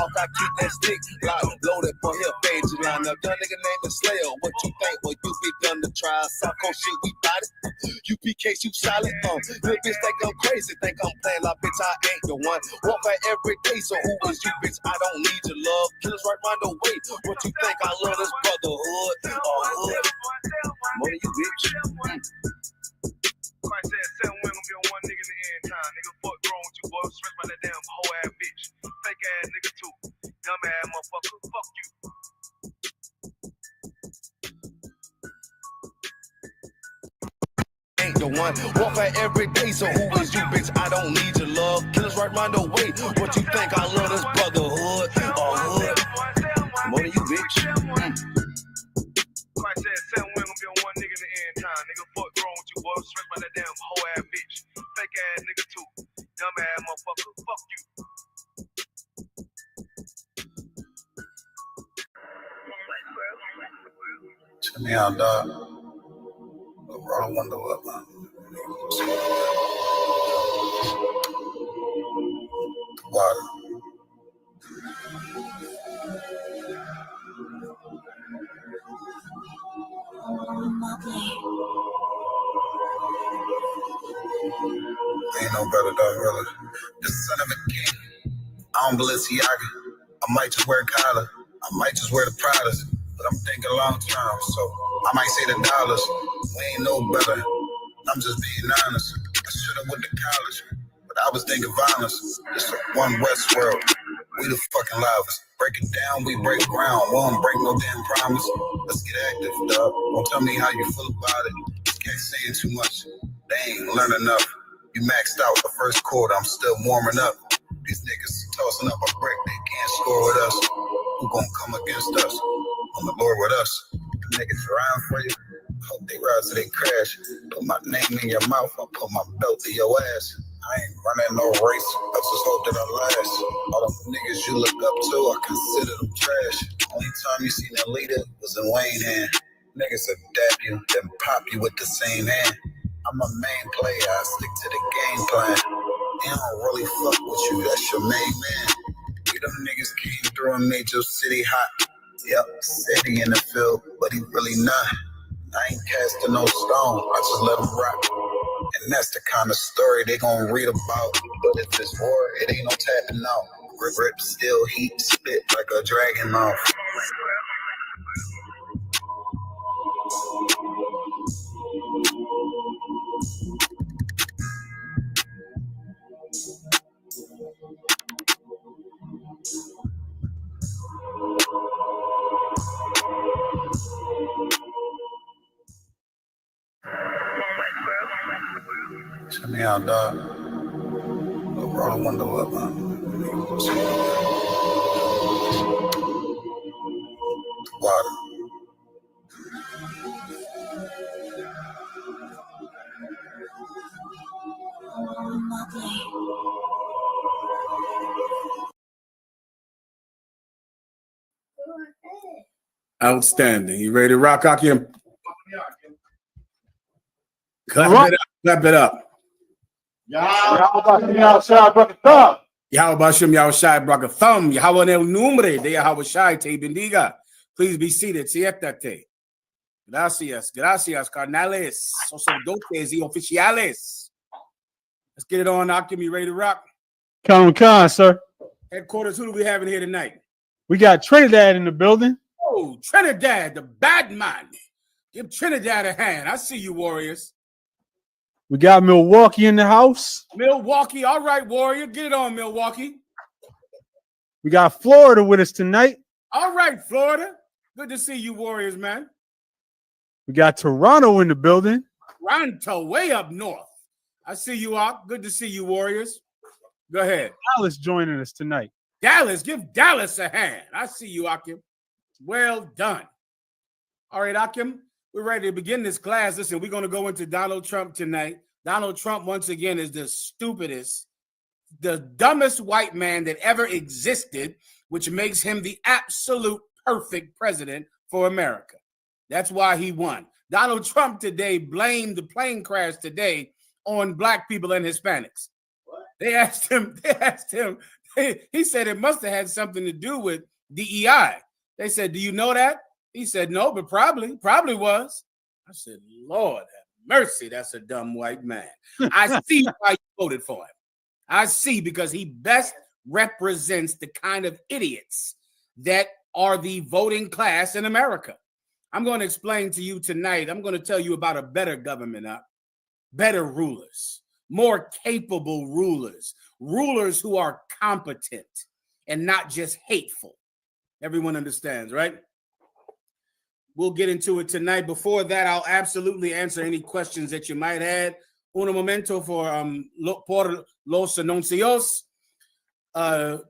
Hawk, I keep that stick loaded for here, page line up. Young nigga named the Slayer. What you think? Well, you be done to try. South Coast shit, we bout it. UPK, you solid. Little bitch think I'm crazy, think I'm playing like bitch, I ain't the one. Walk by every day, so who is you, bitch? I don't need your love. Killers right round the way. What you think? I love this brotherhood. Hood. More than you, bitch. Christ said 7 women gonna be on one nigga in the end time. Nigga, fuck wrong with you, boy. Stressed by that damn hoe ass bitch. Fake ass nigga too. Dumb ass motherfucker. Fuck you. Ain't the one. Walk by every day, so who is you, bitch? I don't need your love. Killers right round the way. What you think? I love this brotherhood. Hood. More than you, bitch. Christ said 7 women gonna be on one nigga in the end time. Nigga, fuck wrong with you, boy. Stressed by that damn hoe ass bitch. Fake ass nigga too. Dumb ass motherfucker. Fuck you. Check me out, dog. Roll the window up, man. Water. Ain't no better, dog, really. The son of a king. I don't Balenciaga. I might just wear a collar. I might just wear the Pradas. But I'm thinking long term, so I might say the dollars. We ain't no better. I'm just being honest. I should have went to college, but I was thinking violence. It's one West world. We the fucking loudest. Break it down, we break ground. We don't break no damn promise. Let's get active, dog. Don't tell me how you feel about it. Can't say it too much. They ain't learn enough. You maxed out the first quarter. I'm still warming up. These niggas tossing up a brick. They can't score with us. Who gon' come against us? On the Lord with us. The niggas around for you. Hope they rise till they crash. Put my name in your mouth. I put my belt in your ass. I ain't running no race. I just hope that I last. All them niggas you look up to, I consider them trash. Only time you seen a leader was in Wayne hand. Niggas will dab you, then pop you with the same hand. I'm a main player. I stick to the game plan. They don't really fuck with you. That's your main man. We them niggas came through and made your city hot. Yep, said he in the field, but he really not. I ain't casting no stone, I just let him rock. And that's the kind of story they gon' read about. But if it's war, it ain't no tapping out. Grip still heat, spit like a dragon mouth. Check me out, dog. Roll the window up, man. Water. Outstanding. You ready to rock, Akim? Clap it up. Yahweh Shem Yahushai Braka Thumb. Yahweh El Numbre de Yahushai Te Bendiga. Please be seated. Siéntate. Gracias. Gracias, carnales. Sacerdotes y oficiales. Let's get it on, Akim. You ready to rock? Con, sir. Headquarters, who do we have in here tonight? We got Trinidad in the building. Oh, Trinidad, the bad man. Give Trinidad a hand. I see you, Warriors. We got Milwaukee in the house. Milwaukee. All right, Warrior. Get it on, Milwaukee. We got Florida with us tonight. All right, Florida. Good to see you, Warriors, man. We got Toronto in the building. Toronto, way up north. I see you, Ak. Good to see you, Warriors. Go ahead. Dallas joining us tonight. Dallas. Give Dallas a hand. I see you, Akim. Well done. All right, Akim. We're ready to begin this class. Listen, we're going to go into Donald Trump tonight. Donald Trump, once again, is the stupidest, the dumbest white man that ever existed, which makes him the absolute perfect president for America. That's why he won. Donald Trump today blamed the plane crash today on black people and Hispanics. What? They asked him, He said it must have had something to do with DEI. They said, do you know that? He said, no, but probably was. I said, Lord have mercy, that's a dumb white man. I see why you voted for him. I see, because he best represents the kind of idiots that are the voting class in America. I'm going to explain to you tonight. I'm going to tell you about a better government, better rulers, more capable rulers, rulers who are competent and not just hateful. Everyone understands, right? We'll get into it tonight. Before that, I'll absolutely answer any questions that you might have. Un momento por los anuncios.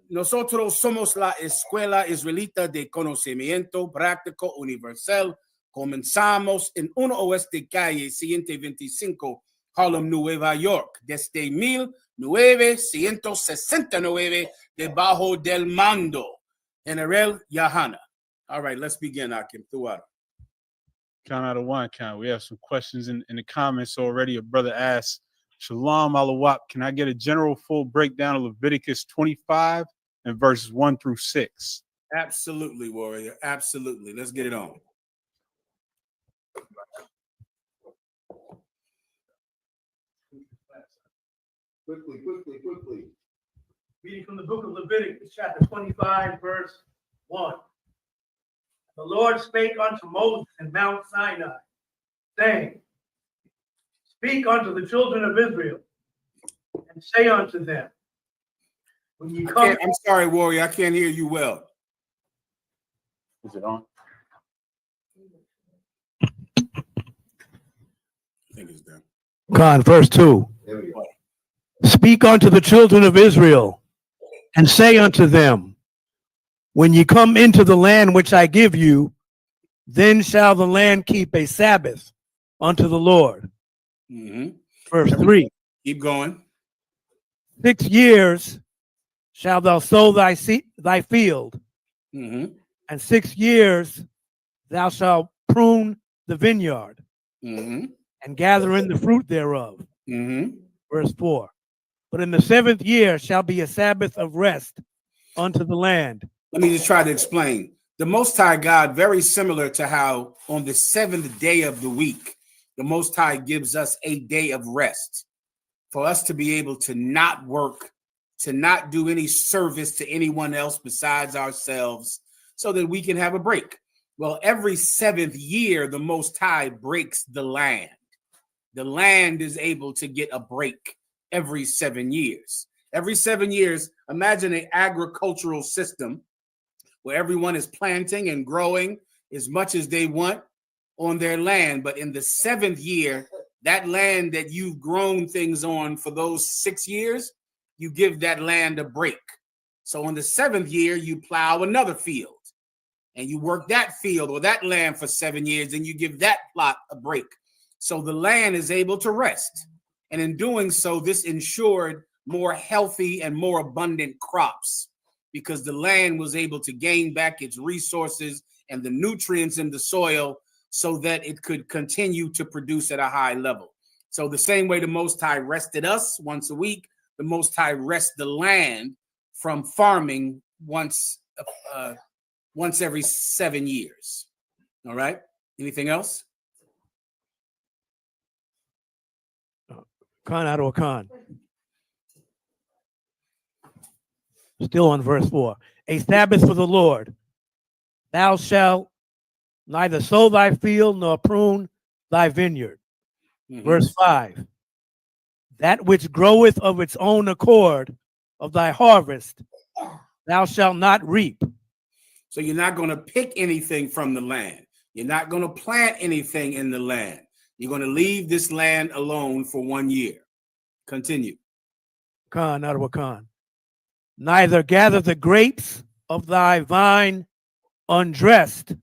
Nosotros somos la Escuela Israelita de Conocimiento Práctico Universal. Comenzamos en 1 Oeste Calle 125, Harlem, Nueva York, desde 1969, debajo del mando General Yahana. All right, let's begin, Akim. Throughout. Count out of one count. We have some questions in the comments already. A brother asked, Shalom Alawap, can I get a general full breakdown of Leviticus 25 and verses 1 through 6? Absolutely, warrior. Absolutely. Let's get it on. Quickly. Reading from the book of Leviticus, chapter 25, verse 1. The Lord spake unto Moses in Mount Sinai, saying, Speak unto the children of Israel, and say unto them, when you come. I'm sorry, warrior. I can't hear you well. Is it on? I think it's done. Con, verse 2. Speak unto the children of Israel, and say unto them, when ye come into the land which I give you, then shall the land keep a Sabbath unto the Lord. Mm-hmm. Verse 3. Keep going. 6 years shalt thou sow thy field, Mm-hmm. and 6 years thou shalt prune the vineyard, Mm-hmm. and gather in the fruit thereof. Mm-hmm. Verse 4. But in the 7th year shall be a Sabbath of rest unto the land. Let me just try to explain. The Most High God, very similar to how on the 7th day of the week, the Most High gives us a day of rest for us to be able to not work, to not do any service to anyone else besides ourselves, so that we can have a break. Well, every 7th year, the Most High breaks the land. The land is able to get a break every 7 years. Every 7 years, imagine an agricultural system where everyone is planting and growing as much as they want on their land. But in the 7th year, that land that you've grown things on for those 6 years, you give that land a break. So on the 7th year, you plow another field and you work that field or that land for 7 years, and you give that plot a break. So the land is able to rest. And in doing so, this ensured more healthy and more abundant crops, because the land was able to gain back its resources and the nutrients in the soil so that it could continue to produce at a high level. So the same way the Most High rested us once a week, the Most High rests the land from farming once every 7 years. All right. Anything else? Khan out of Khan. Still on verse 4. A Sabbath for the Lord. Thou shalt neither sow thy field nor prune thy vineyard. Mm-hmm. Verse 5. That which groweth of its own accord of thy harvest, thou shalt not reap. So you're not going to pick anything from the land. You're not going to plant anything in the land. You're going to leave this land alone for 1 year. Continue. Khan out of Khan. Neither gather the grapes of thy vine undressed,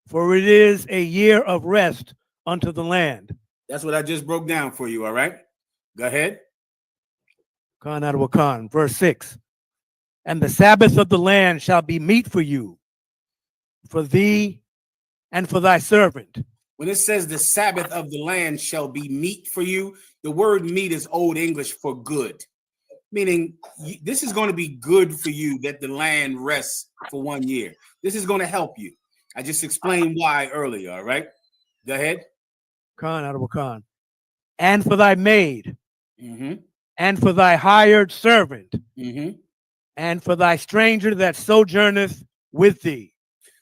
for it is a year of rest unto the land. That's what I just broke down for you, all right? Go ahead. Khan out of Khan. Verse 6. And the Sabbath of the land shall be meat for you, for thee and for thy servant. When it says the Sabbath of the land shall be meat for you, the word meat is Old English for good. meaning this is going to be good for you that the land rests for 1 year. This is going to help you. I just explained why earlier, all right? Go ahead. Khan, Honorable Khan. And for thy maid, Mm-hmm. and for thy hired servant, Mm-hmm. and for thy stranger that sojourneth with thee.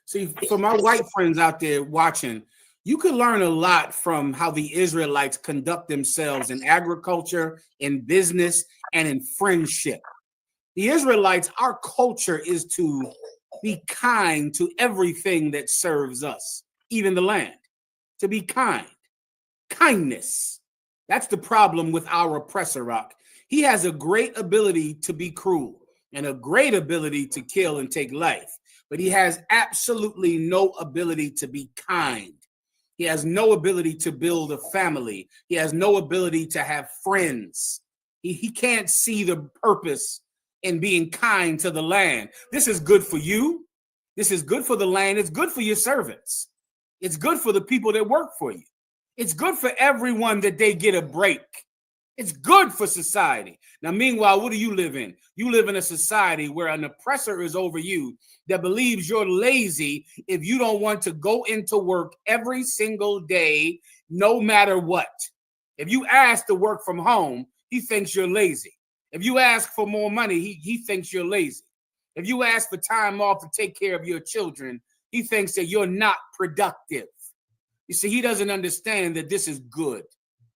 See, for my white friends out there watching, you could learn a lot from how the Israelites conduct themselves in agriculture, in business, and in friendship. The Israelites, our culture is to be kind to everything that serves us, even the land. To be kind. Kindness. That's the problem with our oppressor, Rock. He has a great ability to be cruel and a great ability to kill and take life, but he has absolutely no ability to be kind. He has no ability to build a family. He has no ability to have friends. He can't see the purpose in being kind to the land. This is good for you. This is good for the land. It's good for your servants. It's good for the people that work for you. It's good for everyone that they get a break. It's good for society. Now, meanwhile, what do you live in? You live in a society where an oppressor is over you that believes you're lazy if you don't want to go into work every single day, no matter what. If you ask to work from home, he thinks you're lazy. If you ask for more money, he thinks you're lazy. If you ask for time off to take care of your children, he thinks that you're not productive. You see, he doesn't understand that this is good.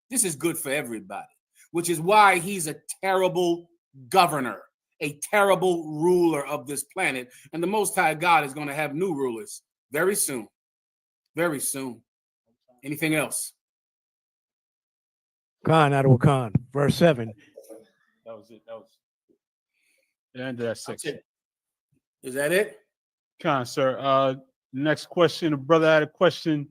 This is good for everybody, which is why he's a terrible governor, a terrible ruler of this planet. And the Most High God is going to have new rulers very soon. Very soon. Anything else? Khan, Honorable Khan. Verse 7. That was it. That was the end of that section. Is that it? Khan, sir. Next question. A brother had a question.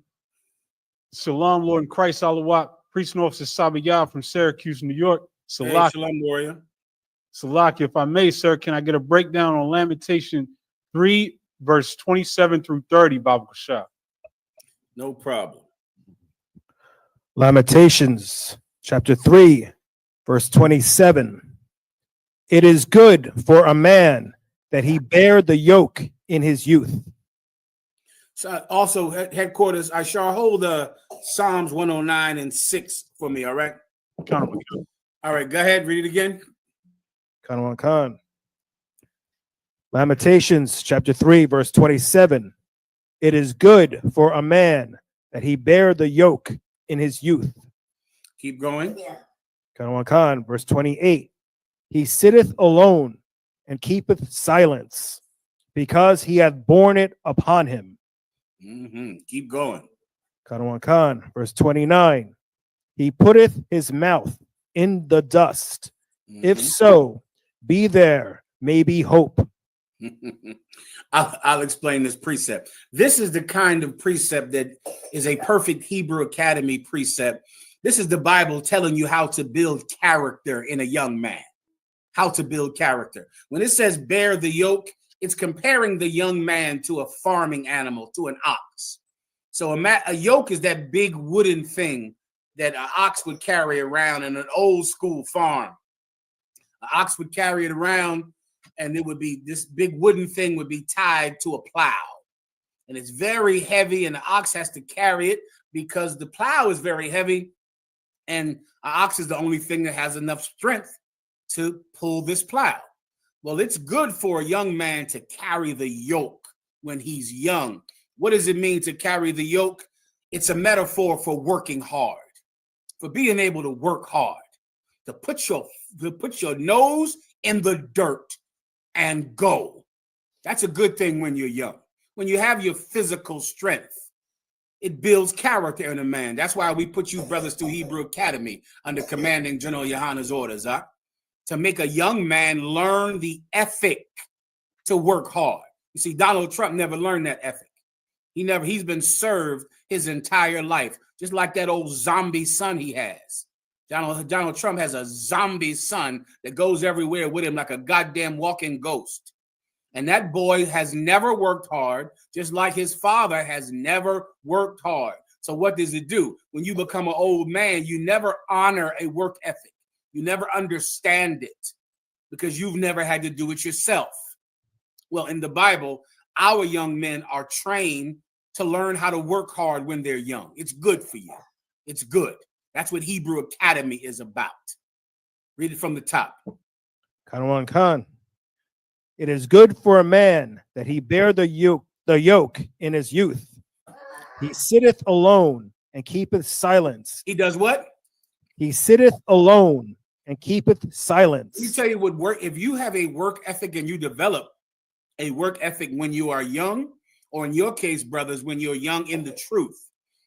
Shalom, Lord in Christ, Alawat, priest and officer Sabayah from Syracuse, New York. Hey, Shalom, warrior. Salak, if I may, sir, can I get a breakdown on Lamentation 3, verse 27 through 30, Baba Kashab? No problem. Lamentations chapter 3, verse 27. It is good for a man that he bear the yoke in his youth. So also, headquarters, I shall hold Psalms 109 and 6 for me, all right? All right, go ahead, read it again. Khan. Lamentations chapter 3, verse 27. It is good for a man that he bear the yoke in his youth. Keep going. Khan, verse 28. He sitteth alone and keepeth silence, because he hath borne it upon him. Keep going. Khan, verse 29. He putteth his mouth in the dust. If so, be there may be hope. I'll explain this precept. This is the kind of precept that is a perfect Hebrew Academy precept. This is the Bible telling you how to build character in a young man. How to build character. When it says bear the yoke, it's comparing the young man to a farming animal, to an ox. So a yoke is that big wooden thing that an ox would carry around in an old school farm. An ox would carry it around, and it would be this big wooden thing would be tied to a plow. And it's very heavy, and the ox has to carry it because the plow is very heavy, and an ox is the only thing that has enough strength to pull this plow. Well, it's good for a young man to carry the yoke when he's young. What does it mean to carry the yoke? It's a metaphor for working hard, for being able to work hard, to put your nose in the dirt and go. That's a good thing when you're young. When you have your physical strength, it builds character in a man. That's why we put you brothers through Hebrew Academy under commanding General Yohana's orders, to make a young man learn the ethic to work hard. You see, Donald Trump never learned that ethic. He's been served his entire life, just like that old zombie son he has. Donald Trump has a zombie son that goes everywhere with him like a goddamn walking ghost. And that boy has never worked hard, just like his father has never worked hard. So what does it do? When you become an old man, you never honor a work ethic. You never understand it. because you've never had to do it yourself. Well, in the Bible, our young men are trained to learn how to work hard when they're young. It's good for you. It's good. That's what Hebrew Academy is about. Read it from the top. Khan. It is good for a man that he bear the yoke in his youth. He sitteth alone and keepeth silence. He does what? He sitteth alone and keepeth silence. Let me tell you what work. If you have a work ethic and you develop a work ethic when you are young, or in your case, brothers, when you're young in the truth,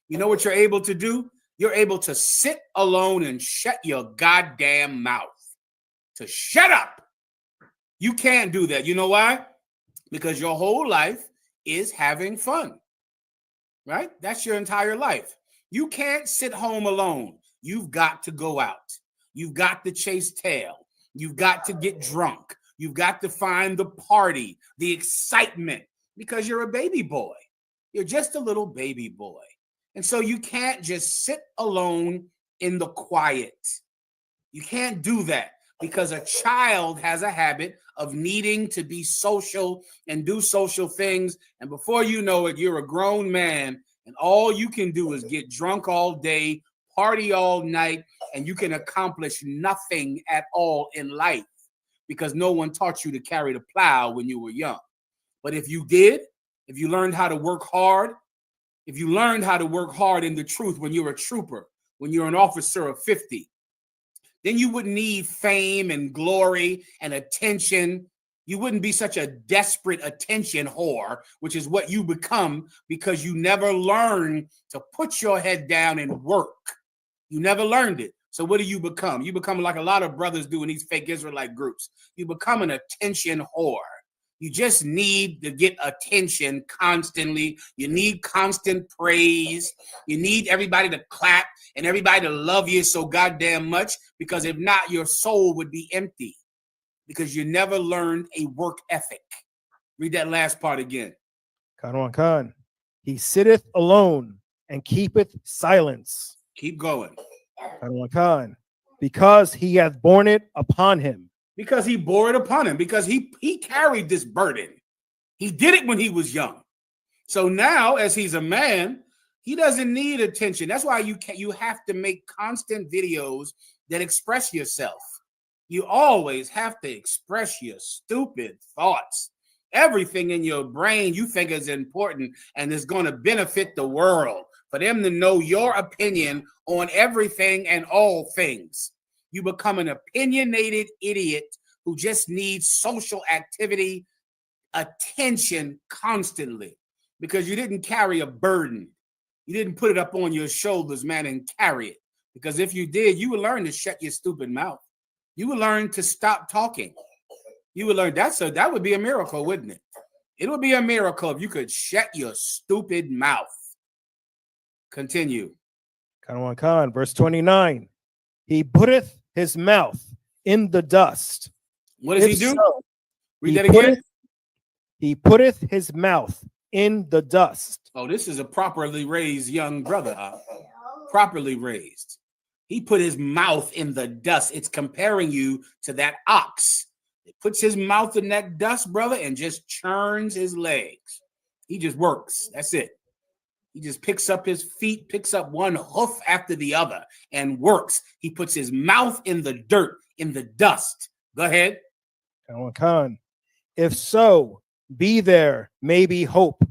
you know what you're able to do? You're able to sit alone and shut your goddamn mouth. To shut up. You can't do that. You know why? Because your whole life is having fun, right? That's your entire life. You can't sit home alone. You've got to go out. You've got to chase tail. You've got to get drunk. You've got to find the party, the excitement, because you're a baby boy. You're just a little baby boy. And so you can't just sit alone in the quiet. You can't do that. Because a child has a habit of needing to be social and do social things. And before you know it, you're a grown man and all you can do is get drunk all day, party all night, and you can accomplish nothing at all in life because no one taught you to carry the plow when you were young. But if you did, if you learned how to work hard, if you learned how to work hard in the truth when you're a trooper, when you're an officer of 50, then you wouldn't need fame and glory and attention. You wouldn't be such a desperate attention whore, which is what you become because you never learned to put your head down and work. You never learned it. So what do you become? You become like a lot of brothers do in these fake Israelite groups. You become an attention whore. You just need to get attention constantly. You need constant praise. You need everybody to clap and everybody to love you so goddamn much, because if not, your soul would be empty because you never learned a work ethic. Read that last part again. Khan. He sitteth alone and keepeth silence. Keep going. Khan. Because he hath borne it upon him. Because he bore it upon him, because he carried this burden. He did it when he was young. So now, as he's a man, he doesn't need attention. That's why you have to make constant videos that express yourself. You always have to express your stupid thoughts. Everything in your brain you think is important and is going to benefit the world. For them to know your opinion on everything and all things. You become an opinionated idiot who just needs social activity, attention constantly, because you didn't carry a burden. You didn't put it up on your shoulders, man, and carry it. Because if you did, you would learn to shut your stupid mouth. You would learn to stop talking. You would learn that would be a miracle, wouldn't it? It would be a miracle if you could shut your stupid mouth. Continue. Khan, verse 29. He putteth his mouth in the dust. What does he do? So, Read that again. He putteth his mouth in the dust. Oh, this is a properly raised young brother. Properly raised. He put his mouth in the dust. It's comparing you to that ox. It puts his mouth in that dust, brother, and just churns his legs. He just works. That's it. He just picks up his feet, picks up one hoof after the other, and works. He puts his mouth in the dirt, in the dust. Go ahead. Khan. If so, be there maybe hope.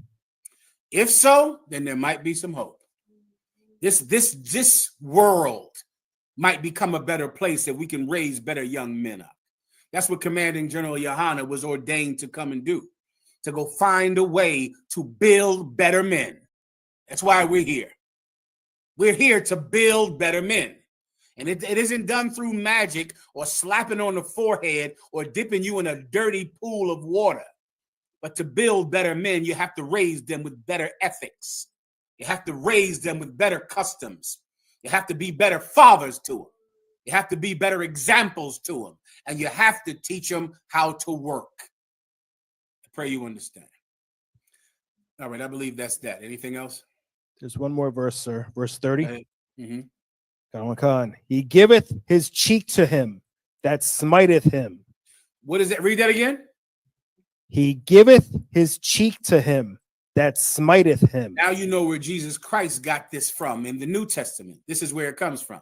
If so, then there might be some hope. This world might become a better place if we can raise better young men up. That's what Commanding General Yohana was ordained to come and do, to go find a way to build better men. That's why we're here. We're here to build better men. And it isn't done through magic or slapping on the forehead or dipping you in a dirty pool of water. But to build better men, you have to raise them with better ethics. You have to raise them with better customs. You have to be better fathers to them. You have to be better examples to them. And you have to teach them how to work. I pray you understand. All right, I believe that's that. Anything else? There's one more verse, sir. Verse 30. Mm-hmm. Khan. He giveth his cheek to him that smiteth him. What is that? Read that again. He giveth his cheek to him that smiteth him. Now you know where Jesus Christ got this from in the New Testament. This is where it comes from.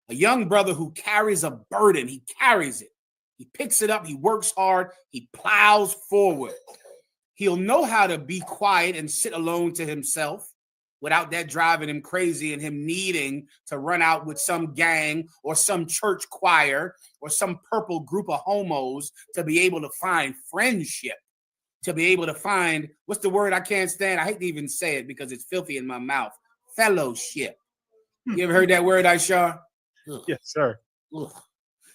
A young brother who carries a burden, he carries it. He picks it up, he works hard, he plows forward. He'll know how to be quiet and sit alone to himself without that driving him crazy and him needing to run out with some gang or some church choir or some purple group of homos to be able to find friendship, to be able to find, what's the word I can't stand? I hate to even say it because it's filthy in my mouth. Fellowship. You ever heard that word, Aisha? Yes, sir. Ugh.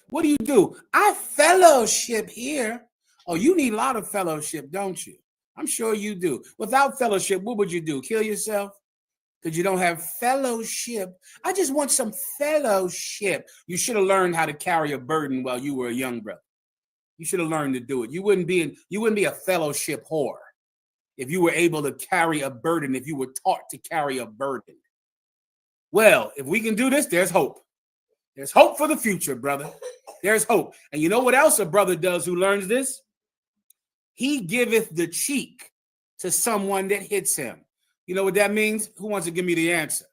What do? I fellowship here. Oh, you need a lot of fellowship, don't you? I'm sure you do. Without fellowship, what would you do? Kill yourself? Because you don't have fellowship. I just want some fellowship. You should have learned how to carry a burden while you were a young brother. You should have learned to do it. You wouldn't be a fellowship whore if you were able to carry a burden, if you were taught to carry a burden. Well, if we can do this, there's hope. There's hope for the future, brother. There's hope. And you know what else a brother does who learns this? He giveth the cheek to someone that hits him. You know what that means? Who wants to give me the answer?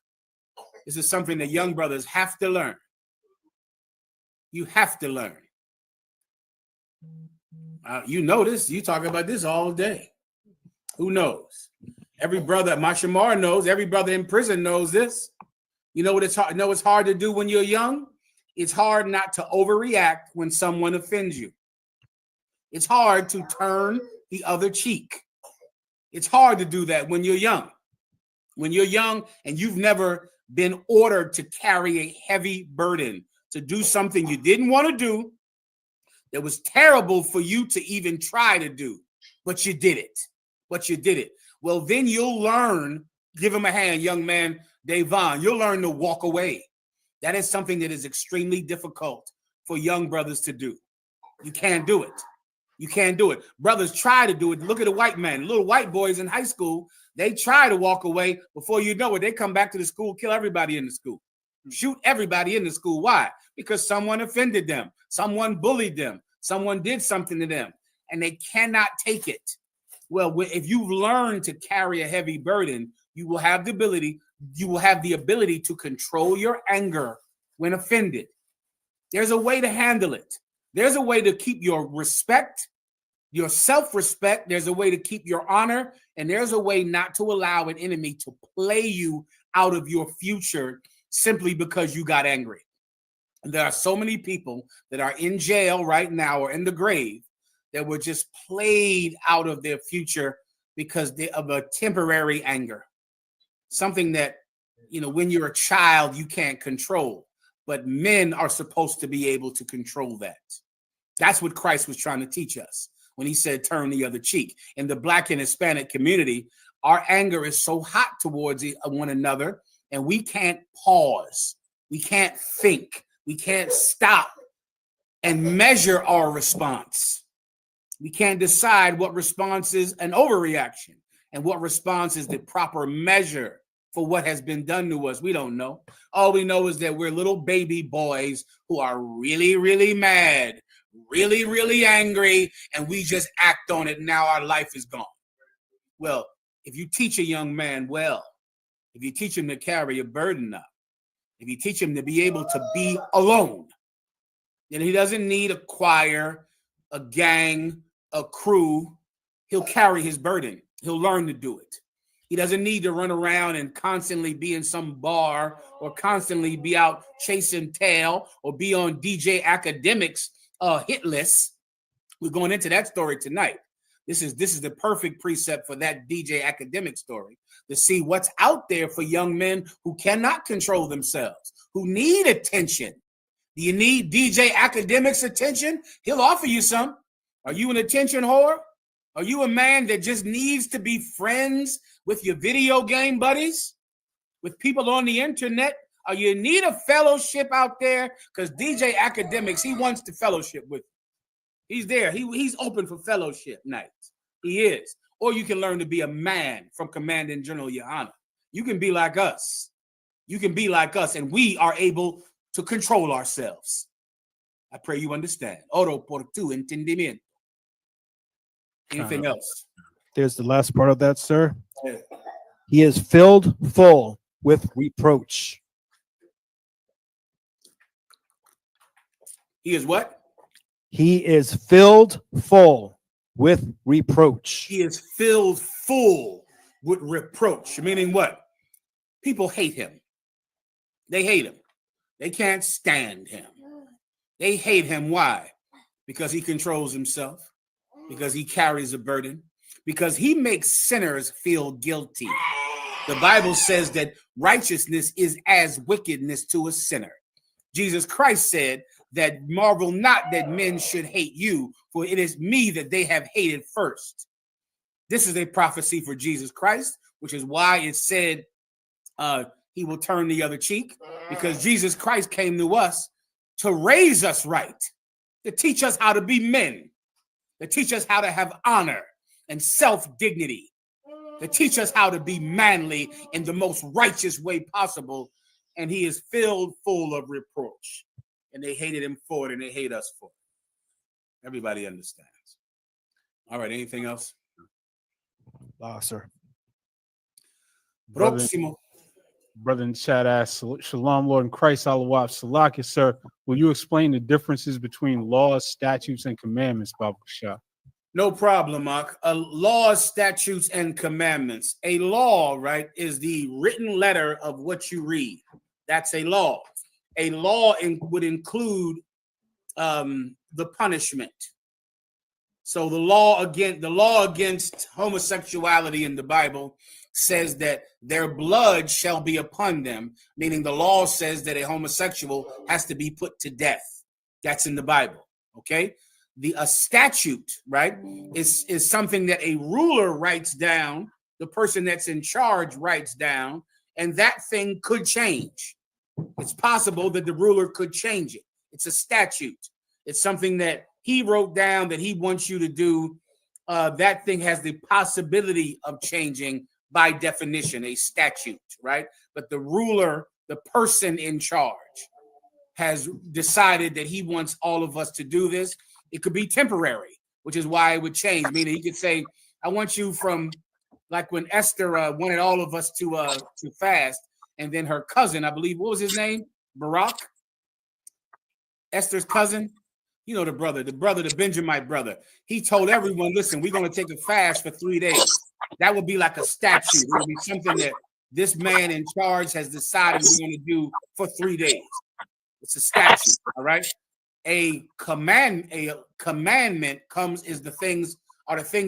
This is something that young brothers have to learn. You have to learn. You know this. You talk about this all day. Who knows? Every brother, my Shamar knows. Every brother in prison knows this. You know what it's hard? Know it's hard to do when you're young? It's hard not to overreact when someone offends you. It's hard to turn the other cheek. It's hard to do that when you're young. When you're young and you've never been ordered to carry a heavy burden, to do something you didn't want to do, that was terrible for you to even try to do, but you did it. Well, then you'll learn, give him a hand, young man, Davon, you'll learn to walk away. That is something that is extremely difficult for young brothers to do. You can't do it. You can't do it. Brothers try to do it. Look at the white man, little white boys in high school. They try to walk away. Before you know it, they come back to the school, kill everybody in the school, shoot everybody in the school. Why? Because someone offended them. Someone bullied them. Someone did something to them, and they cannot take it. Well, if you've learned to carry a heavy burden, you will have the ability to control your anger when offended. There's a way to handle it. There's a way to keep your respect, your self-respect. There's a way to keep your honor, and there's a way not to allow an enemy to play you out of your future simply because you got angry. And there are so many people that are in jail right now or in the grave that were just played out of their future because of a temporary anger. Something that, when you're a child, you can't control. But men are supposed to be able to control that. That's what Christ was trying to teach us when he said, turn the other cheek. In the Black and Hispanic community, our anger is so hot towards one another, and we can't pause. We can't think. We can't stop and measure our response. We can't decide what response is an overreaction and what response is the proper measure for what has been done to us. We don't know. All we know is that we're little baby boys who are really, really mad, really, really angry, and we just act on it. Now our life is gone. Well, if you teach a young man well, if you teach him to carry a burden up, if you teach him to be able to be alone, then he doesn't need a choir, a gang, a crew. He'll carry his burden. He'll learn to do it. He doesn't need to run around and constantly be in some bar or constantly be out chasing tail or be on DJ Academics hit list. We're going into that story tonight. This is the perfect precept for that DJ Academic story, to see what's out there for young men who cannot control themselves, who need attention. Do you need DJ Academic's attention? He'll offer you some. Are you an attention whore? Are you a man that just needs to be friends with your video game buddies, with people on the internet? Or you need a fellowship out there? Because DJ Academics, he wants to fellowship with you. He's there. He's open for fellowship nights. He is. Or you can learn to be a man from Commanding General Yohana. You can be like us. You can be like us, and we are able to control ourselves. I pray you understand. Oro por tu entendimiento. Anything else? There's the last part of that, sir. Yeah. He is filled full with reproach. He is what? He is filled full with reproach. He is filled full with reproach. Meaning what? People hate him. They hate him. They can't stand him. They hate him. Why? Because he controls himself. Because he carries a burden. Because he makes sinners feel guilty. The Bible says that righteousness is as wickedness to a sinner. Jesus Christ said that marvel not that men should hate you, for it is me that they have hated first. This is a prophecy for Jesus Christ, which is why it said he will turn the other cheek, because Jesus Christ came to us to raise us right, to teach us how to be men, to teach us how to have honor and self-dignity, to teach us how to be manly in the most righteous way possible. And he is filled full of reproach. And they hated him for it, and they hate us for it. Everybody understands. All right, anything else? Sir. Próximo. Brother in chat asks, Shalom, Lord in Christ, Alawab Salaki, sir. Will you explain the differences between laws, statutes, and commandments, Baba Shah? No problem, Mark. Laws, statutes, and commandments. A law, right, is the written letter of what you read. That's a law. A law would include the punishment. So the law against homosexuality in the Bible says that their blood shall be upon them, meaning the law says that a homosexual has to be put to death. That's in the Bible. Okay. A statute, right, is something that a ruler writes down, the person that's in charge writes down, and that thing could change. It's possible that the ruler could change it. It's a statute. It's something that he wrote down that he wants you to do. That thing has the possibility of changing by definition, a statute, right? But the ruler, the person in charge, has decided that he wants all of us to do this. It could be temporary, which is why it would change. Meaning he could say, I want you from, like when Esther wanted all of us to fast, and then her cousin, I believe, what was his name? Barak? Esther's cousin? You know, the Benjamite brother. He told everyone, listen, we're going to take a fast for 3 days. That would be like a statute. It would be something that this man in charge has decided we're going to do for 3 days. It's a statute, all right? A commandment is the things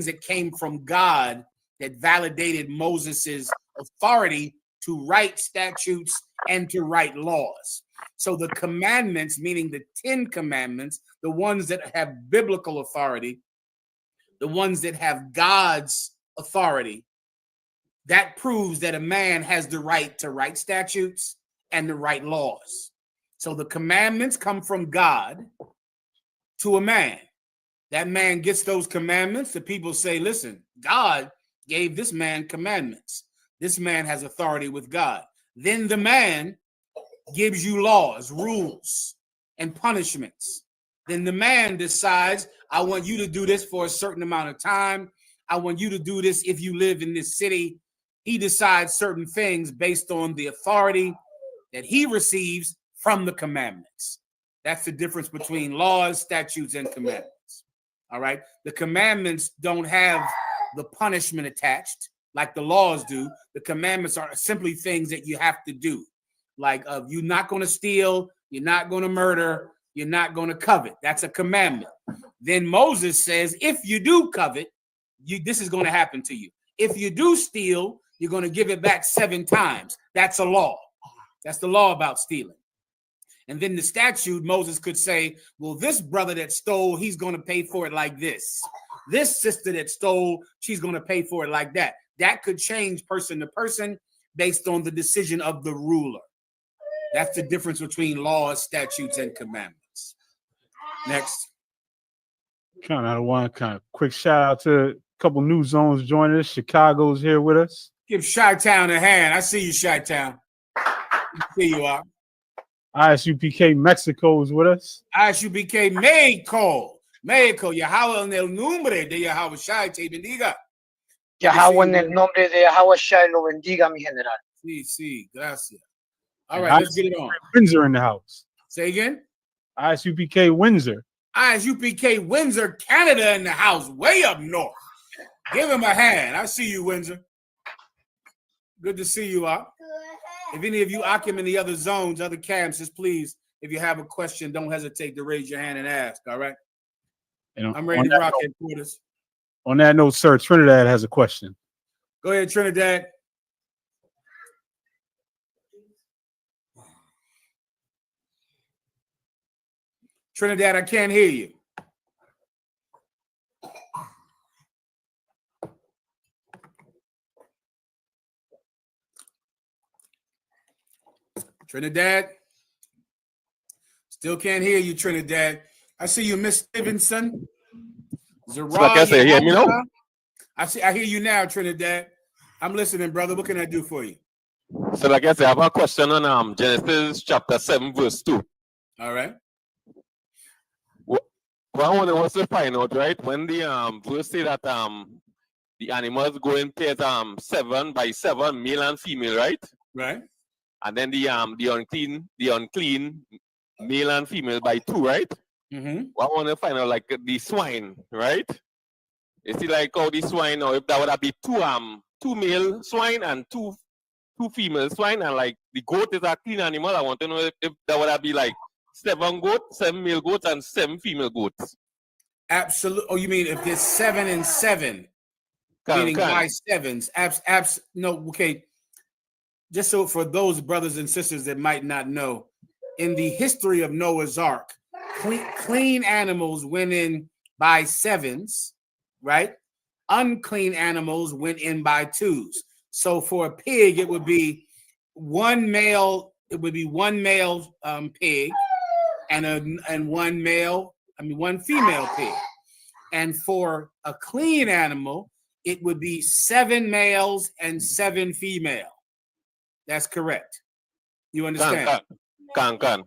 that came from God that validated Moses's authority to write statutes and to write laws. So the commandments, meaning the 10 commandments, the ones that have biblical authority, the ones that have God's authority, that proves that a man has the right to write statutes and to write laws. So the commandments come from God to a man. That man gets those commandments. The people say, listen, God gave this man commandments. This man has authority with God. Then the man gives you laws, rules, and punishments. Then the man decides, I want you to do this for a certain amount of time. I want you to do this if you live in this city. He decides certain things based on the authority that he receives from the commandments. That's the difference between laws, statutes, and commandments. All right. The commandments don't have the punishment attached like the laws do. The commandments are simply things that you have to do. Like you're not going to steal, you're not going to murder, you're not going to covet. That's a commandment. Then Moses says, if you do covet, this is going to happen to you. If you do steal, you're going to give it back 7 times. That's a law. That's the law about stealing. And then the statute, Moses could say, well, this brother that stole, he's going to pay for it like this. This sister that stole, she's going to pay for it like that. That could change person to person based on the decision of the ruler. That's the difference between laws, statutes, and commandments. Next. Kind of one kind of quick shout out to a couple new zones joining us. Chicago's here with us. Give Chi-Town a hand. I see you, Chi-Town. I see you are. ISUPK Mexico is with us. ISUPK Mexico. Mexico. Yahweh en el nombre de Yahweh Shai te bendiga. Yahweh en el nombre de Yahweh Shai lo bendiga, mi general. Sí, gracias. All And right, let's get it on. Windsor in the house. Say again. ISUPK Windsor. ISUPK Windsor, Canada in the house, way up north. Give him a hand. I see you, Windsor. Good to see you, Ak. If any of you Akim in the other zones, other campuses, please, if you have a question, don't hesitate to raise your hand and ask, all right? And I'm ready to rock headquarters. On that note, sir, Trinidad has a question. Go ahead, Trinidad. Trinidad, I can't hear you. Trinidad. Still can't hear you, Trinidad. I see you, Miss Stevenson. Like I said, hear me now? I hear you now, Trinidad. I'm listening, brother. What can I do for you? So like I said, I have a question on Genesis chapter 7, verse 2. All right. What I want to find out, right? When the verse say that the animals go in pairs 7 by 7, male and female, right? Right. And then the unclean, male and female by 2, right? Mm-hmm. Well, I want to find out like the swine, right? You see like how the swine, or if that would be two male swine and two female swine, and like the goat is a clean animal. I want to know if that would be like 7 goats, 7 male goats, and 7 female goats. Absolutely. Oh, you mean if there's 7 and 7, meaning by sevens? No. Okay. Just so for those brothers and sisters that might not know, in the history of Noah's Ark, clean animals went in by 7s, right? Unclean animals went in by 2s. So for a pig, it would be one male. It would be one male pig, and one female pig. And for a clean animal, it would be 7 males and 7 female. That's correct. You understand? Can.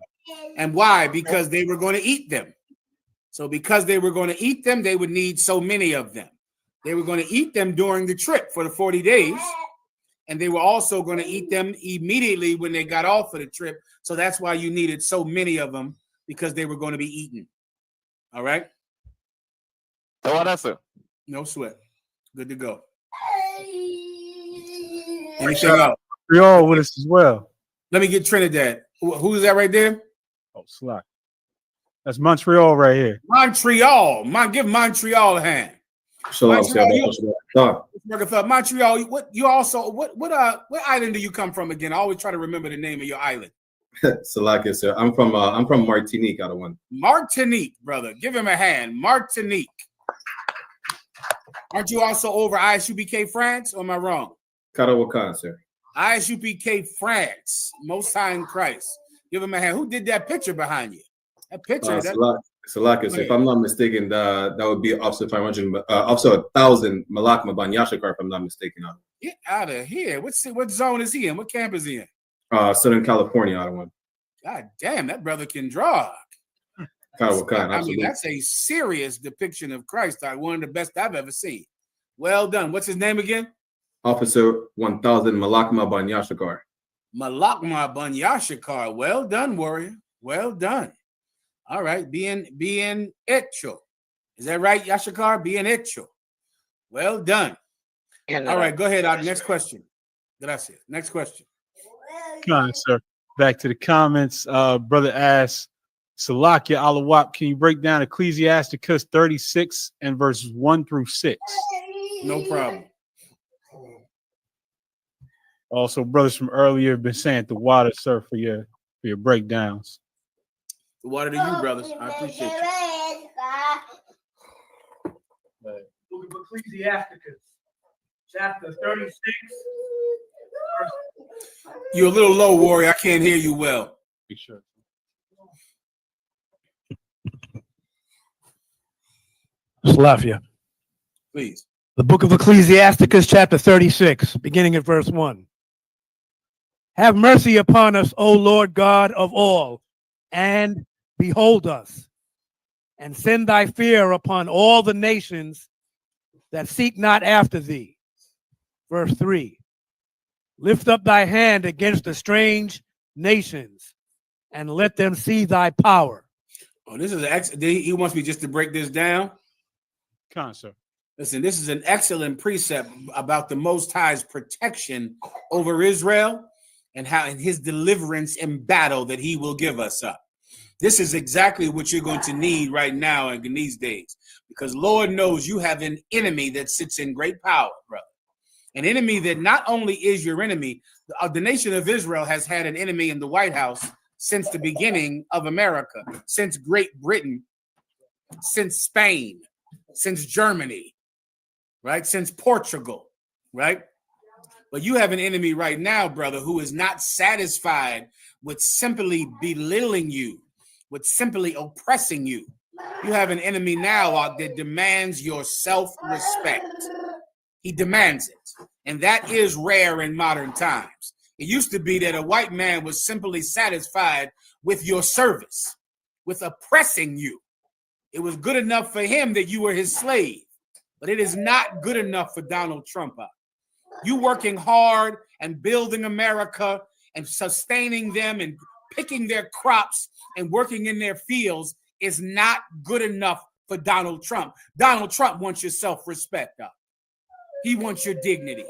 And why? Because they were going to eat them. So because they were going to eat them, they would need so many of them. They were going to eat them during the trip for the 40 days. And they were also going to eat them immediately when they got off of the trip. So that's why you needed so many of them, because they were going to be eaten. All right? So what else, sir? No sweat. Good to go. Anything else? We're all with us as well. Let me get Trinidad. Who's that right there? Oh, Slack. That's Montreal right here. Montreal. Give Montreal a hand. Montreal. What island do you come from again? I always try to remember the name of your island. Salakia, sir. I'm from Martinique, out of one. Martinique, brother. Give him a hand. Martinique. Aren't you also over ISUPK France, or am I wrong? Karawakan, sir. ISUPK France, Most High in Christ. Give him a hand. Who did that picture behind you? That picture. Salakia, sir. If I'm not mistaken, that would be Officer 500, Officer 1000, Malakma Ban Yashikar, if I'm not mistaken. Get out of here. What zone is he in? What camp is he in? Southern California, out of one. God damn, that brother can draw. Karawakan, I mean, that's a serious depiction of Christ. One of the best I've ever seen. Well done. What's his name again? Officer 1000, Malakma Ban Yashikar. Malakma Ban Yashikar. Well done, warrior. Well done. All right. Bien hecho. Is that right, Yashikar? Bien hecho. Well done. All right. Go ahead. Next question. Gracias. Next question. Come on, sir. Back to the comments. Brother asks, Salakia Alawap, can you break down Ecclesiasticus 36 and verses 1 through 6? No problem. Also, brothers from earlier have been saying the water, sir, for your breakdowns. The water to you, brothers. I appreciate you. Book of Ecclesiasticus, chapter 36. You're a little low, warrior. I can't hear you well. Be sure. Slavia. Please. The book of Ecclesiasticus, chapter 36, beginning at verse 1. Have mercy upon us, O Lord God of all, and behold us, and send thy fear upon all the nations that seek not after thee. Verse 3. Lift up thy hand against the strange nations, and let them see thy power. Oh, this is he wants me just to break this down. Sir. Listen, this is an excellent precept about the Most High's protection over Israel and his deliverance in battle that he will give us up. This is exactly what you're going to need right now in these days, because Lord knows you have an enemy that sits in great power, brother. An enemy that not only is your enemy, the nation of Israel has had an enemy in the White House since the beginning of America, since Great Britain, since Spain, since Germany, right? Since Portugal, right? But you have an enemy right now, brother, who is not satisfied with simply belittling you, with simply oppressing you. You have an enemy now that demands your self-respect. He demands it. And that is rare in modern times. It used to be that a white man was simply satisfied with your service, with oppressing you. It was good enough for him that you were his slave, but it is not good enough for Donald Trump. You working hard and building America and sustaining them and picking their crops and working in their fields is not good enough for Donald Trump. Donald Trump wants your self-respect up. He wants your dignity.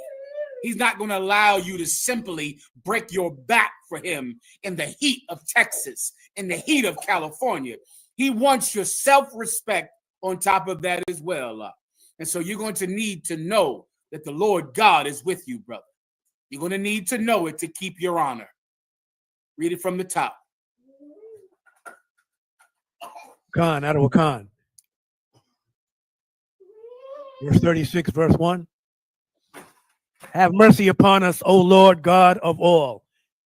He's not going to allow you to simply break your back for him in the heat of Texas, in the heat of California. He wants your self-respect on top of that as well. And so you're going to need to know that the Lord God is with you, brother. You're going to need to know it to keep your honor. Read it from the top. Khan, out of Khan. Verse 36, verse 1. Have mercy upon us, O Lord God of all,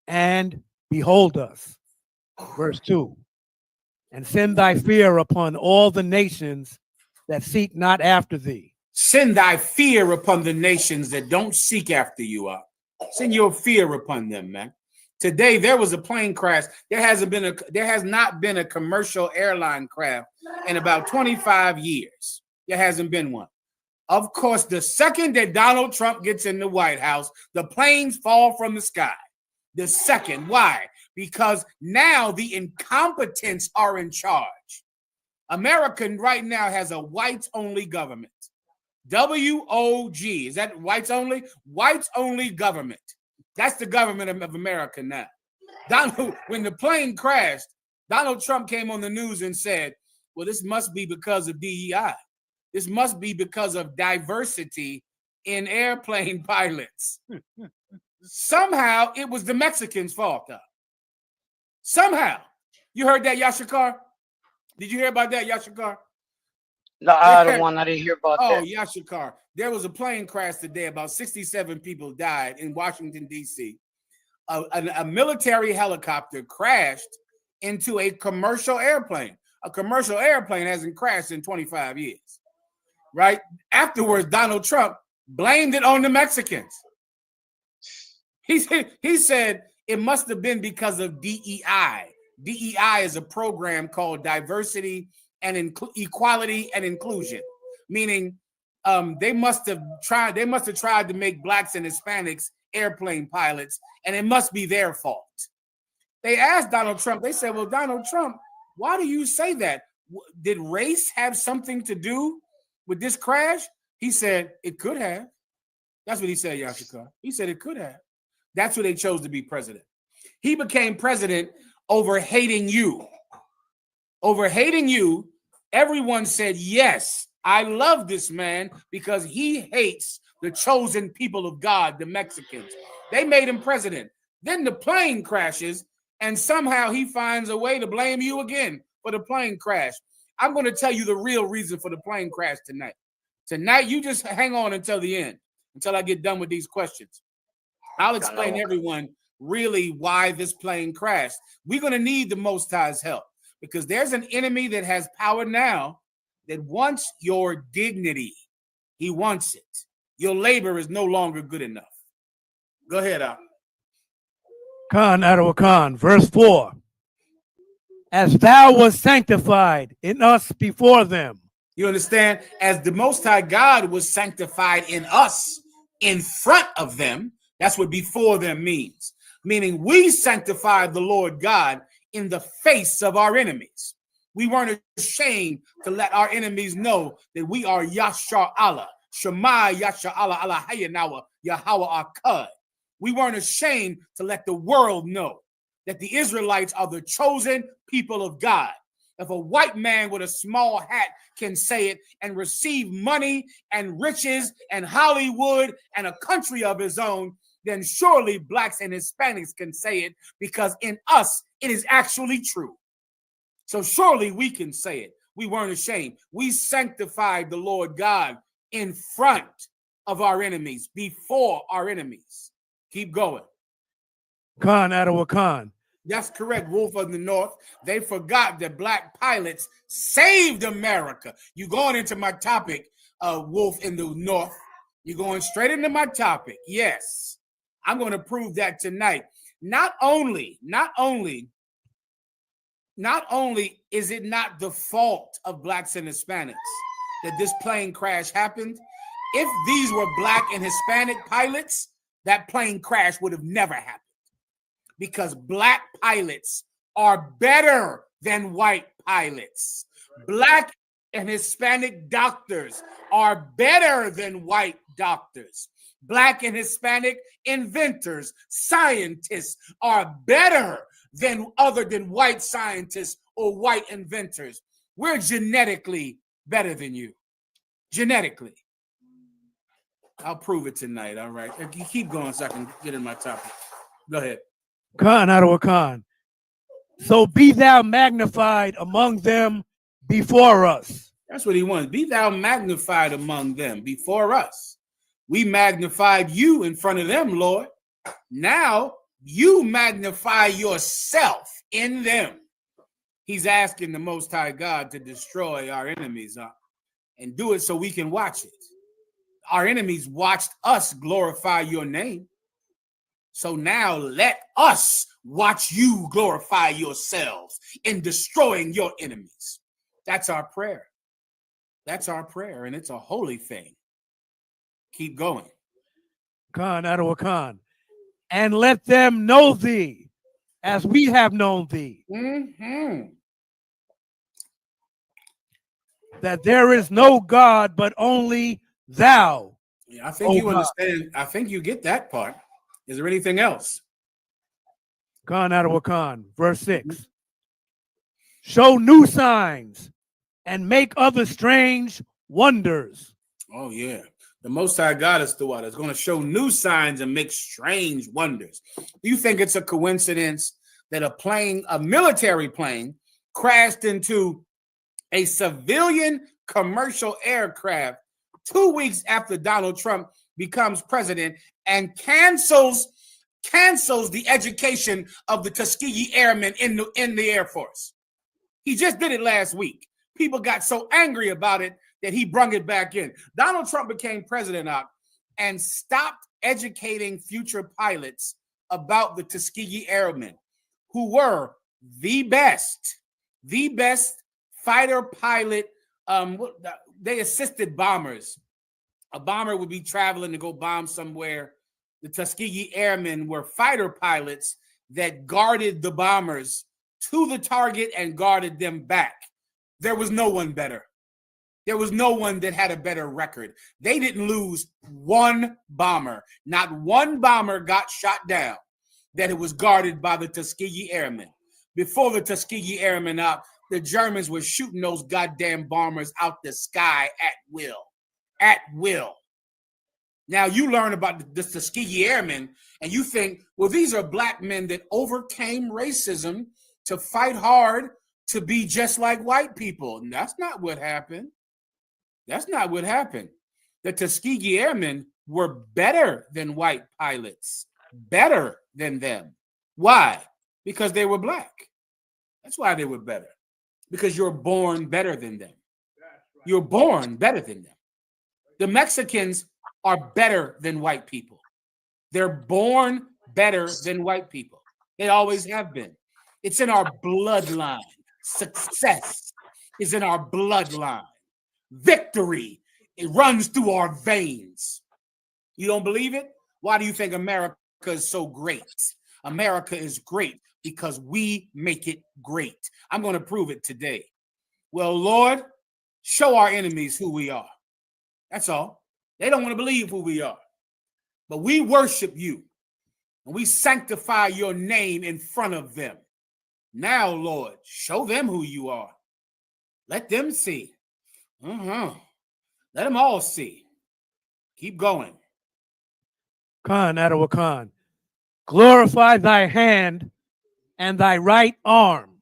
and behold us. Verse 2. And send thy fear upon all the nations that seek not after thee. Send thy fear upon the nations that don't seek after you. Send your fear upon them, man. Today there was a plane crash. There has not been a commercial airline crash in about 25 years. There hasn't been one. Of course, the second that Donald Trump gets in the White House, the planes fall from the sky. The second. Why? Because now the incompetents are in charge. America right now has a whites-only government. WOG. Is that whites only? Whites only government. That's the government of America now. When the plane crashed, Donald Trump came on the news and said, well, this must be because of DEI. This must be because of diversity in airplane pilots. Somehow it was the Mexicans' fault, though. Somehow. You heard that, Yashikar? Did you hear about that, Yashikar? No, I didn't hear about that. Oh, Yashikar. There was a plane crash today. About 67 people died in Washington, D.C. A military helicopter crashed into a commercial airplane. A commercial airplane hasn't crashed in 25 years. Right? Afterwards, Donald Trump blamed it on the Mexicans. He said it must have been because of DEI. DEI is a program called Diversity and Equality and Inclusion, meaning they must have tried to make blacks and Hispanics airplane pilots, and it must be their fault. They asked Donald Trump, they said, well, Donald Trump, why do you say that? Did race have something to do with this crash? He said, it could have. That's what he said, Yashika. He said it could have. That's who they chose to be president. He became president over hating you. Over hating you, everyone said, yes, I love this man because he hates the chosen people of God, the Mexicans. They made him president. Then the plane crashes, and somehow he finds a way to blame you again for the plane crash. I'm going to tell you the real reason for the plane crash tonight. Tonight, you just hang on until the end, until I get done with these questions. I'll explain to everyone really why this plane crashed. We're going to need the Most High's help because there's an enemy that has power now that wants your dignity. He wants it. Your labor is no longer good enough. Go ahead, Al. Khan, out of Khan, verse 4. as thou was sanctified in us before them. You understand? As the Most High God was sanctified in us in front of them. That's what before them means. Meaning we sanctified the Lord God in the face of our enemies. We weren't ashamed to let our enemies know that we are Yashar Allah. Shema Yashar Allah Allah Hayanawa Yahweh Akkad. We weren't ashamed to let the world know that the Israelites are the chosen people of God. If a white man with a small hat can say it and receive money and riches and Hollywood and a country of his own, then surely blacks and Hispanics can say it, because in us, it is actually true. So surely we can say it. We weren't ashamed. We sanctified the Lord God in front of our enemies, before our enemies. Keep going. Khan Adawa Khan. That's correct, Wolf of the North. They forgot that black pilots saved America. You going into my topic, Wolf in the North. You're going straight into my topic. Yes, I'm going to prove that tonight. Not only is it not the fault of blacks and Hispanics that this plane crash happened. If these were black and Hispanic pilots, that plane crash would have never happened. Because black pilots are better than white pilots. Black and Hispanic doctors are better than white doctors. Black and Hispanic inventors, scientists are better than white scientists or white inventors. We're genetically better than you. Genetically. I'll prove it tonight. All right. You keep going so I can get in my topic. Go ahead. Khan Adawa Khan. So be thou magnified among them before us. That's what he wants. Be thou magnified among them before us. We magnified you in front of them, Lord. Now you magnify yourself in them. He's asking the Most High God to destroy our enemies and do it so we can watch it. Our enemies watched us glorify your name. So now let us watch you glorify yourselves in destroying your enemies. That's our prayer. That's our prayer, and it's a holy thing. Keep going. Khan Adawa Khan. And let them know thee as we have known thee. That there is no God but only thou. Yeah, I think you understand. I think you get that part. Is there anything else? Khan Adawa Khan, verse 6. Show new signs and make other strange wonders. Oh, yeah. The Most High God is the one that's going to show new signs and make strange wonders. Do you think it's a coincidence that a military plane crashed into a civilian commercial aircraft 2 weeks after Donald Trump becomes president and cancels the education of the Tuskegee Airmen in the Air Force? He just did it last week. People got so angry about it that he brung it back in. Donald Trump became president and stopped educating future pilots about the Tuskegee Airmen, who were the best fighter pilot. They assisted bombers. A bomber would be traveling to go bomb somewhere. The Tuskegee Airmen were fighter pilots that guarded the bombers to the target and guarded them back. There was no one better. There was no one that had a better record. They didn't lose one bomber. Not one bomber got shot down that it was guarded by the Tuskegee Airmen. Before the Tuskegee Airmen out, the Germans were shooting those goddamn bombers out the sky at will. At will. Now you learn about the Tuskegee Airmen and you think, well, these are black men that overcame racism to fight hard to be just like white people. And that's not what happened. That's not what happened. The Tuskegee Airmen were better than white pilots. Better than them. Why? Because they were black. That's why they were better. Because you're born better than them. You're born better than them. The Mexicans are better than white people. They're born better than white people. They always have been. It's in our bloodline. Success is in our bloodline. Victory, it runs through our veins. You don't believe it? Why do you think America is so great? America is great because we make it great. I'm going to prove it today. Well, Lord, show our enemies who we are. That's all. They don't want to believe who we are. But we worship you and we sanctify your name in front of them. Now, Lord, show them who you are. Let them see. Let them all see. Keep going. Khan, Ottawa Khan. Glorify thy hand and thy right arm.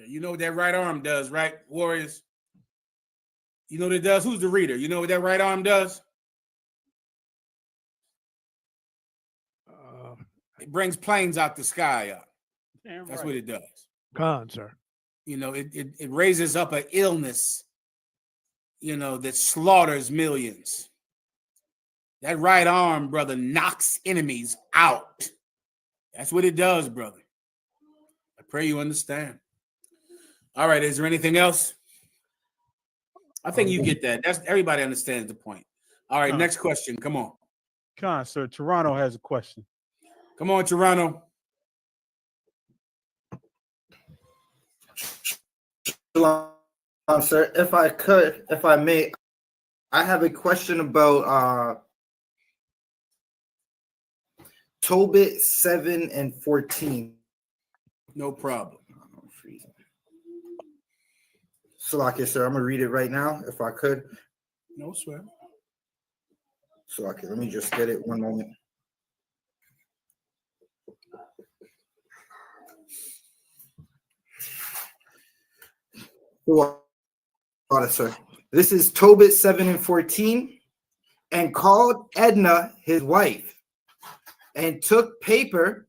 You know what that right arm does, right, warriors? You know what it does? Who's the reader? You know what that right arm does? It brings planes out the sky up. That's what it does. Khan, sir. You know, it raises up an illness, you know, that slaughters millions. That right arm, brother, knocks enemies out. That's what it does, brother. I pray you understand. All right, is there anything else? I think you get that. That's everybody understands the point. All right, next question. Come on. Khan, sir, Toronto has a question. Come on, Toronto. Sir, if I may, I have a question about Tobit 7 and 14. No problem. Salakia, sir, I'm gonna read it right now, if I could. No sweat. Salakia, let me just get it. One moment. Sir. This is Tobit 7 and 14, and called Edna his wife, and took paper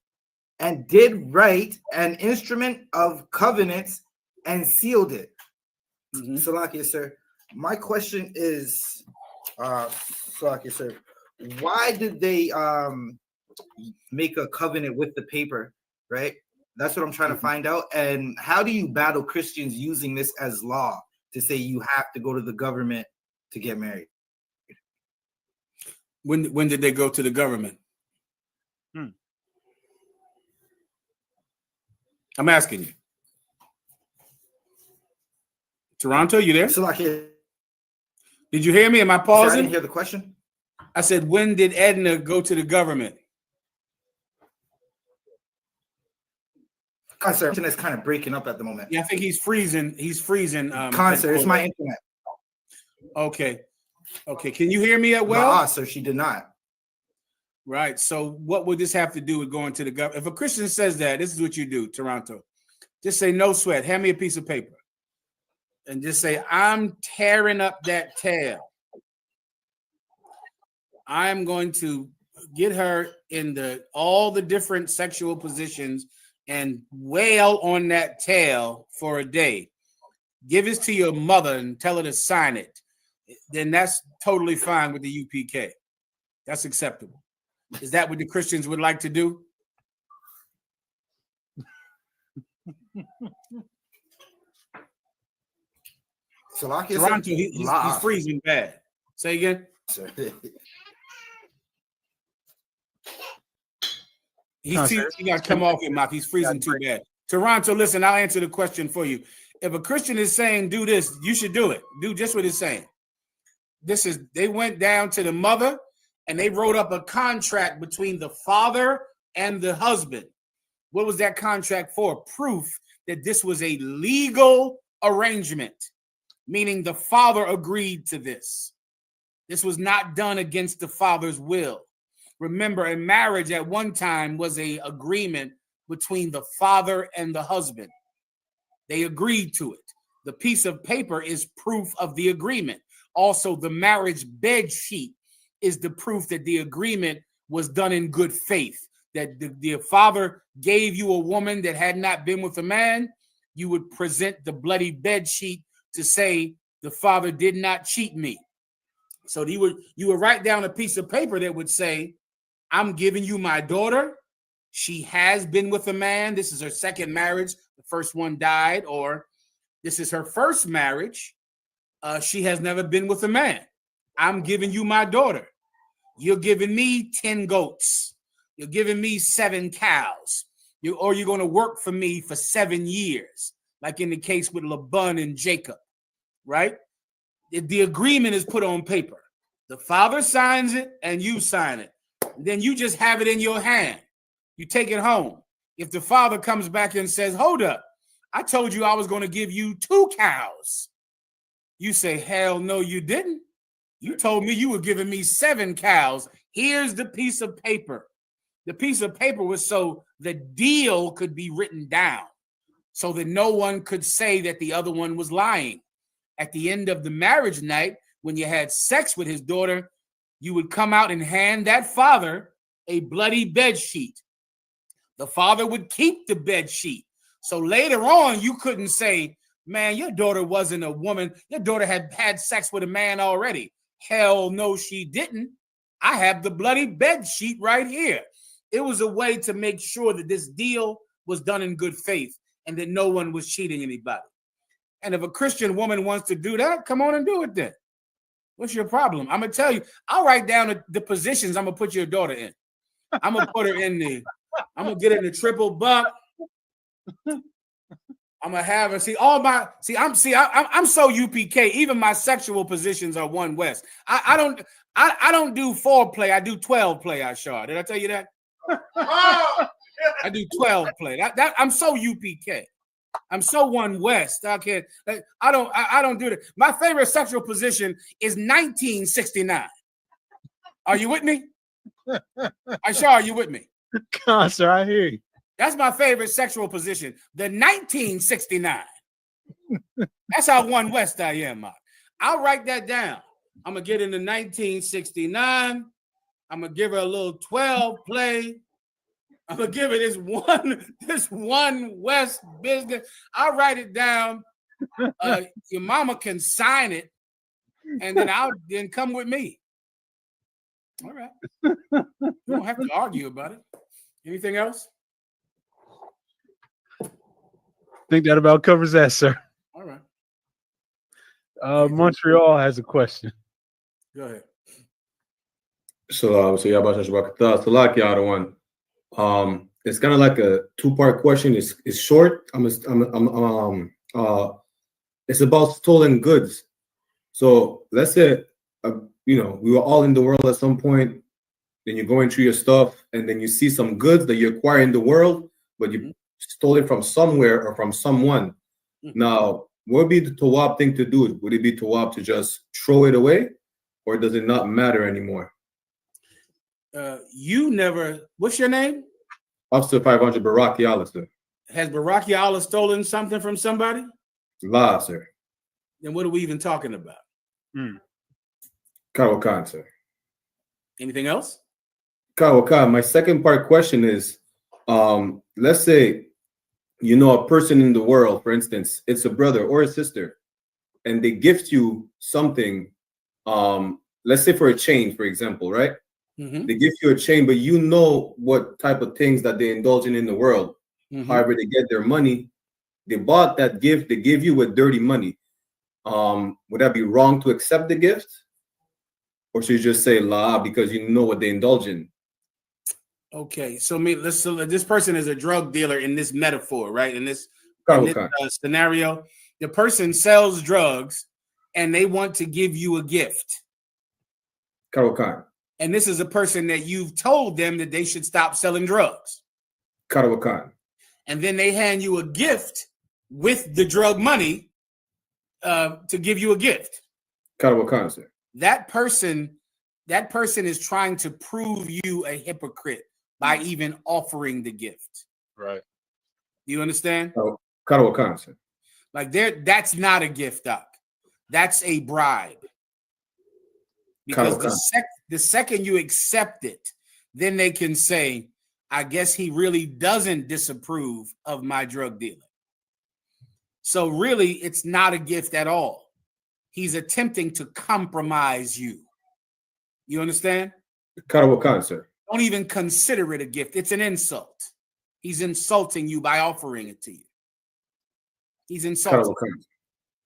and did write an instrument of covenants and sealed it. Salakia, sir. My question is, Salakia, sir, why did they make a covenant with the paper, right? That's what I'm trying to find out. And how do you battle Christians using this as law to say you have to go to the government to get married? When did they go to the government? I'm asking you. Toronto, you there? Did you hear me? Am I pausing? I didn't hear the question. I said, when did Edna go to the government? Concert is kind of breaking up at the moment. Yeah, I think he's freezing. He's freezing. Concert, it's my internet. Okay. Can you hear me well? So she did not. Right. So what would this have to do with going to the government? If a Christian says that, this is what you do, Toronto. Just say, no sweat. Hand me a piece of paper. And just say, I'm tearing up that tail. I'm going to get her in all the different sexual positions and wail on that tail for a day. Give this to your mother and tell her to sign it. Then that's totally fine with the UPK. That's acceptable. Is that what the Christians would like to do? Toronto, he's freezing bad. Say again. He got to come off your mouth. He's freezing too bad. Toronto, listen, I'll answer the question for you. If a Christian is saying do this, you should do it. Do just what it's saying. They went down to the mother and they wrote up a contract between the father and the husband. What was that contract for? Proof that this was a legal arrangement, meaning the father agreed to this. This was not done against the father's will. Remember, a marriage at one time was an agreement between the father and the husband. They agreed to it. The piece of paper is proof of the agreement. Also, the marriage bed sheet is the proof that the agreement was done in good faith, that the father gave you a woman that had not been with a man. You would present the bloody bed sheet to say the father did not cheat me. So you would write down a piece of paper that would say, I'm giving you my daughter. She has been with a man. This is her second marriage. The first one died, or This is her first marriage. She has never been with a man. I'm giving you my daughter. You're giving me 10 goats. You're giving me 7 cows. You're going to work for me for 7 years, like in the case with Laban and Jacob, right? The agreement is put on paper. The father signs it and you sign it. Then you just have it in your hand. You take it home. If the father comes back and says, hold up, I told you I was going to give you 2 cows. You say, hell no, you didn't. You told me you were giving me 7 cows. Here's the piece of paper. The piece of paper was so the deal could be written down so that no one could say that the other one was lying. At the end of the marriage night, when you had sex with his daughter, you would come out and hand that father a bloody bed sheet. The father would keep the bed sheet. So later on, you couldn't say, man, your daughter wasn't a woman. Your daughter had had sex with a man already. Hell no, she didn't. I have the bloody bed sheet right here. It was a way to make sure that this deal was done in good faith and that no one was cheating anybody. And if a Christian woman wants to do that, come on and do it then. What's your problem? I'm going to tell you, I'll write down the positions I'm going to put your daughter in. I'm going to put her in I'm going to get in the triple buck. I'm gonna have her I'm so UPK. Even my sexual positions are 1 West. I don't do 4 play. I do 12 play. Ashar. Did I tell you that? I do 12 play. That I'm so UPK. I'm so 1 West. I don't do that. My favorite sexual position is 1969. Are you with me? Ashar, are you with me? God, sir, I hear you. That's my favorite sexual position. The 1969. That's how 1 West I am, Mark. I'll write that down. I'm going to get into 1969. I'm going to give her a little 12 play. I'm going to give her this 1 West business. I'll write it down. Your mama can sign it, and then come with me. All right. You don't have to argue about it. Anything else? I think that about covers that, sir. All right. Montreal has a question. Go ahead. So yeah, Salak one. It's kind of like a 2-part question. It's short. It's about stolen goods. So let's say we were all in the world at some point. Then you're going through your stuff, and then you see some goods that you acquire in the world, but you stole it from somewhere or from someone. Now, what would be the Tawab thing to do? Would it be Tawab to just throw it away, or does it not matter anymore? What's your name? Officer 500 Baraki Allah, sir. Has Baraki Allah stolen something from somebody? La, sir. Then what are we even talking about? Kawakan, sir. Anything else? Kawakan, my second part question is, let's say a person in the world, for instance, it's a brother or a sister, and they gift you something, let's say for a chain, for example, right? Mm-hmm. They give you a chain, but you know what type of things that they indulge in the world. Mm-hmm. However, they get their money. They bought that gift. They gave you with dirty money. Would that be wrong to accept the gift? Or should you just say la because you know what they indulge in? Okay, so this person is a drug dealer in this metaphor, right? In this scenario, the person sells drugs and they want to give you a gift. Karawakan. And this is a person that you've told them that they should stop selling drugs. Karawakan. And then they hand you a gift with the drug money to give you a gift. Karawakan, sir. That person is trying to prove you a hypocrite by even offering the gift. Right. You understand? Karawakan, sir. Like that's not a gift, Doc. That's a bribe. Because the second you accept it, then they can say, I guess he really doesn't disapprove of my drug dealing. So really, it's not a gift at all. He's attempting to compromise you. You understand? Karawakan, sir. Don't even consider it a gift. It's an insult. He's insulting you by offering it to you. He's insulting.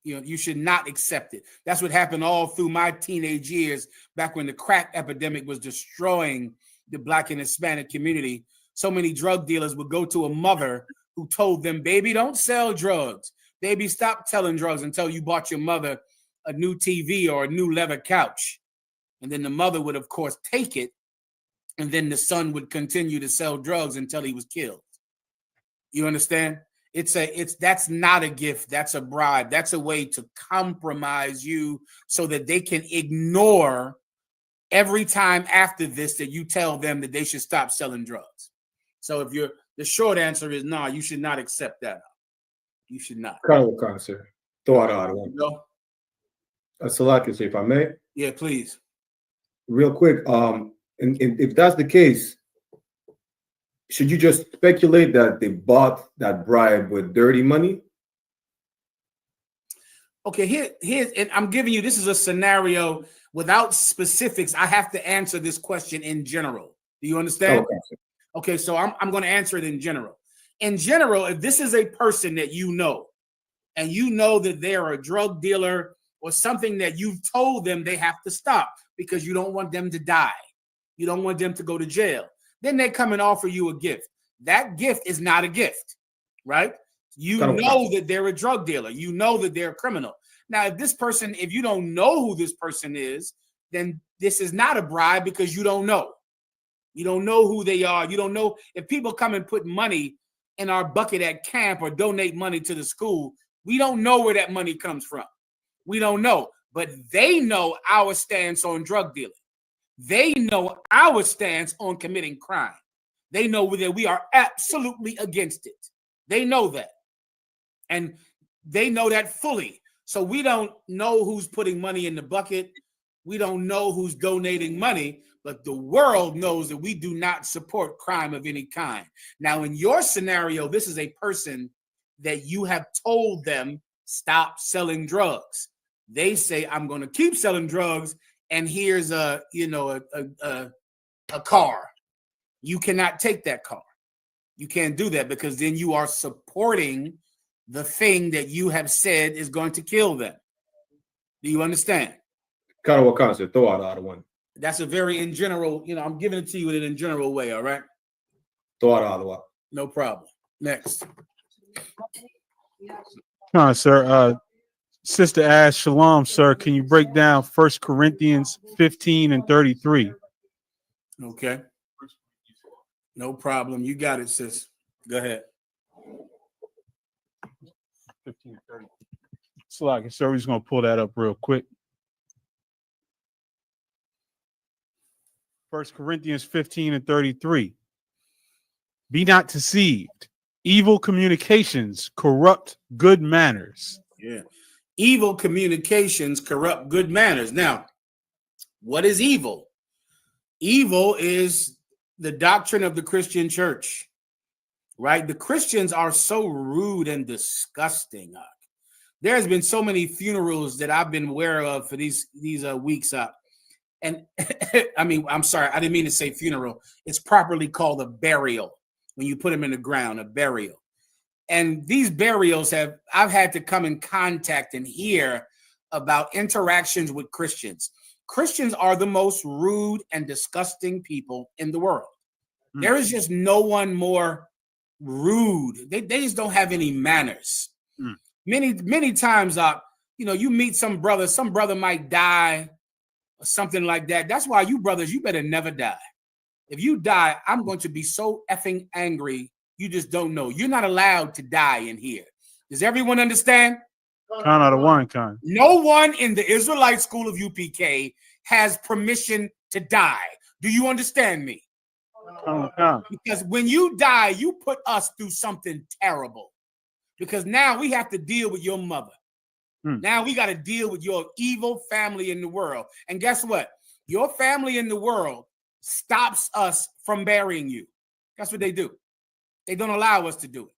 You know, you should not accept it. That's what happened all through my teenage years, back when the crack epidemic was destroying the Black and Hispanic community. So many drug dealers would go to a mother who told them, baby, don't sell drugs. Baby, stop selling drugs until you bought your mother a new TV or a new leather couch. And then the mother would, of course, take it. And then the son would continue to sell drugs until he was killed. You understand? That's not a gift. That's a bribe. That's a way to compromise you so that they can ignore every time after this that you tell them that they should stop selling drugs. So the short answer is no, you should not accept that. You should not. Sir. No. Salaki, if I may. Yeah, please. Real quick, and if that's the case, should you just speculate that they bought that bribe with dirty money? Okay, here's and I'm giving you, this is a scenario without specifics. I have to answer this question in general. Do you understand? Okay, so I'm going to answer it in general. In general, if this is a person that you know, and you know that they're a drug dealer or something that you've told them they have to stop because you don't want them to die, you don't want them to go to jail, then they come and offer you a gift. That gift is not a gift, right? You know that they're a drug dealer. You know that they're a criminal. Now, if you don't know who this person is, then this is not a bribe because you don't know. You don't know who they are. You don't know if people come and put money in our bucket at camp or donate money to the school. We don't know where that money comes from. We don't know, but they know our stance on drug dealing. They know our stance on committing crime. They know that we are absolutely against it. They know that. And they know that fully. So we don't know who's putting money in the bucket. We don't know who's donating money, but the world knows that we do not support crime of any kind. Now, in your scenario, this is a person that you have told them, stop selling drugs. They say, I'm going to keep selling drugs, and here's a car. You cannot take that car. You can't do that because then you are supporting the thing that you have said is going to kill them. Do you understand? That's a very in general, I'm giving it to you in a general way, all right? No problem. Next. Sir. Sister asked, Shalom, sir, can you break down 1 Corinthians 15 and 33? Okay. No problem. You got it, sis. Go ahead. 15 and 30. So we're just going to pull that up real quick. 1 Corinthians 15 and 33. Be not deceived. Evil communications corrupt good manners. Yeah. Evil communications corrupt good manners. Now, what is evil? Evil is the doctrine of the Christian church, right? The Christians are so rude and disgusting. There's been so many funerals that I've been aware of for these weeks up. And I mean, I'm sorry, I didn't mean to say funeral. It's properly called a burial. When you put them in the ground, a burial. And these burials I've had to come in contact and hear about interactions with Christians. Christians are the most rude and disgusting people in the world. There is just no one more rude. They just don't have any manners. Many times, you meet some brother might die or something like that. That's why you brothers, you better never die. If you die, I'm going to be so effing angry. You just don't know. You're not allowed to die in here. Does everyone understand? No one in the Israelite school of UPK has permission to die. Do you understand me? Because when you die, you put us through something terrible. Because now we have to deal with your mother. Now we got to deal with your evil family in the world. And guess what? Your family in the world stops us from burying you. That's what they do. They don't allow us to do it.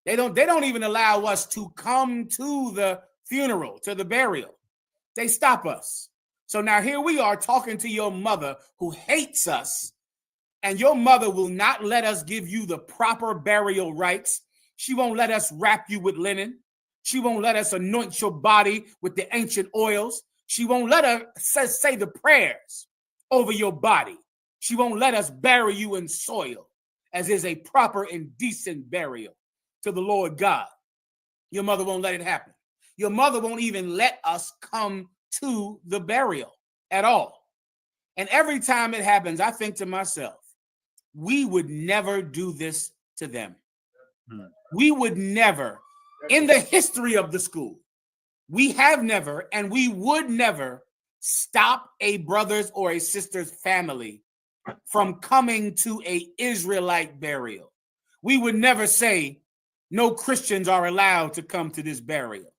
They don't even allow us to come to the funeral, to the burial. They stop us. So now here we are talking to your mother who hates us, and your mother will not let us give you the proper burial rites. She won't let us wrap you with linen. She won't let us anoint your body with the ancient oils. She won't let us say the prayers over your body. She won't let us bury you in soil, as is a proper and decent burial to the Lord God. Your mother won't let it happen. Your mother won't even let us come to the burial at all. And every time it happens, I think to myself, we would never do this to them. We would never, in the history of the school, we have never, and we would never stop a brother's or a sister's family from coming to a Israelite burial. We would never say no Christians are allowed to come to this burial.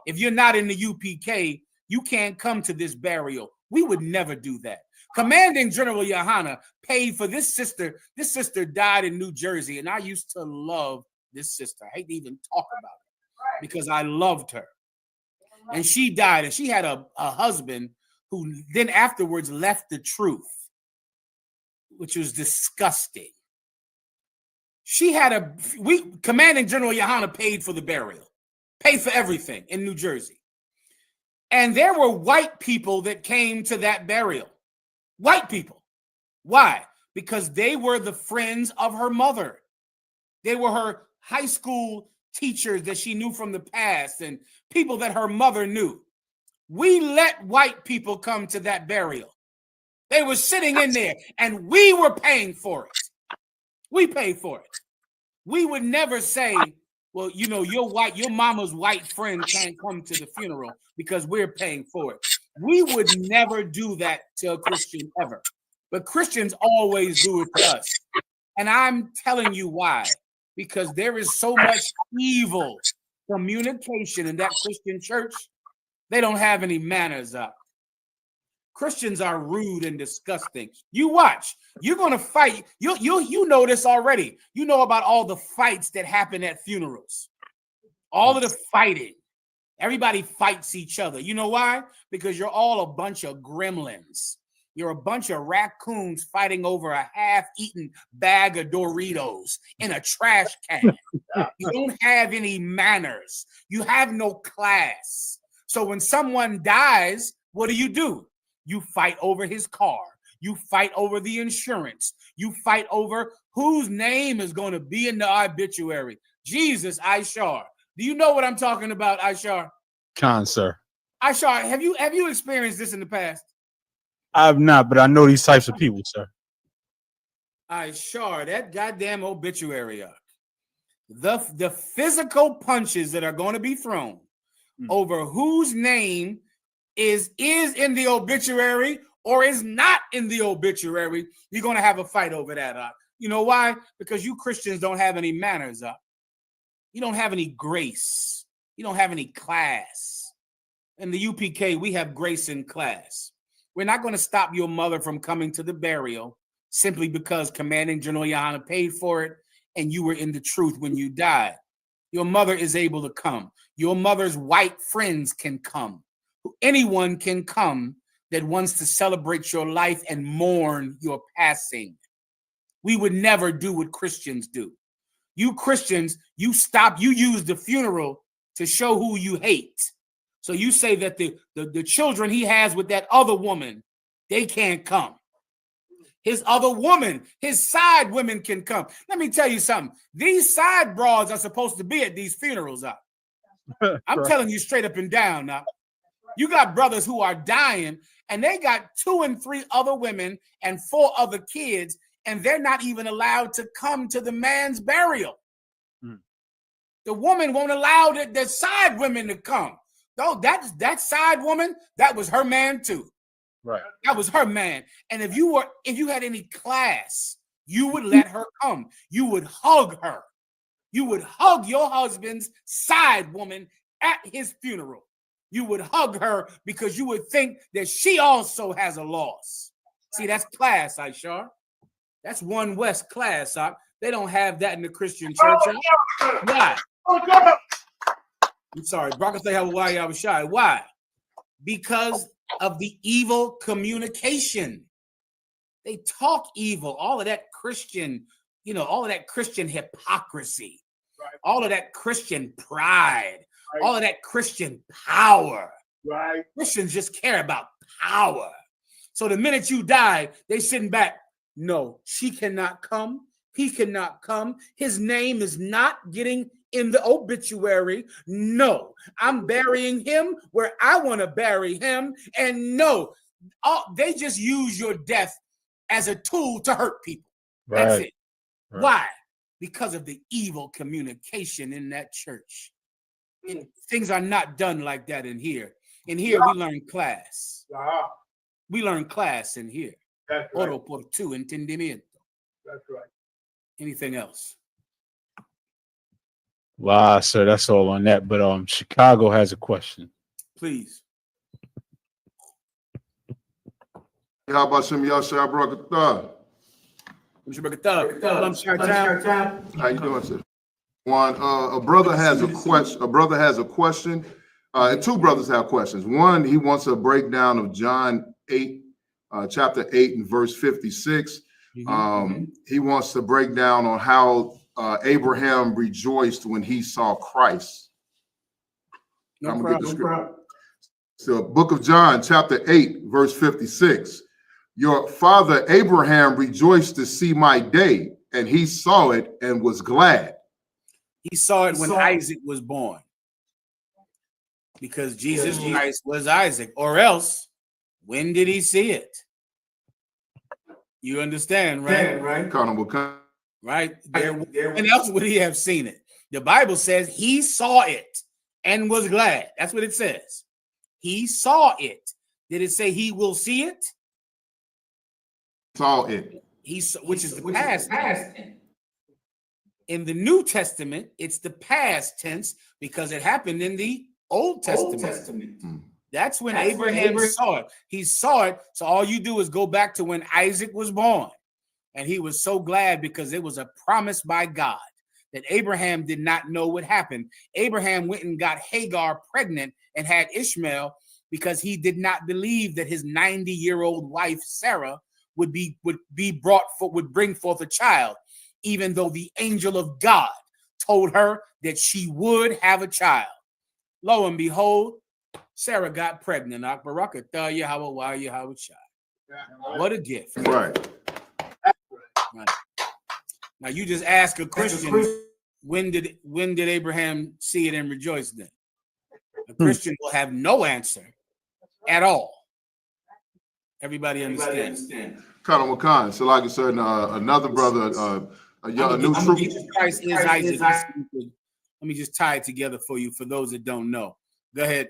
If you're not in the UPK, you can't come to this burial. We would never do that. Commanding General Yohana paid for this sister. This sister died in New Jersey, and I used to love this sister. I hate to even talk about it because I loved her. And she died, and she had a husband who then afterwards left the truth, which was disgusting. She had Commanding General Yohana paid for the burial, paid for everything in New Jersey. And there were white people that came to that burial. White people. Why? Because they were the friends of her mother. They were her high school teachers that she knew from the past and people that her mother knew. We let white people come to that burial. They were sitting in there and we were paying for it. We paid for it. We would never say, well, you know, your mama's white friend can't come to the funeral because we're paying for it. We would never do that to a Christian ever. But Christians always do it to us. And I'm telling you why. Because there is so much evil communication in that Christian church. They don't have any manners up. Christians are rude and disgusting. You watch. You're going to fight. You know this already. You know about all the fights that happen at funerals. All of the fighting. Everybody fights each other. You know why? Because you're all a bunch of gremlins. You're a bunch of raccoons fighting over a half-eaten bag of Doritos in a trash can. You don't have any manners. You have no class. So when someone dies, what do? You fight over his car. You fight over the insurance. You fight over whose name is going to be in the obituary. Jesus, Ishar. Do you know what I'm talking about, Ishar? Khan, sir. Ishar, have you experienced this in the past? I have not, but I know these types of people, sir. Ishar, that goddamn obituary. The physical punches that are going to be thrown over whose name is in the obituary or is not in the obituary, you're going to have a fight over that. You know why? Because you Christians don't have any manners. You don't have any grace. You don't have any class. In the UPK, we have grace and class. We're not going to stop your mother from coming to the burial simply because Commanding General Yohana paid for it and you were in the truth when you died. Your mother is able to come. Your mother's white friends can come. Anyone can come that wants to celebrate your life and mourn your passing. We would never do what Christians do. You Christians, you use the funeral to show who you hate. So you say that the children he has with that other woman, they can't come. His other woman, his side women can come. Let me tell you something. These side broads are supposed to be at these funerals. I'm telling you straight up and down now. You got brothers who are dying and they got 2 and 3 other women and 4 other kids, and they're not even allowed to come to the man's burial. The woman won't allow the side women to come. No, that side woman, that was her man too. Right. That was her man. And if you had any class, you would let her come. You would hug her. You would hug your husband's side woman at his funeral. You would hug her because you would think that she also has a loss. See, that's class, Ishar. That's One West class. They don't have that in the Christian church. Why? I'm sorry. I was shy. Why? Because of the evil communication. They talk evil. All of that Christian, all of that Christian hypocrisy, all of that Christian pride, all of that Christian power. Right. Christians just care about power. So the minute you die, they sitting back. No, she cannot come. He cannot come. His name is not getting in the obituary. No, I'm burying him where I want to bury him. And no, they just use your death as a tool to hurt people. That's it. Right. Why? Because of the evil communication in that church. Things are not done like that in here. In here, we learn class. We learn class in here. That's right. Oro por tu entendimiento. That's right. Anything else? Wow, sir, that's all on that. But Chicago has a question. Please. How about some Yashar Brakatah? How you doing, sir? One, a brother has a question. A brother has a question. Two brothers have questions. One, he wants a breakdown of John 8, chapter 8 and verse 56. He wants to break down on how Abraham rejoiced when he saw Christ. I'm gonna get the script. So, Book of John, chapter 8, verse 56. Your father Abraham rejoiced to see my day, and he saw it and was glad. He saw it when Isaac was born. Because Jesus Christ was Isaac. Or else, when did he see it? You understand, right? Right? When else would he have seen it? The Bible says he saw it and was glad. That's what it says. He saw it. Did it say he will see it? Saw it. Which is the past tense. In the New Testament, it's the past tense because it happened in the Old Testament. That's when Abraham saw it. He saw it. So all you do is go back to when Isaac was born. And he was so glad because it was a promise by God that Abraham did not know would happen. Abraham went and got Hagar pregnant and had Ishmael because he did not believe that his 90-year-old wife, Sarah, would bring forth a child, even though the angel of God told her that she would have a child. Lo and behold, Sarah got pregnant. What a gift. Right. Now you just ask a Christian, when did Abraham see it and rejoice then? A Christian will have no answer at all. Everybody understands. Colonel McCon, so like I said, another brother, a new troop. Jesus Christ is Isaac. Let me just tie it together for you, for those that don't know. Go ahead.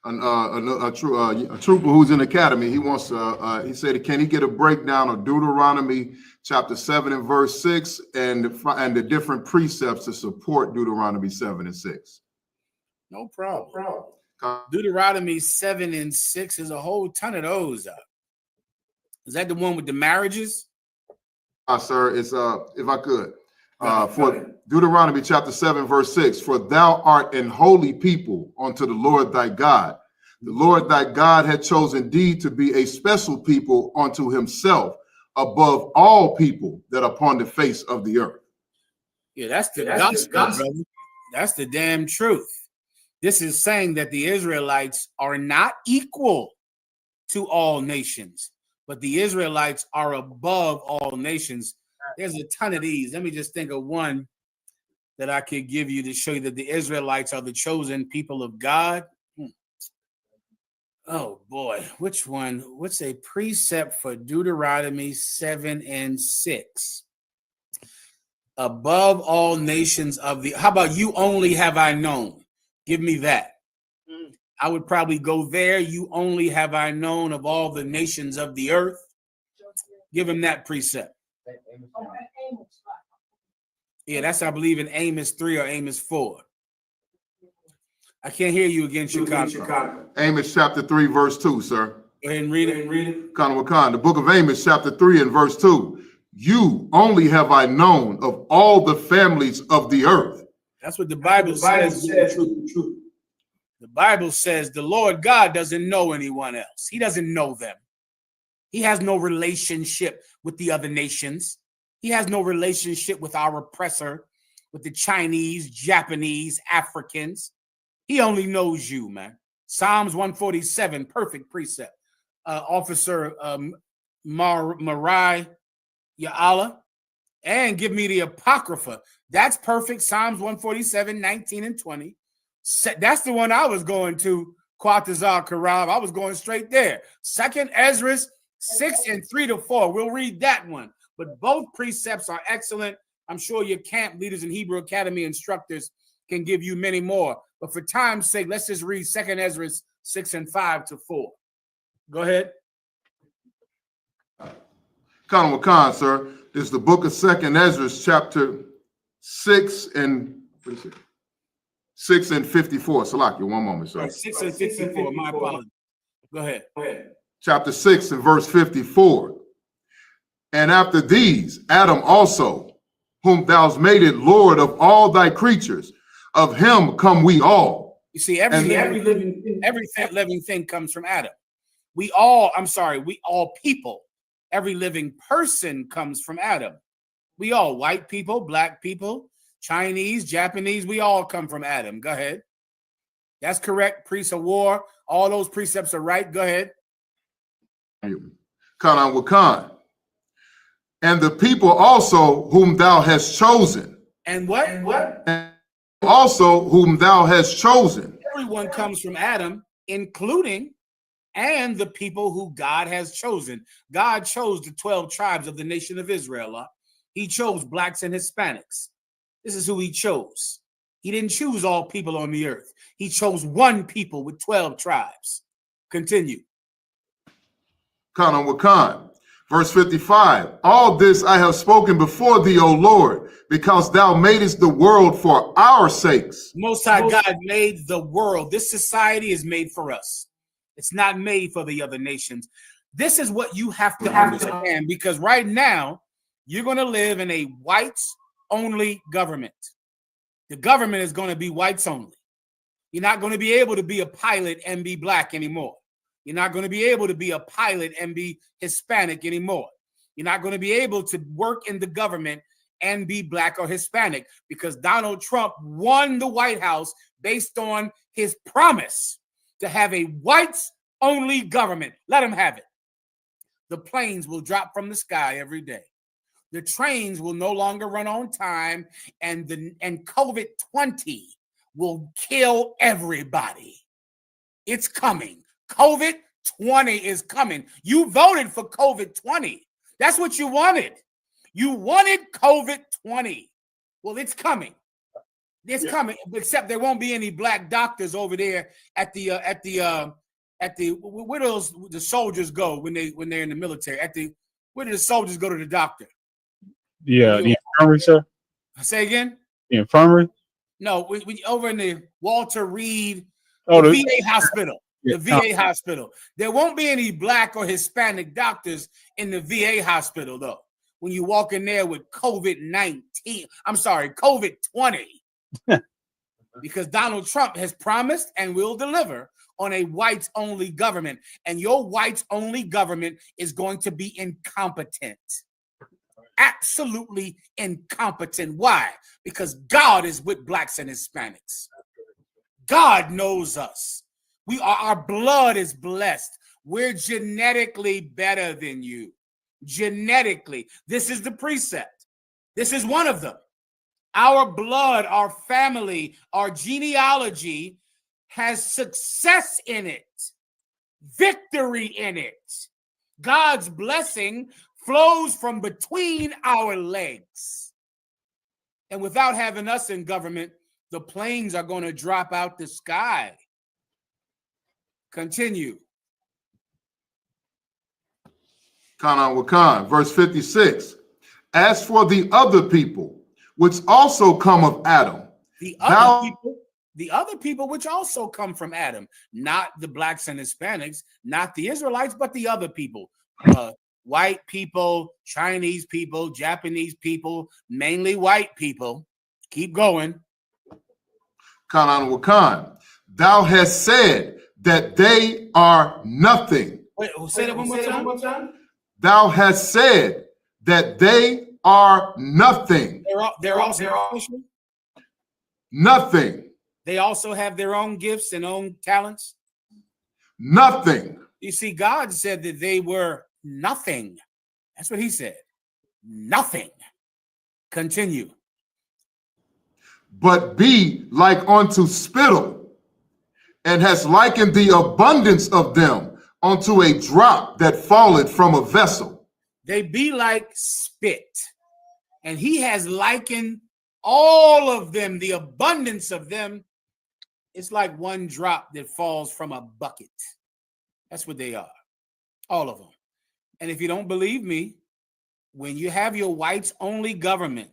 A trooper who's in the academy, he wants to, he said, can he get a breakdown of Deuteronomy chapter 7 and verse 6 and the different precepts to support Deuteronomy 7 and 6? No problem. Deuteronomy 7 and 6 is a whole ton of those. Is that the one with the marriages? Sir, it's if I could. For Deuteronomy chapter 7, verse 6, for thou art an holy people unto the Lord thy God. The Lord thy God had chosen thee to be a special people unto himself above all people that are upon the face of the earth. Yeah, that's the gospel, brother. That's the damn truth. This is saying that the Israelites are not equal to all nations, but the Israelites are above all nations. There's a ton of these. Let me just think of one that I could give you to show you that the Israelites are the chosen people of God. Oh boy, which one? What's a precept for Deuteronomy 7 and 6? Above all nations of the, how about you only have I known? Give me that. I would probably go there. You only have I known of all the nations of the earth. Give him that precept. Yeah, that's, I believe, in Amos 3 or Amos 4. I can't hear you again, Chicago. Amos chapter 3, verse 2, sir. Go ahead and read it. Conor Wakan, the book of Amos chapter 3 and verse 2. You only have I known of all the families of the earth. That's what the Bible says. The Bible says the Lord God doesn't know anyone else. He doesn't know them. He has no relationship with the other nations. He has no relationship with our oppressor. with the Chinese, Japanese, Africans. He only knows you, man. Psalms 147, perfect precept. Officer Marai Ya'ala. And give me the Apocrypha. That's perfect. Psalms 147, 19 and 20. That's the one I was going to, Quatazar Karab. I was going straight there. Second Ezra 6 and 3 to 4. We'll read that one. But both precepts are excellent. I'm sure your camp leaders and Hebrew Academy instructors can give you many more. But for time's sake, let's just read Second Ezra 6 and 5 to 4. Go ahead. Khan Wakan, sir. This is the book of Second Ezra, chapter 6 and 54. Salaki, one moment, sir. 6 and 54, my apologies. Go ahead. Chapter 6 and verse 54. And after these, Adam also, whom thou hast made it Lord of all thy creatures, of him come we all. You see, every living thing comes from Adam. We all people. Every living person comes from Adam. We all, white people, black people, Chinese, Japanese, we all come from Adam. Go ahead. That's correct. Priest of war. All those precepts are right. Go ahead. Khan Wakan. And the people also whom thou hast chosen. And what? And also whom thou hast chosen. Everyone comes from Adam, including and the people who God has chosen. God chose the 12 tribes of the nation of Israel. He chose blacks and Hispanics. This is who he chose. He didn't choose all people on the earth. He chose one people with 12 tribes. Continue. Khan Wakan. Verse 55. All this I have spoken before thee, O Lord, because thou madest the world for our sakes. Most High God made the world. This society is made for us. It's not made for the other nations. This is what you have to understand, because right now you're going to live in a whites-only government. The government is going to be whites only. You're not going to be able to be a pilot and be black anymore. You're not going to be able to be a pilot and be Hispanic anymore. You're not going to be able to work in the government and be black or Hispanic, because Donald Trump won the White House based on his promise to have a whites-only government. Let him have it. The planes will drop from the sky every day. The trains will no longer run on time, and COVID-20 will kill everybody. It's coming. COVID-20 is coming. You voted for COVID-20. That's what you wanted. You wanted COVID-20. Well, it's coming. It's coming, except there won't be any black doctors over there at the where does the soldiers go when they're in the military? Where do the soldiers go to the doctor? Yeah, the infirmary, sir. Say again? The infirmary? No, we over in the Walter Reed, the VA hospital. The VA hospital. There won't be any black or Hispanic doctors in the VA hospital, though. When you walk in there with COVID-20, because Donald Trump has promised and will deliver on a whites-only government, and your whites-only government is going to be incompetent. Absolutely incompetent. Why? Because God is with blacks and Hispanics. God knows us. Our blood is blessed. We're genetically better than you. Genetically. This is the precept. This is one of them. Our blood, our family, our genealogy has success in it, victory in it. God's blessing flows from between our legs. And without having us in government, the planes are going to drop out the sky. Continue. Khan Wakan, verse 56. As for the other people, which also come of Adam. The other people which also come from Adam, not the blacks and Hispanics, not the Israelites, but the other people. White people, Chinese people, Japanese people, mainly white people. Keep going. Khan Wakan, thou hast said that they are nothing. Wait, say that one more time. Thou hast said that they are nothing. They're all self-sufficient. Nothing. They also have their own gifts and own talents. Nothing. You see, God said that they were nothing. That's what he said. Nothing. Continue. But be like unto spittle, and has likened the abundance of them unto a drop that falleth from a vessel. They be like spit. And he has likened all of them, the abundance of them. It's like one drop that falls from a bucket. That's what they are. All of them. And if you don't believe me, when you have your whites only government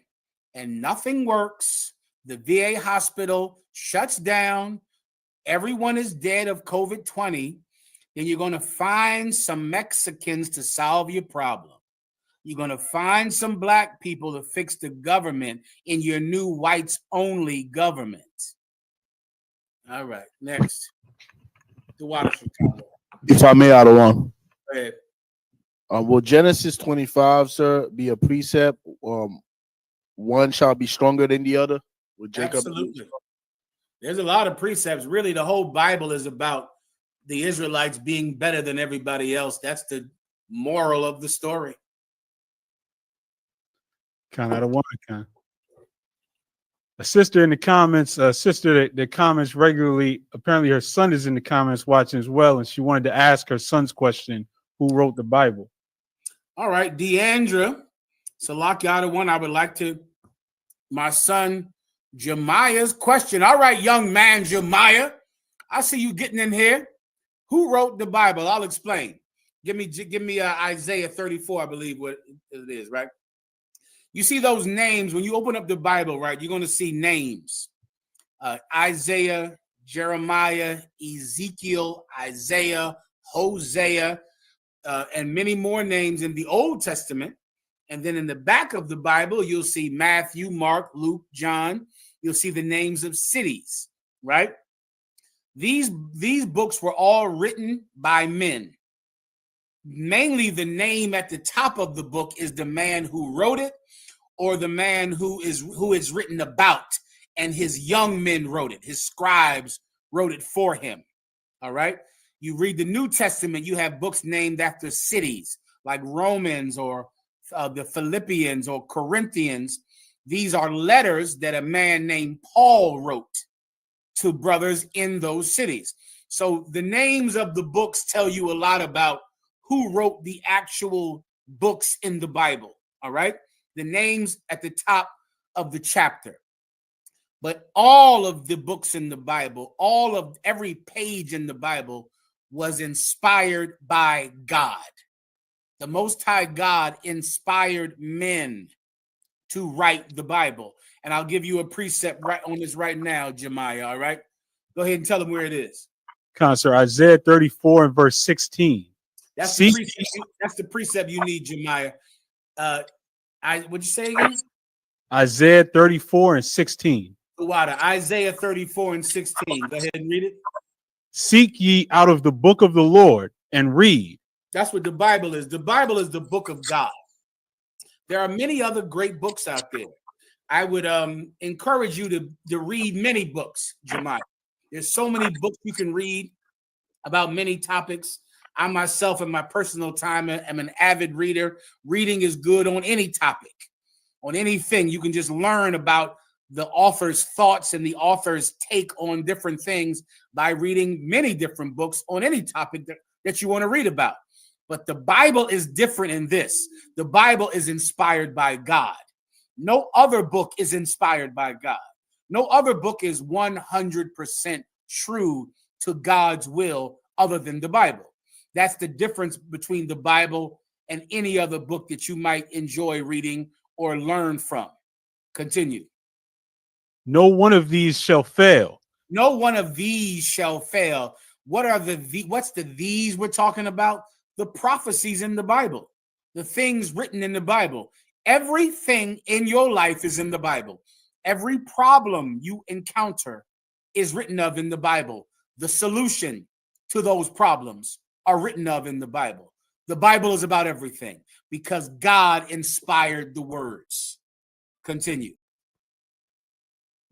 and nothing works, the VA hospital shuts down, everyone is dead of COVID-20, then you're going to find some Mexicans to solve your problem. You're going to find some black people to fix the government in your new whites only government. All right, next. The water Chicago. If I may, add one. Go ahead. Will Genesis 25, sir, be a precept? One shall be stronger than the other? With Jacob? Absolutely. There's a lot of precepts. Really, the whole Bible is about the Israelites being better than everybody else. That's the moral of the story. Kind out of one, kind. A sister in the comments, that comments regularly. Apparently, her son is in the comments watching as well, and she wanted to ask her son's question: who wrote the Bible? All right, Deandra. So lock you out of one. I would like to my son Jemiah's question. All right, young man Jemiah, I see you getting in here. Who wrote the Bible? I'll explain. Give me Isaiah 34, I believe what it is, right? You see those names when you open up the Bible, right? You're going to see names. Isaiah, Jeremiah, Ezekiel, Isaiah, Hosea, and many more names in the Old Testament. And then in the back of the Bible, you'll see Matthew, Mark, Luke, John. You'll see the names of cities, right? These books were all written by men. Mainly the name at the top of the book is the man who wrote it, or the man who is written about, and his young men wrote it. His scribes wrote it for him. All right. You read the New Testament, you have books named after cities like Romans or the Philippians or Corinthians. These are letters that a man named Paul wrote to brothers in those cities. So the names of the books tell you a lot about who wrote the actual books in the Bible. All right. The names at the top of the chapter. But all of the books in the Bible, all of every page in the Bible was inspired by God. The Most High God inspired men to write the Bible. And I'll give you a precept right on this right now, Jemiah. All right. Go ahead and tell them where it is. Sir, Isaiah 34 and verse 16. That's the precept you need, Jemiah. What'd you say again? Isaiah 34 and 16. Isaiah 34 and 16. Go ahead and read it. Seek ye out of the book of the Lord and read. That's what the Bible is. The Bible is the book of God. There are many other great books out there. I would encourage you to read many books, Jemiah. There's so many books you can read about many topics. I myself, in my personal time, am an avid reader. Reading is good on any topic, on anything. You can just learn about the author's thoughts and the author's take on different things by reading many different books on any topic that you want to read about. But the Bible is different in this. The Bible is inspired by God. No other book is inspired by God. No other book is 100% true to God's will other than the Bible. That's the difference between the Bible and any other book that you might enjoy reading or learn from. Continue. No one of these shall fail. No one of these shall fail. What are what's the these we're talking about? The prophecies in the Bible, the things written in the Bible. Everything in your life is in the Bible. Every problem you encounter is written of in the Bible. The solution to those problems are written of in the Bible. The Bible is about everything because God inspired the words. Continue.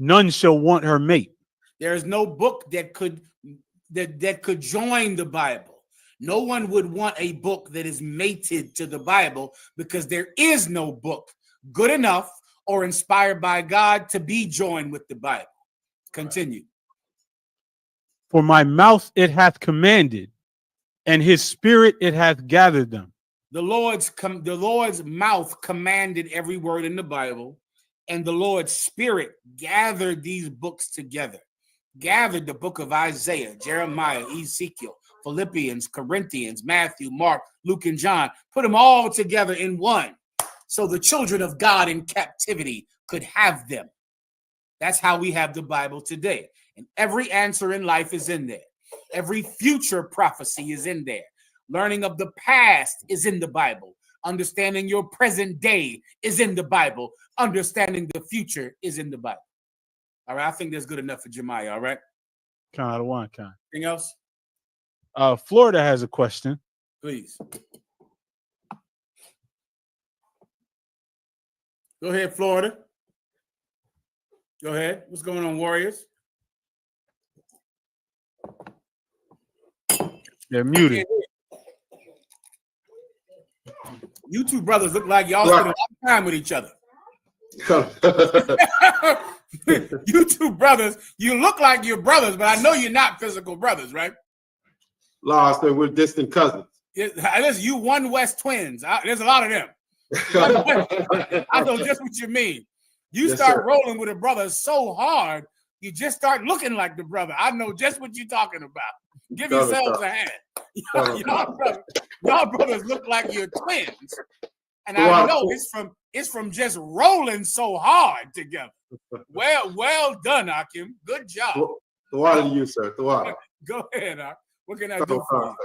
none shall want her mate. There is no book that could join the Bible. No one would want a book that is mated to the Bible because there is no book good enough or inspired by God to be joined with the Bible. Continue. For my mouth it hath commanded, and his spirit it hath gathered them. The Lord's mouth commanded every word in the Bible, and the Lord's spirit gathered these books together. Gathered the book of Isaiah, Jeremiah, Ezekiel, Philippians, Corinthians, Matthew, Mark, Luke, and John. Put them all together in one, so the children of God in captivity could have them. That's how we have the Bible today. And every answer in life is in there. Every future prophecy is in there. Learning of the past is in the Bible. Understanding your present day is in the Bible. Understanding the future is in the Bible. All right, I think that's good enough for Jemiah, all right? Count out of one, count. Anything else? Florida has a question. Please. Go ahead, Florida. Go ahead. What's going on, Warriors? They're muted. You two brothers look like y'all spend a lot of time with each other. You two brothers, you look like you're brothers, but I know you're not physical brothers, right? Lost, we're distant cousins. Listen, you One West twins. There's a lot of them. I know just what you mean. You Yes, start sir. rolling with a brother so hard, you just start looking like the brother. I know just what you're talking about. Give Brother, yourselves brother. a hand. Brother, Y'all brothers look like you're twins. And Wow. I know it's from just rolling so hard together. Well done, Akim. Good job. The water to you, sir. The water. Go ahead, Ak. What can I do for you?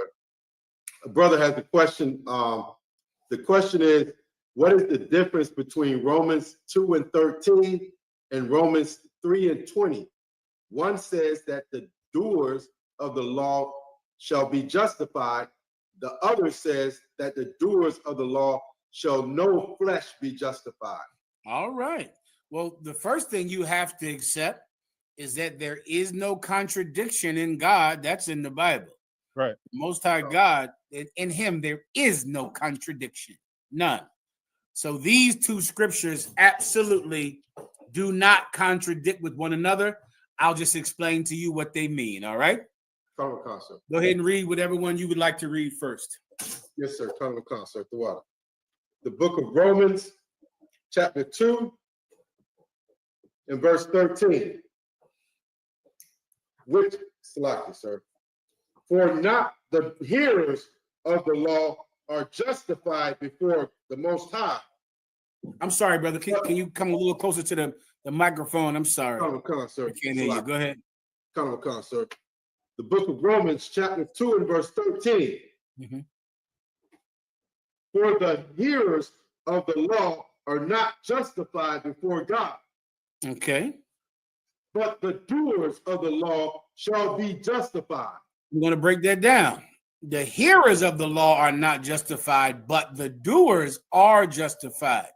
A brother has a question. The question is, what is the difference between Romans 2:13 and Romans 3:20? One says that the doers of the law shall be justified. The other says that the doers of the law shall no flesh be justified. All right. Well, the first thing you have to accept is that there is no contradiction in God. That's in the Bible. Right. Most High God, in him, there is no contradiction. None. So these two scriptures absolutely do not contradict with one another. I'll just explain to you what they mean. All right. Common concept. Go ahead and read whatever one you would like to read first. Yes, sir. Common concept. The water. The book of Romans, chapter 2, and verse 13. Which, Salaki, sir. For not the hearers of the law are justified before the Most High. I'm sorry, brother. Can you come a little closer to the microphone? I'm sorry. Common concept. I can't hear you. Go ahead. Common concept. The book of Romans, chapter 2, and verse 13. Mm-hmm. For the hearers of the law are not justified before God. Okay. But the doers of the law shall be justified. I'm going to break that down. The hearers of the law are not justified, but the doers are justified.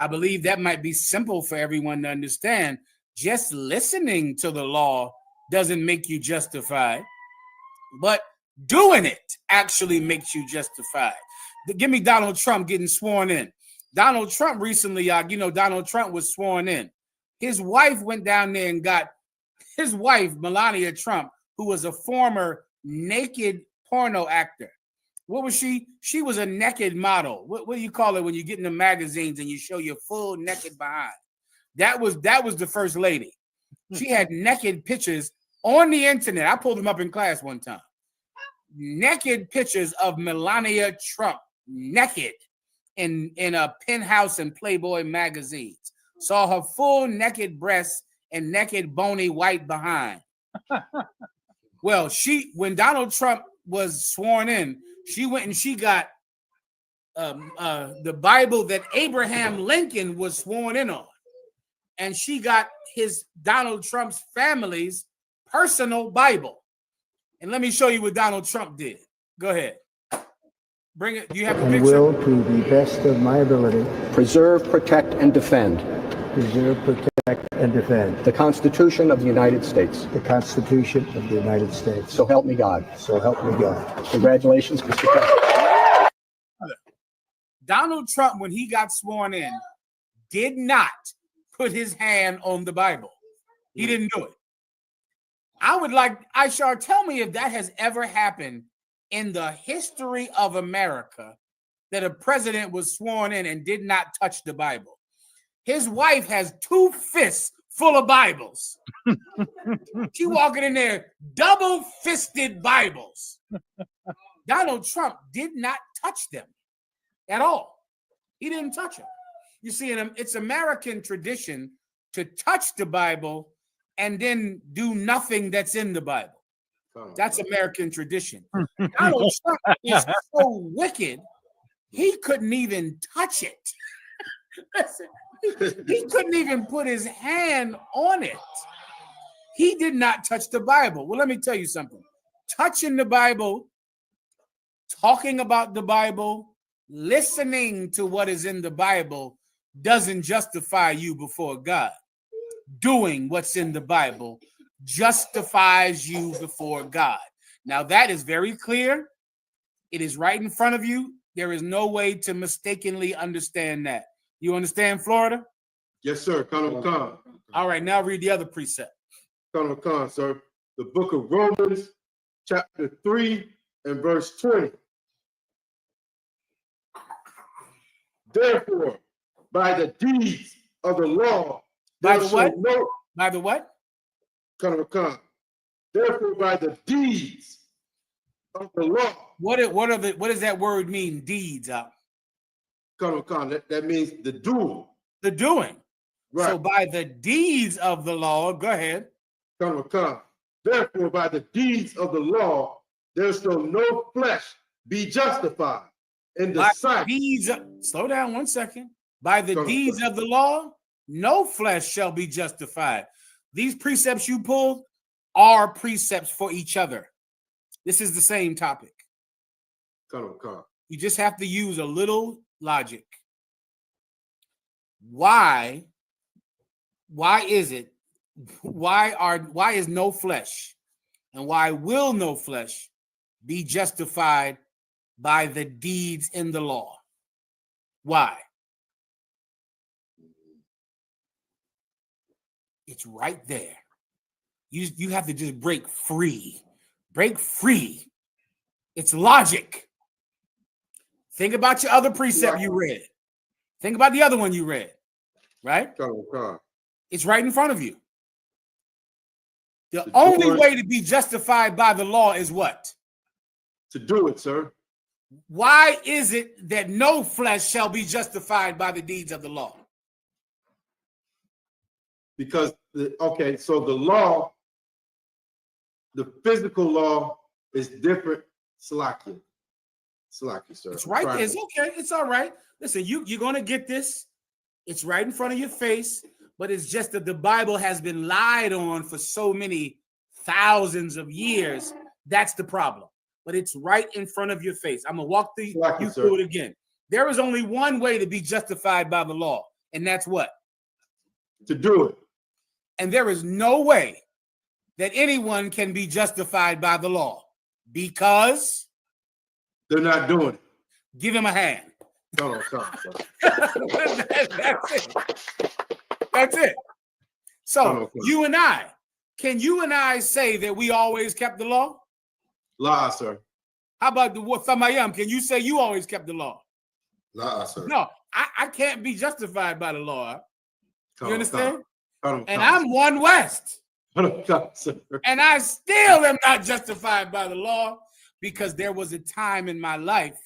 I believe that might be simple for everyone to understand. Just listening to the law doesn't make you justified, but doing it actually makes you justified. Give me Donald Trump getting sworn in. Donald Trump recently, Donald Trump was sworn in. His wife went down there and got his wife, Melania Trump, who was a former naked porno actor. What was she? She was a naked model. What do you call it when you get in the magazines and you show your full naked behind? That was the first lady. She had naked pictures on the internet. I pulled them up in class one time. Naked pictures of Melania Trump, naked, in a Penthouse and Playboy magazines. Saw her full naked breasts and naked bony white behind. Well, when Donald Trump was sworn in, she went and she got the Bible that Abraham Lincoln was sworn in on. And she got Donald Trump's family's personal Bible. And let me show you what Donald Trump did. Go ahead. Bring it. Do you have the And picture? will, to the best of my ability, preserve, protect, and defend preserve, protect, and defend the Constitution of the United States. the Constitution of the United States. So help me God. So help me God. Congratulations, Mr. President. Donald Trump, when he got sworn in, did not put his hand on the Bible. He didn't do it. I would like, Ishar, tell me if that has ever happened in the history of America that a president was sworn in and did not touch the Bible. His wife has 2 fists full of Bibles. She walking in there, double-fisted Bibles. Donald Trump did not touch them at all. He didn't touch them. You see, it's American tradition to touch the Bible and then do nothing that's in the Bible. That's American tradition. Donald Trump is so wicked, he couldn't even touch it. Listen, he couldn't even put his hand on it. He did not touch the Bible. Well, let me tell you something. Touching the Bible, talking about the Bible, listening to what is in the Bible doesn't justify you before God. Doing what's in the Bible justifies you before God. Now, that is very clear. It is right in front of you. There is no way to mistakenly understand that. You understand, Florida? Yes, sir. Colonel Khan. All right, now read the other precept. Colonel Khan, sir. The book of Romans, chapter 3 and verse 20. Therefore, by the deeds of the law, by the what? By the what? Colonel Khan. Therefore, by the deeds of the law. What does that word mean? Deeds. Colonel Khan, that means the doing. The doing. Right. So by the deeds of the law, go ahead. Colonel Khan. Therefore, by the deeds of the law, there shall no flesh be justified in the sight. Slow down 1 second. By the deeds of the law, no flesh shall be justified. These precepts you pulled are precepts for each other. This is the same topic. Colonel Khan. You just have to use a little logic. Why is no flesh and why will no flesh be justified by the deeds in the law? Why? It's right there. You have to just break free. Break free. It's logic. Think about your other precept you read. Think about the other one you read. Right? It's right in front of you. The only way to be justified by the law is what? To do it, sir. Why is it that no flesh shall be justified by the deeds of the law? Because, so the law, the physical law is different. Slacky, sir. It's right there. It's okay. It's all right. Listen, you're going to get this. It's right in front of your face, but it's just that the Bible has been lied on for so many thousands of years. That's the problem. But it's right in front of your face. I'm going to walk you through it again. There is only one way to be justified by the law, and that's what? To do it. And there is no way that anyone can be justified by the law because they're not doing it. Give him a hand. No. That's it. So you and I, can you and I say that we always kept the law? La, sir. How about the Thamayam? Can you say you always kept the law? La, sir. No, I can't be justified by the law. You understand? And I'm one West. And I still am not justified by the law because there was a time in my life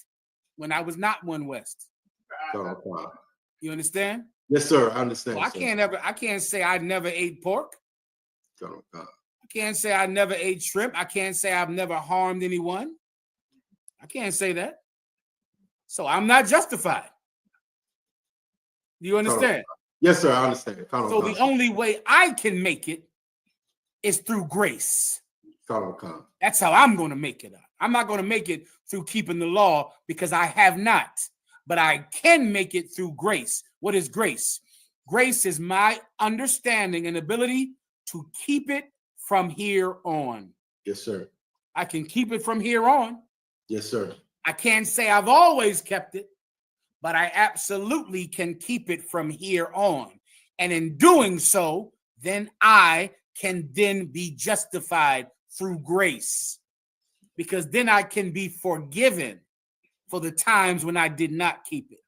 when I was not one West. You understand? Yes, sir. I understand. Well, I can't say I never ate pork. I can't say I never ate shrimp. I can't say I've never harmed anyone. I can't say that. So I'm not justified. Do you understand? Yes, sir. I understand. So the only way I can make it is through grace. That's how I'm going to make it up. I'm not going to make it through keeping the law because I have not, but I can make it through grace. What is grace? Grace is my understanding and ability to keep it from here on. Yes, sir. I can keep it from here on. Yes, sir. I can't say I've always kept it, but I absolutely can keep it from here on. And in doing so, then I can then be justified through grace, because then I can be forgiven for the times when I did not keep it.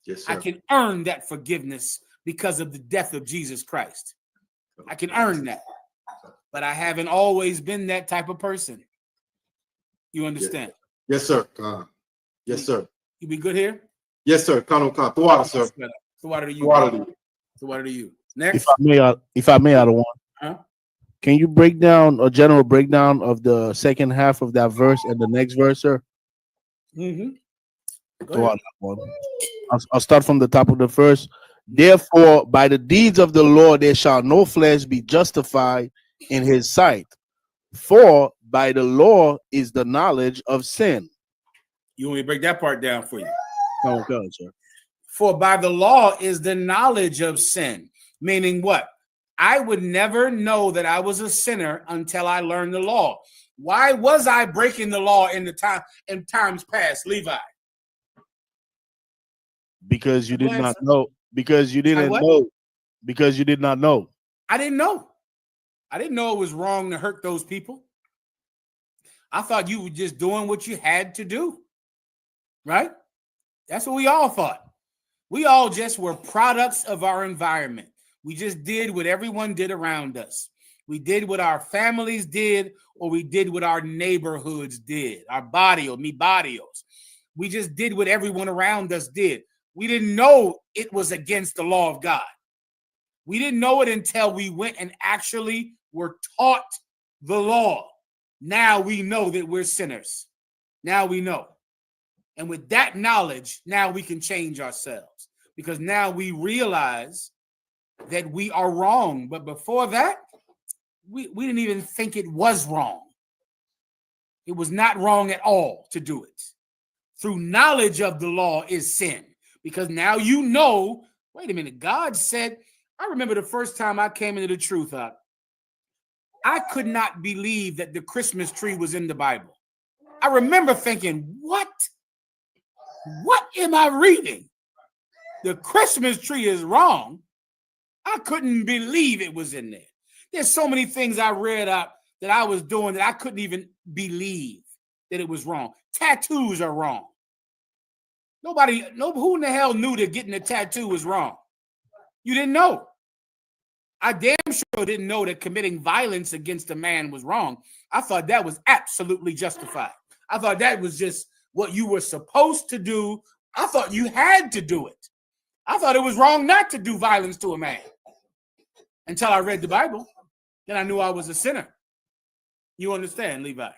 Yes, sir. I can earn that forgiveness because of the death of Jesus Christ. I can earn that, but I haven't always been that type of person. You understand? Yes, sir. Yes, sir. You be good here? Yes, sir. Come on. The water, sir. The water to you. The water to you. The water to you. Next. If I may, I don't want. Huh? Can you break down a general breakdown of the second half of that verse and the next verse, sir? Mm-hmm. I'll start from the top of the verse. Therefore, by the deeds of the Lord, there shall no flesh be justified in his sight. For by the law is the knowledge of sin. You want me to break that part down for you? Oh, God, sir. For by the law is the knowledge of sin. Meaning what? I would never know that I was a sinner until I learned the law. Why was I breaking the law in times past, Levi? Because you did not know. Because you didn't know. Because you did not know. I didn't know. I didn't know it was wrong to hurt those people. I thought you were just doing what you had to do. Right? That's what we all thought. We all just were products of our environment. We just did what everyone did around us. We did what our families did, or we did what our neighborhoods did, our barrios. We just did what everyone around us did. We didn't know it was against the law of God. We didn't know it until we went and actually were taught the law. Now we know that we're sinners. Now we know. And with that knowledge, now we can change ourselves, because now we realize that we are wrong. But before that, we didn't even think it was wrong. It was not wrong at all to do it. Through knowledge of the law is sin, because now you know, wait a minute, God said, I remember the first time I came into the truth, I could not believe that the Christmas tree was in the Bible. I remember thinking, what? What am I reading? The Christmas tree is wrong. I couldn't believe it was in there. There's so many things I read up that I was doing that I couldn't even believe that it was wrong. Tattoos are wrong. Who in the hell knew that getting a tattoo was wrong? You didn't know. I damn sure didn't know that committing violence against a man was wrong. I thought that was absolutely justified. I thought that was just what you were supposed to do. I thought you had to do it. I thought it was wrong not to do violence to a man. Until I read the Bible, then I knew I was a sinner. You understand, Levi?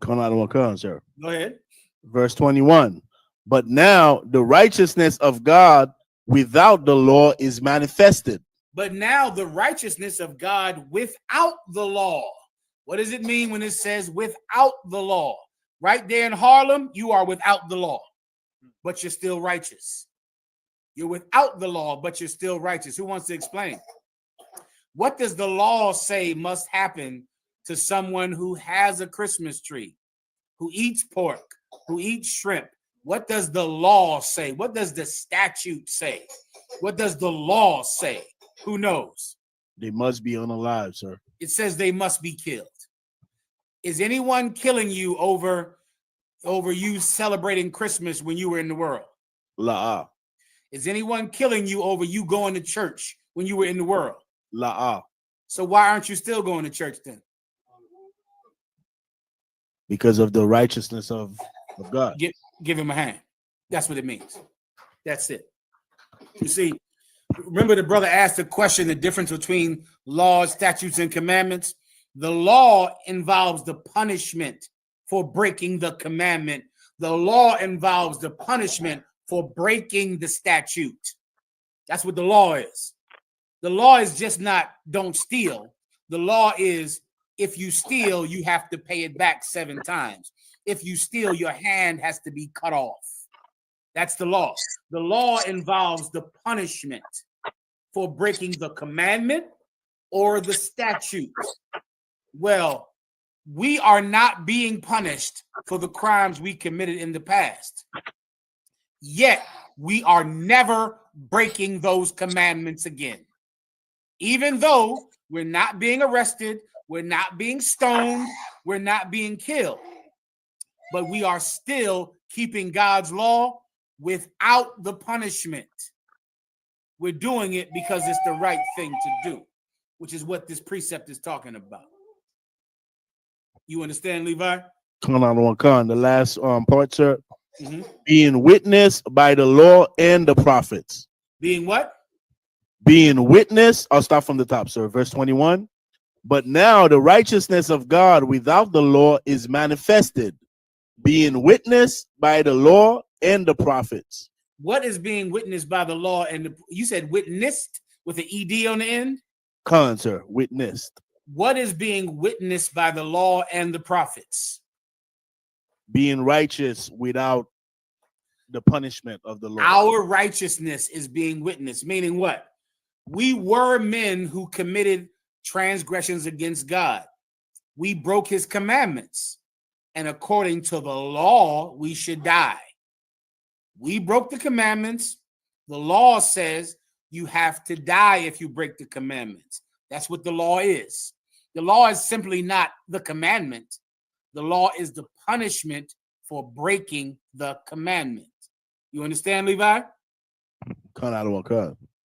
Sir. Go ahead. Verse 21. But now the righteousness of God without the law is manifested. But now the righteousness of God without the law. What does it mean when it says without the law? Right there in Harlem, you are without the law, but you're still righteous. You're without the law, but you're still righteous. Who wants to explain? What does the law say must happen to someone who has a Christmas tree, who eats pork, who eats shrimp? What does the law say? What does the statute say? What does the law say? Who knows? They must be unalive, sir. It says they must be killed. Is anyone killing you over you celebrating Christmas when you were in the world? La. Is anyone killing you over you going to church when you were in the world? La. So why aren't you still going to church then? Because of the righteousness of God. Give him a hand. That's what it means. That's it. You see, remember the brother asked the question, the difference between laws, statutes, and commandments. The law involves the punishment for breaking the commandment. The law involves the punishment for breaking the statute. That's what the law is. The law is just not don't steal. The law is if you steal, you have to pay it back 7 times. If you steal, your hand has to be cut off. That's the law. The law involves the punishment for breaking the commandment or the statute. Well, we are not being punished for the crimes we committed in the past. Yet, we are never breaking those commandments again. Even though we're not being arrested, we're not being stoned, we're not being killed, but we are still keeping God's law without the punishment. We're doing it because it's the right thing to do, which is what this precept is talking about. You understand, Levi? The last part, sir. Being witnessed by the law and the prophets. Being what? Being witnessed. I'll start from the top, sir. Verse 21. But now the righteousness of God without the law is manifested, being witnessed by the law and the prophets. What is being witnessed by the law? And you said witnessed with an ED on the end? Sir, witnessed. What is being witnessed by the law and the prophets? Being righteous without the punishment of the law. Our righteousness is being witnessed, meaning what? We were men who committed transgressions against God. We broke his commandments. And according to the law, we should die. We broke the commandments. The law says you have to die if you break the commandments. That's what the law is. The law is simply not the commandment. The law is the punishment for breaking the commandment. You understand, Levi?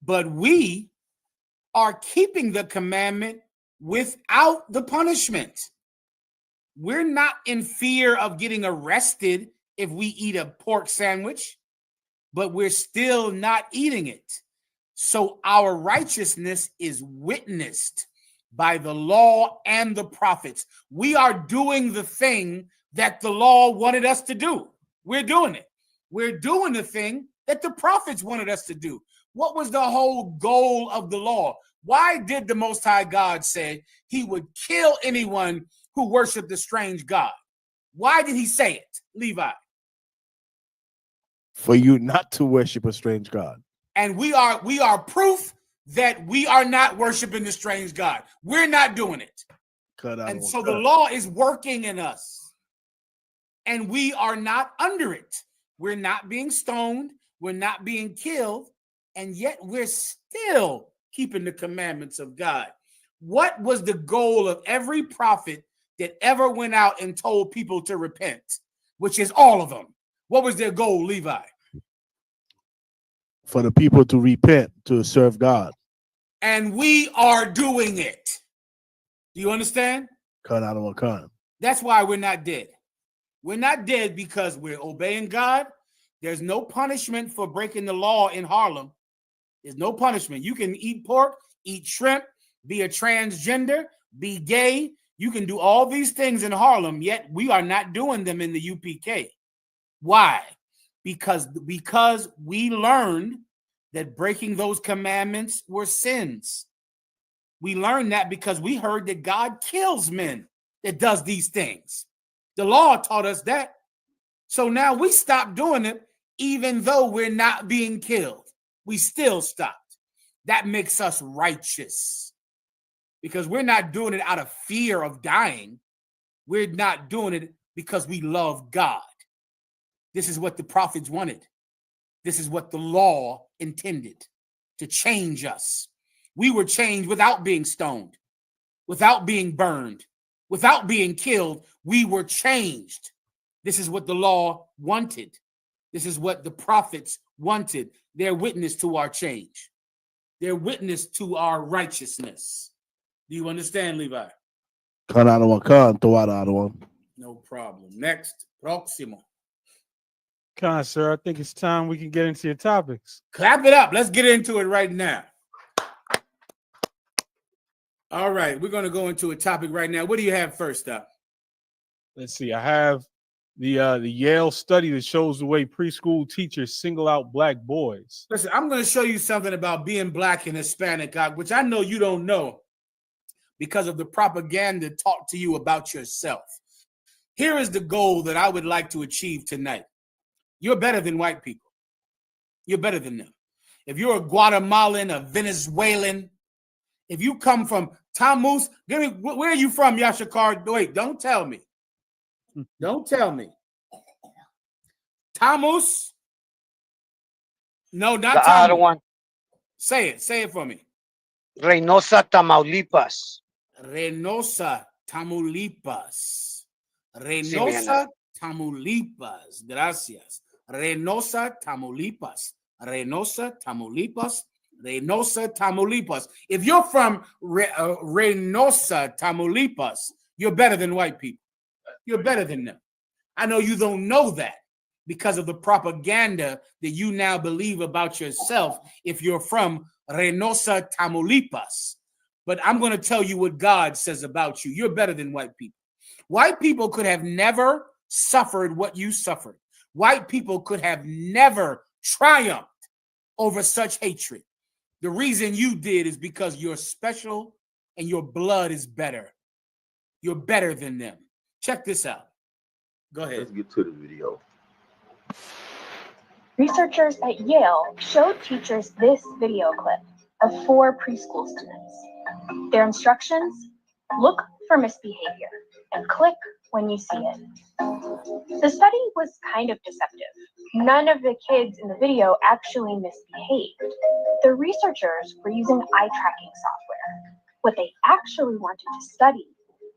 But we are keeping the commandment without the punishment. We're not in fear of getting arrested if we eat a pork sandwich, but we're still not eating it. So our righteousness is witnessed by the law and the prophets. We are doing the thing that the law wanted us to do. We're doing it. We're doing the thing that the prophets wanted us to do. What was the whole goal of the law? Why did the Most High God say he would kill anyone who worshiped a strange God? Why did he say it, Levi? For you not to worship a strange God. And we are proof that we are not worshiping the strange God. We're not doing it. And so the law is working in us. And we are not under it. We're not being stoned. We're not being killed. And yet we're still keeping the commandments of God. What was the goal of every prophet that ever went out and told people to repent, which is all of them? What was their goal, Levi? For the people to repent, to serve God. And we are doing it. Do you understand? That's why we're not dead. We're not dead because we're obeying God. There's no punishment for breaking the law in Harlem. There's no punishment. You can eat pork, eat shrimp, be a transgender, be gay. You can do all these things in Harlem, yet we are not doing them in the UPK. Why? Because we learned that breaking those commandments were sins. We learned that because we heard that God kills men that does these things. The law taught us that. So now we stopped doing it, even though we're not being killed. We still stopped. That makes us righteous because we're not doing it out of fear of dying. We're not doing it because we love God. This is what the prophets wanted. This is what the law intended, to change us. We were changed without being stoned, without being burned, without being killed. We were changed. This is what the law wanted. This is what the prophets wanted. Their witness to our change. Their witness to our righteousness. Do you understand, Levi? No problem. Next, próximo. Sir, I think it's time we can get into your topics. Clap it up. Let's get into it right now. All right, we're going to go into a topic right now. What do you have first up? Let's see. I have the Yale study that shows the way preschool teachers single out black boys. Listen, I'm going to show you something about being black and Hispanic, which I know you don't know because of the propaganda taught to you about yourself. Here is the goal that I would like to achieve tonight. You're better than white people. You're better than them. If you're a Guatemalan, a Venezuelan, if you come from Tammuz, where are you from, Yashikar? Wait, don't tell me. Don't tell me. Tammuz? No, not The other Tammuz. one. Say it for me. Reynosa, Tamaulipas. Reynosa, Tamaulipas. Sí, mi Reynosa, Tamaulipas. Gracias. Reynosa, Tamaulipas. Reynosa, Tamaulipas. Reynosa, Tamaulipas. If you're from Reynosa, Tamaulipas, you're better than white people. You're better than them. I know you don't know that because of the propaganda that you now believe about yourself if you're from Reynosa, Tamaulipas. But I'm going to tell you what God says about you. You're better than white people. White people could have never suffered what you suffered. White people could have never triumphed over such hatred. The reason you did is because you're special and your blood is better. You're better than them. Check this out. Go ahead. Let's get to the video. Researchers at Yale showed teachers this video clip of 4 preschool students. Their instructions: look for misbehavior and click when you see it. The study was kind of deceptive. None of the kids in the video actually misbehaved. The researchers were using eye tracking software. What they actually wanted to study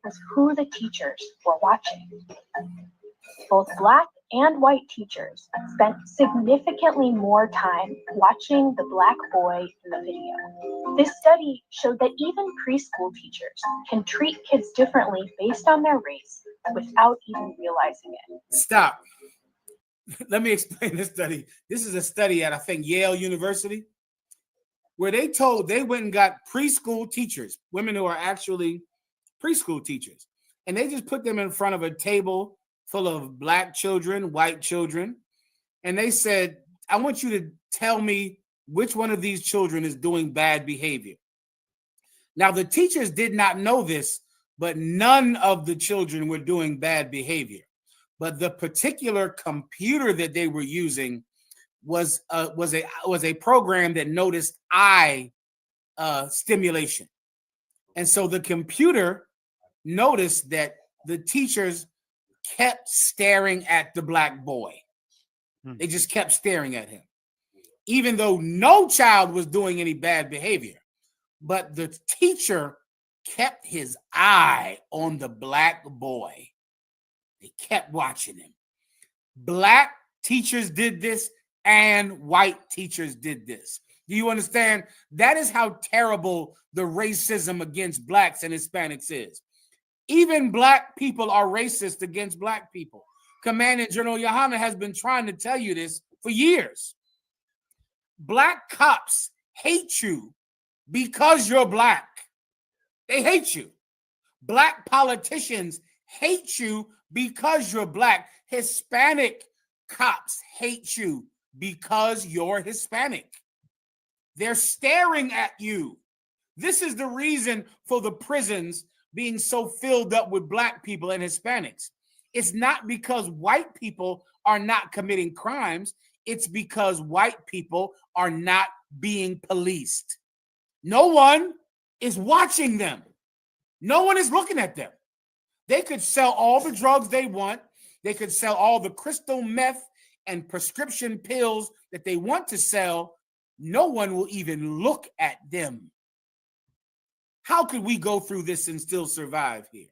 was who the teachers were watching. Both Black and white teachers spent significantly more time watching the Black boy in the video. This study showed that even preschool teachers can treat kids differently based on their race without even realizing it. Stop. Let me explain this study. This is a study at, I think, Yale University, where they went and got preschool teachers, women who are actually preschool teachers, and they just put them in front of a table full of Black children, white children, and they said, I want you to tell me which one of these children is doing bad behavior. Now, the teachers did not know this, but none of the children were doing bad behavior. But the particular computer that they were using was a program that noticed eye stimulation. And so the computer noticed that the teachers kept staring at the Black boy. They just kept staring at him, even though no child was doing any bad behavior. But the teacher kept his eye on the Black boy. They kept watching him. Black teachers did this and white teachers did this. Do you understand? That is how terrible the racism against Blacks and Hispanics is. Even Black people are racist against Black people. Commandant General Yohana has been trying to tell you this for years. Black cops hate you because you're Black. They hate you. Black politicians hate you because you're Black. Hispanic cops hate you because you're Hispanic. They're staring at you. This is the reason for the prisons being so filled up with Black people and Hispanics. It's not because white people are not committing crimes. It's because white people are not being policed. No one is watching them. No one is looking at them. They could sell all the drugs they want. They could sell all the crystal meth and prescription pills that they want to sell. No one will even look at them. How could we go through this and still survive here?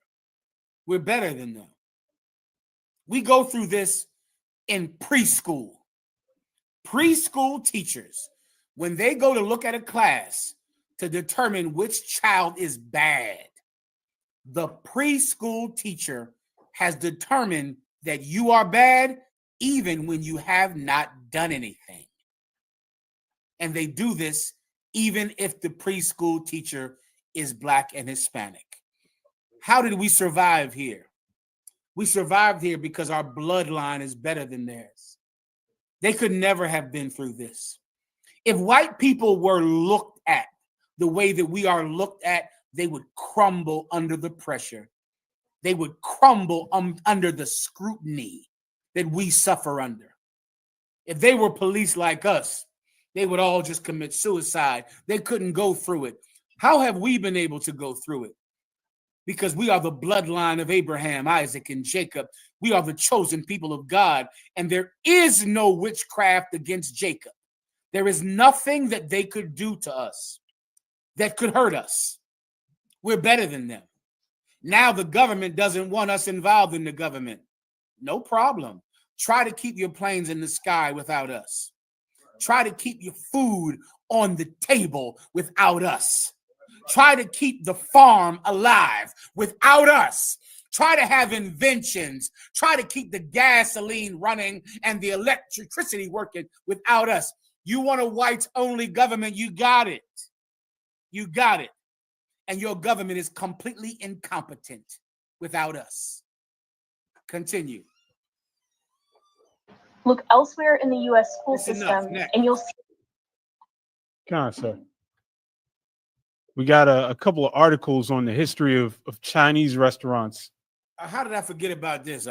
We're better than them. We go through this in preschool. Preschool teachers, when they go to look at a class to determine which child is bad, the preschool teacher has determined that you are bad even when you have not done anything. And they do this even if the preschool teacher is Black and Hispanic. How did we survive here? We survived here because our bloodline is better than theirs. They could never have been through this. If white people were looked at the way that we are looked at, they would crumble under the pressure. They would crumble under the scrutiny that we suffer under. If they were policed like us, they would all just commit suicide. They couldn't go through it. How have we been able to go through it? Because we are the bloodline of Abraham, Isaac, and Jacob. We are the chosen people of God, and there is no witchcraft against Jacob. There is nothing that they could do to us that could hurt us. We're better than them. Now the government doesn't want us involved in the government. No problem. Try to keep your planes in the sky without us. Try to keep your food on the table without us. Try to keep the farm alive without us. Try to have inventions. Try to keep the gasoline running and the electricity working without us. You want a whites-only government, you got it. You got it. And your government is completely incompetent without us. Continue. Look elsewhere in the U.S. school system, and you'll see. Come on, sir. We got a couple of articles on the history of Chinese restaurants. How did I forget about this?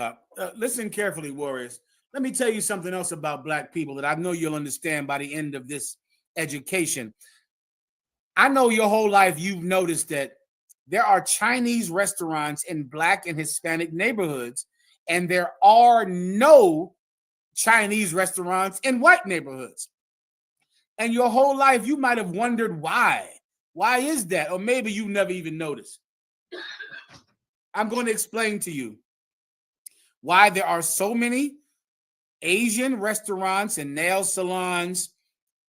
Listen carefully, warriors. Let me tell you something else about black people that I know you'll understand by the end of this education. I know your whole life you've noticed that there are Chinese restaurants in black and Hispanic neighborhoods, and there are no Chinese restaurants in white neighborhoods. And your whole life you might have wondered why. Why is that? Or maybe you never even noticed. I'm going to explain to you why there are so many Asian restaurants and nail salons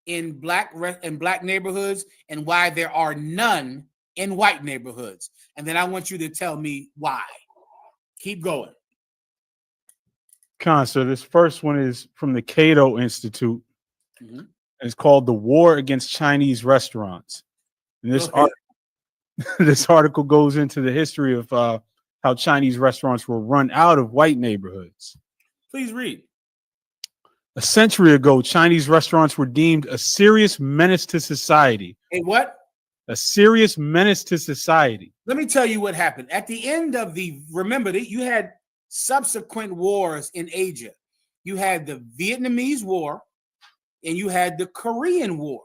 in black neighborhoods and why there are none in white neighborhoods. And then I want you to tell me why. Keep going. So this first one is from the Cato Institute. Mm-hmm. It's called The War Against Chinese Restaurants. And this article goes into the history of how Chinese restaurants were run out of white neighborhoods. Please read. A century ago, Chinese restaurants were deemed a serious menace to society. A what? A serious menace to society. Let me tell you what happened. At the end of remember that you had subsequent wars in Asia. You had the Vietnamese War and you had the Korean War.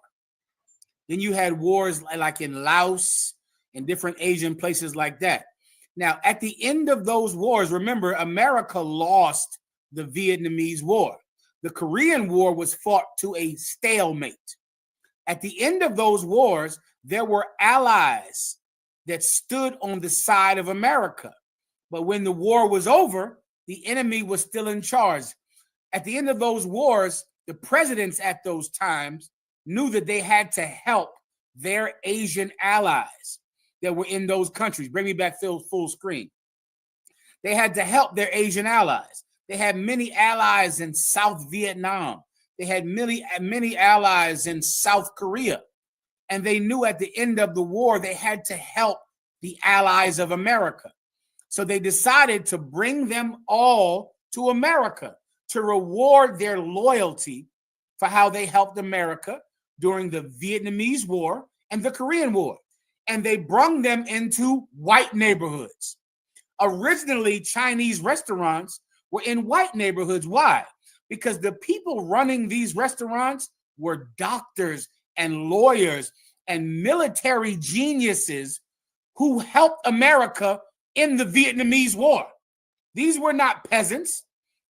Then you had wars like in Laos and different Asian places like that. Now, at the end of those wars, remember, America lost the Vietnamese War. The Korean War was fought to a stalemate. At the end of those wars, there were allies that stood on the side of America. But when the war was over, the enemy was still in charge. At the end of those wars, the presidents at those times knew that they had to help their Asian allies that were in those countries. Bring me back full screen. They had to help their Asian allies. They had many allies in South Vietnam. They had many allies in South Korea. And they knew at the end of the war, they had to help the allies of America. So they decided to bring them all to America to reward their loyalty for how they helped America during the Vietnamese War and the Korean War. And they brought them into white neighborhoods. Originally, Chinese restaurants were in white neighborhoods. Why? Because the people running these restaurants were doctors and lawyers and military geniuses who helped America in the Vietnamese War. These were not peasants.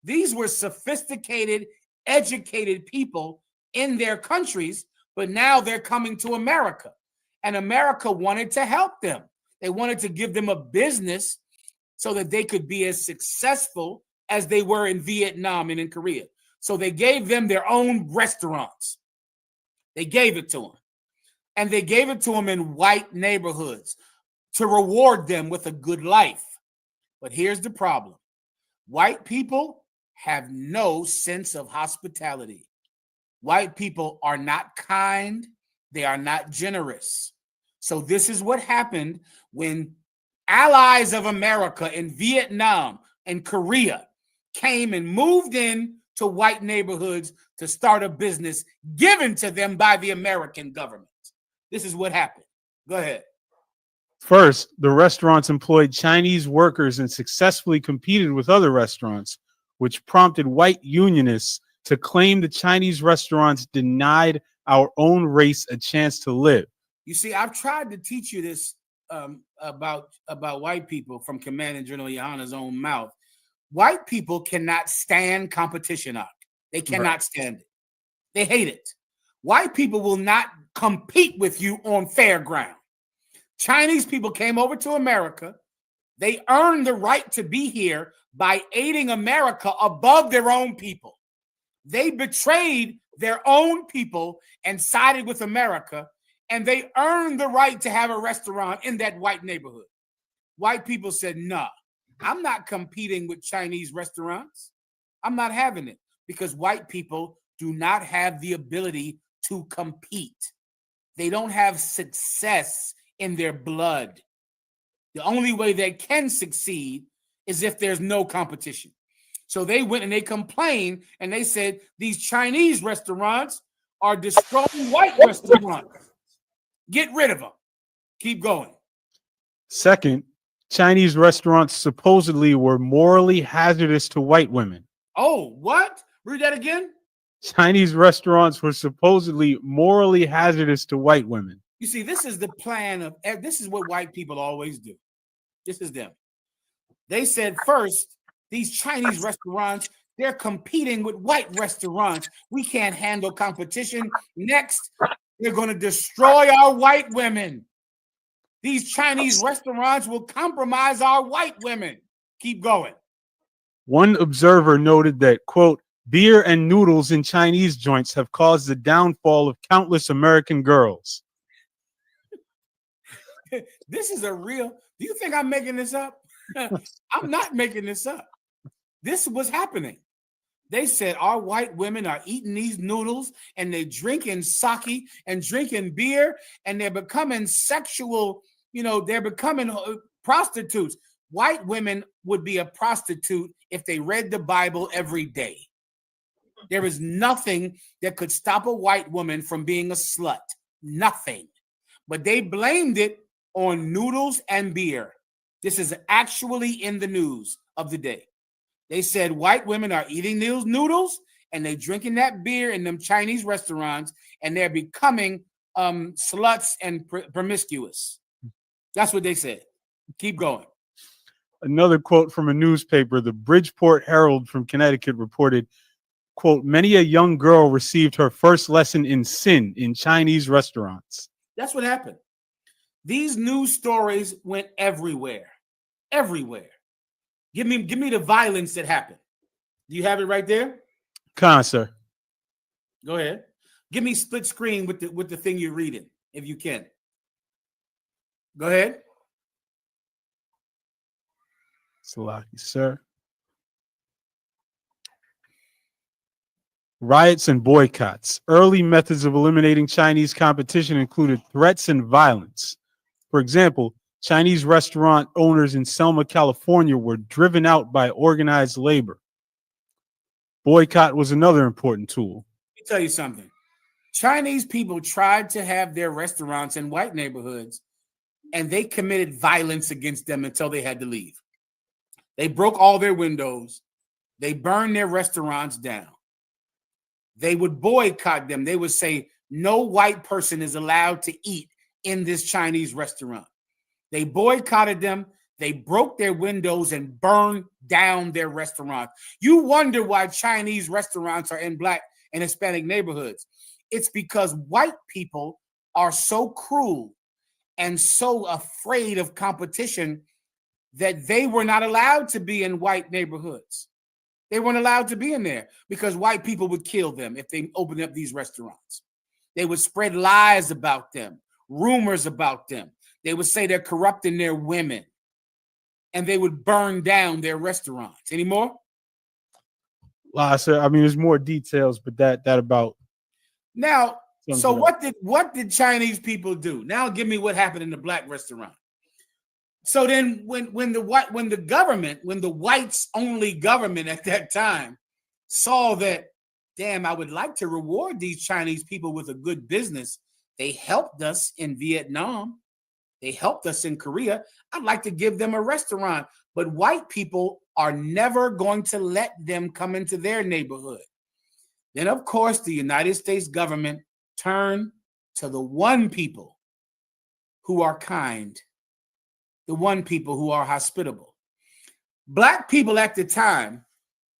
These were sophisticated, educated people in their countries, but now they're coming to America. And America wanted to help them. They wanted to give them a business so that they could be as successful as they were in Vietnam and in Korea. So they gave them their own restaurants. They gave it to them. And they gave it to them in white neighborhoods to reward them with a good life. But here's the problem. White people have no sense of hospitality. White people are not kind. They are not generous. So this is what happened when allies of America in Vietnam and Korea came and moved in to white neighborhoods to start a business given to them by the American government. This is what happened. Go ahead. First, the restaurants employed Chinese workers and successfully competed with other restaurants, which prompted white unionists to claim the Chinese restaurants denied our own race a chance to live. You see, I've tried to teach you this about white people from Commanding General Yohana's own mouth. White people cannot stand competition. They cannot stand it. They hate it. White people will not compete with you on fair ground. Chinese people came over to America. They earned the right to be here by aiding America above their own people. They betrayed their own people and sided with America, and they earned the right to have a restaurant in that white neighborhood. White people said, nah, I'm not competing with Chinese restaurants. I'm not having it, because white people do not have the ability to compete. They don't have success in their blood. The only way they can succeed is if there's no competition. So they went and they complained and they said these Chinese restaurants are destroying white restaurants. Get rid of them. Keep going. Second, Chinese restaurants supposedly were morally hazardous to white women. Oh, what? Read that again. Chinese restaurants were supposedly morally hazardous to white women. You see, this is the plan of, this is what white people always do. This is them. They said first, these Chinese restaurants, they're competing with white restaurants. We can't handle competition. Next, they're going to destroy our white women. These Chinese restaurants will compromise our white women. Keep going. One observer noted that, quote, beer and noodles in Chinese joints have caused the downfall of countless American girls. This is a real, do you think I'm making this up? I'm not making this up. This was happening. They said our white women are eating these noodles and they're drinking sake and drinking beer and they're becoming sexual, they're becoming prostitutes. White women would be a prostitute if they read the Bible every day. There is nothing that could stop a white woman from being a slut. Nothing. But they blamed it on noodles and beer. This is actually in the news of the day. They said white women are eating those noodles and they're drinking that beer in them Chinese restaurants and they're becoming sluts and promiscuous. That's what they said. Keep going. Another quote from a newspaper, the Bridgeport Herald from Connecticut, reported, quote, many a young girl received her first lesson in sin in Chinese restaurants. That's what happened. These news stories went everywhere. Everywhere. Give me the violence that happened. Do you have it right there? Come on, sir. Go ahead. Give me split screen with the thing you're reading, if you can. Go ahead. Salaki, sir. Riots and boycotts. Early methods of eliminating Chinese competition included threats and violence. For example, Chinese restaurant owners in Selma, California were driven out by organized labor. Boycott was another important tool. Let me tell you something. Chinese people tried to have their restaurants in white neighborhoods, and they committed violence against them until they had to leave. They broke all their windows. They burned their restaurants down. They would boycott them. They would say, no white person is allowed to eat in this Chinese restaurant. They boycotted them. They broke their windows and burned down their restaurants. You wonder why Chinese restaurants are in Black and Hispanic neighborhoods. It's because white people are so cruel and so afraid of competition that they were not allowed to be in white neighborhoods. They weren't allowed to be in there because white people would kill them if they opened up these restaurants. They would spread lies about them, rumors about them. They would say they're corrupting their women, and they would burn down their restaurants. Any more? Sir, I mean, there's more details, but that about. Now, so what did Chinese people do? Now give me what happened in the Black restaurant. So then when the whites only government at that time saw that, damn, I would like to reward these Chinese people with a good business. They helped us in Vietnam. They helped us in Korea. I'd like to give them a restaurant, but white people are never going to let them come into their neighborhood. Then, of course, the United States government Turn to the one people who are kind, the one people who are hospitable. Black people at the time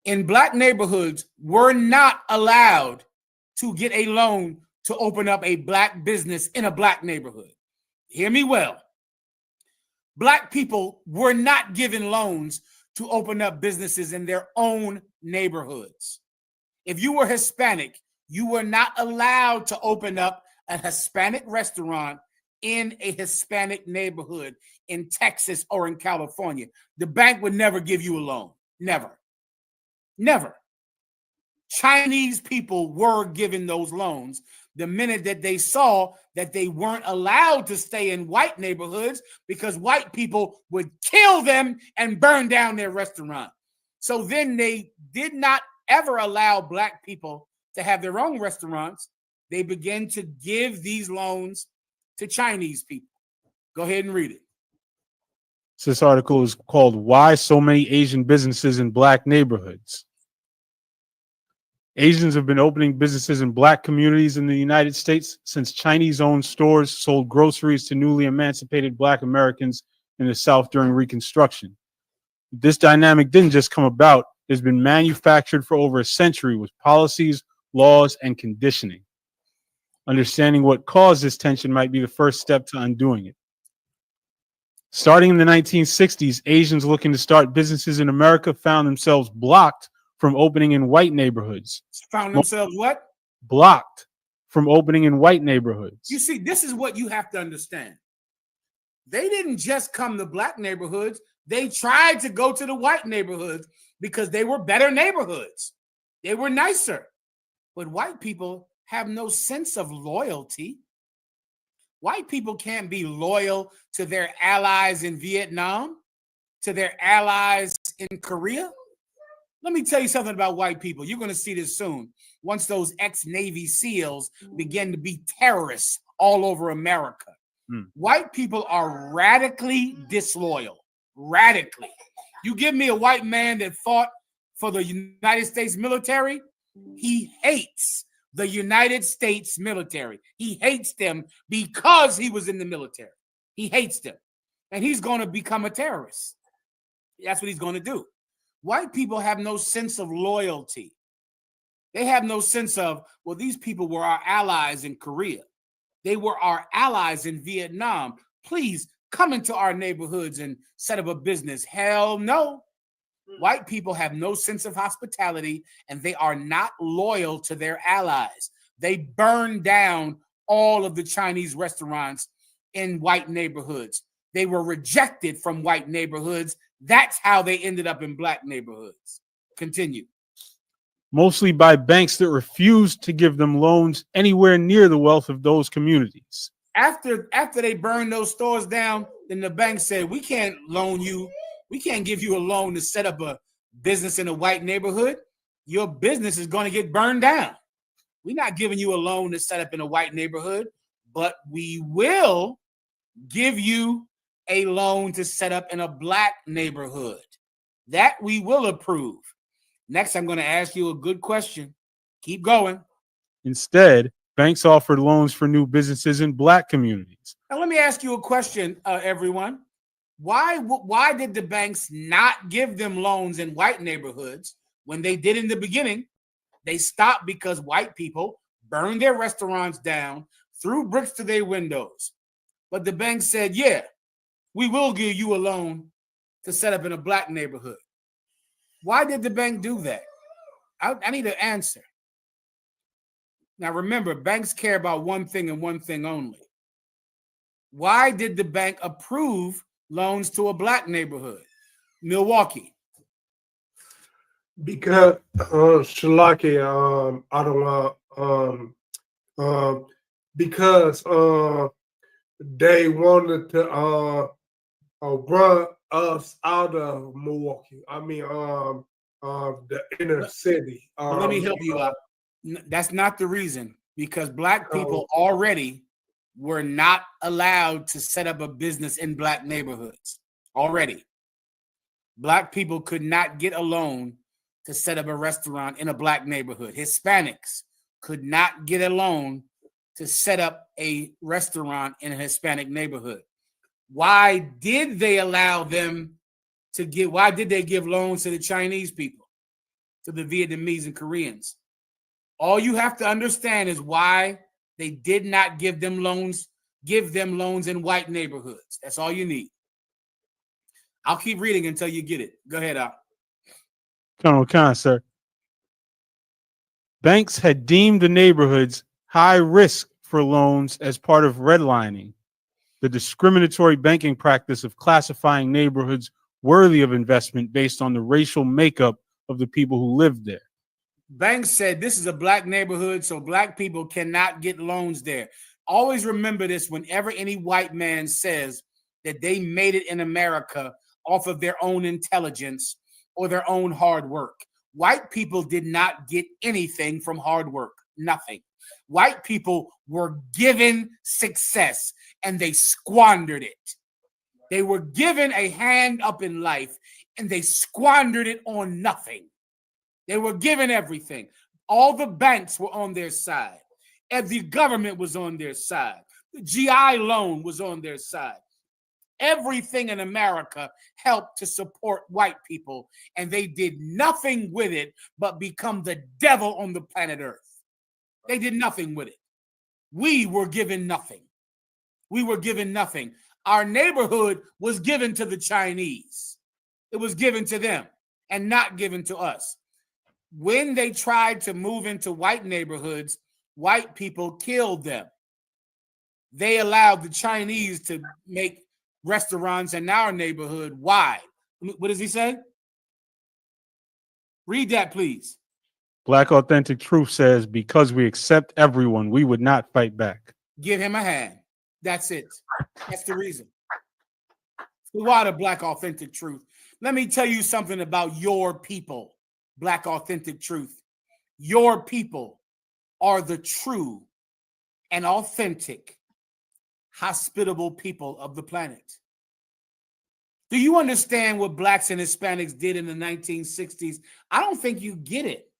in black neighborhoods were not allowed to get a loan to open up a black business in a black neighborhood. Hear me well. Black people were not given loans to open up businesses in their own neighborhoods. If you were Hispanic, you were not allowed to open up a Hispanic restaurant in a Hispanic neighborhood in Texas or in California. The bank would never give you a loan. Never. Never. Chinese people were given those loans the minute that they saw that they weren't allowed to stay in white neighborhoods because white people would kill them and burn down their restaurant. So then they did not ever allow black people to have their own restaurants. They began to give these loans to Chinese people. Go ahead and read it. So this article is called "Why So Many Asian Businesses in Black Neighborhoods." Asians have been opening businesses in black communities in the United States since Chinese-owned stores sold groceries to newly emancipated black Americans in the South during Reconstruction. This dynamic didn't just come about. It's been manufactured for over a century with policies, laws, and conditioning. Understanding what caused this tension might be the first step to undoing it. Starting in the 1960s, Asians looking to start businesses in America found themselves blocked from opening in white neighborhoods. Found themselves what? Blocked from opening in white neighborhoods. You see, this is what you have to understand. They didn't just come to black neighborhoods. They tried to go to the white neighborhoods because they were better neighborhoods. They were nicer. But white people have no sense of loyalty. White people can't be loyal to their allies in Vietnam, to their allies in Korea. Let me tell you something about white people. You're going to see this soon. Once those ex-Navy SEALs begin to be terrorists all over America. White people are radically disloyal. Radically. You give me a white man that fought for the United States military, he hates the United States military. He hates them because he was in the military. He hates them. And he's going to become a terrorist. That's what he's going to do. White people have no sense of loyalty. They have no sense of, well, these people were our allies in Korea. They were our allies in Vietnam. Please come into our neighborhoods and set up a business. Hell no. White people have no sense of hospitality, and they are not loyal to their allies. They burn down all of the Chinese restaurants in white neighborhoods. They were rejected from white neighborhoods. That's how they ended up in black neighborhoods. Continue. Mostly by banks that refused to give them loans anywhere near the wealth of those communities. After they burned those stores down, then the bank said, we can't loan you. We can't give you a loan to set up a business in a white neighborhood. Your business is going to get burned down. We're not giving you a loan to set up in a white neighborhood, but we will give you a loan to set up in a black neighborhood. That we will approve. Next, I'm going to ask you a good question. Keep going. Instead, banks offered loans for new businesses in black communities. Now, let me ask you a question, everyone. Why did the banks not give them loans in white neighborhoods when they did in the beginning? They stopped because white people burned their restaurants down, threw bricks to their windows. But the bank said, yeah, we will give you a loan to set up in a black neighborhood. Why did the bank do that? I need an answer. Now, remember, banks care about one thing and one thing only. Why did the bank approve loans to a black neighborhood? Milwaukee. Because Shalaki, I don't want because they wanted to run us out of Milwaukee. I mean the inner city. Let me help you out. That's not the reason, because black people already were not allowed to set up a business in black neighborhoods. Already. Black people could not get a loan to set up a restaurant in a black neighborhood. Hispanics could not get a loan to set up a restaurant in a Hispanic neighborhood? Why did they allow them to give? Why did they give loans to the Chinese people, to the Vietnamese and Koreans? All you have to understand is why they did not give them loans in white neighborhoods. That's all you need. I'll keep reading until you get it. Go ahead, Al. Colonel Khan, sir. Banks had deemed the neighborhoods high risk for loans as part of redlining, the discriminatory banking practice of classifying neighborhoods worthy of investment based on the racial makeup of the people who lived there. Banks said this is a black neighborhood, so black people cannot get loans there. Always remember this whenever any white man says that they made it in America off of their own intelligence or their own hard work. White people did not get anything from hard work, nothing. White people were given success and they squandered it. They were given a hand up in life and they squandered it on nothing. They were given everything. All the banks were on their side. And the government was on their side. The GI loan was on their side. Everything in America helped to support white people, and they did nothing with it but become the devil on the planet Earth. They did nothing with it. We were given nothing. We were given nothing. Our neighborhood was given to the Chinese. It was given to them and not given to us. When they tried to move into white neighborhoods, white people killed them. They allowed the Chinese to make restaurants in our neighborhood. Why? What does he say? Read that, please. Black Authentic Truth says, because we accept everyone, we would not fight back. Give him a hand. That's it. That's the reason. Why the Black Authentic Truth? Let me tell you something about your people, Black Authentic Truth. Your people are the true and authentic, hospitable people of the planet. Do you understand what blacks and Hispanics did in the 1960s? I don't think you get it.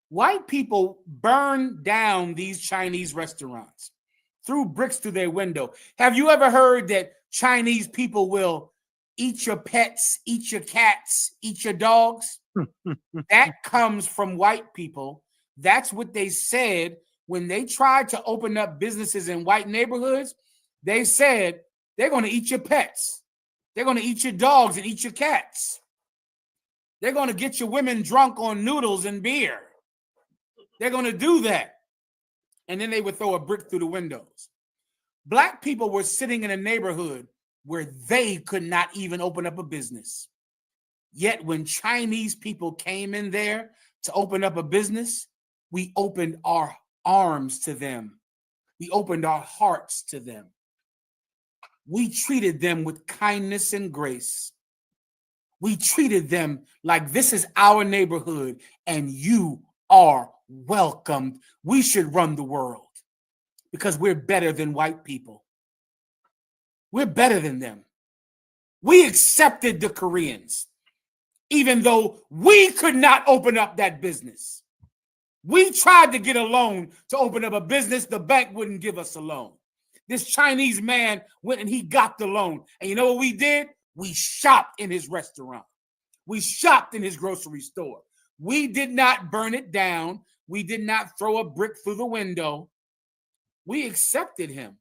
White people burned down these Chinese restaurants, threw bricks through their window. Have you ever heard that Chinese people will eat your pets, eat your cats, eat your dogs? That comes from white people. That's what they said when they tried to open up businesses in white neighborhoods. They said they're going to eat your pets. They're going to eat your dogs and eat your cats. They're going to get your women drunk on noodles and beer. They're going to do that. And then they would throw a brick through the windows. Black people were sitting in a neighborhood where they could not even open up a business. Yet when Chinese people came in there to open up a business, we opened our arms to them. We opened our hearts to them. We treated them with kindness and grace. We treated them like this is our neighborhood and you are welcomed. We should run the world because we're better than white people. We're better than them. We accepted the Koreans, even though we could not open up that business. We tried to get a loan to open up a business. The bank wouldn't give us a loan. This Chinese man went and he got the loan. And you know what we did? We shopped in his restaurant. We shopped in his grocery store. We did not burn it down. We did not throw a brick through the window. We accepted him.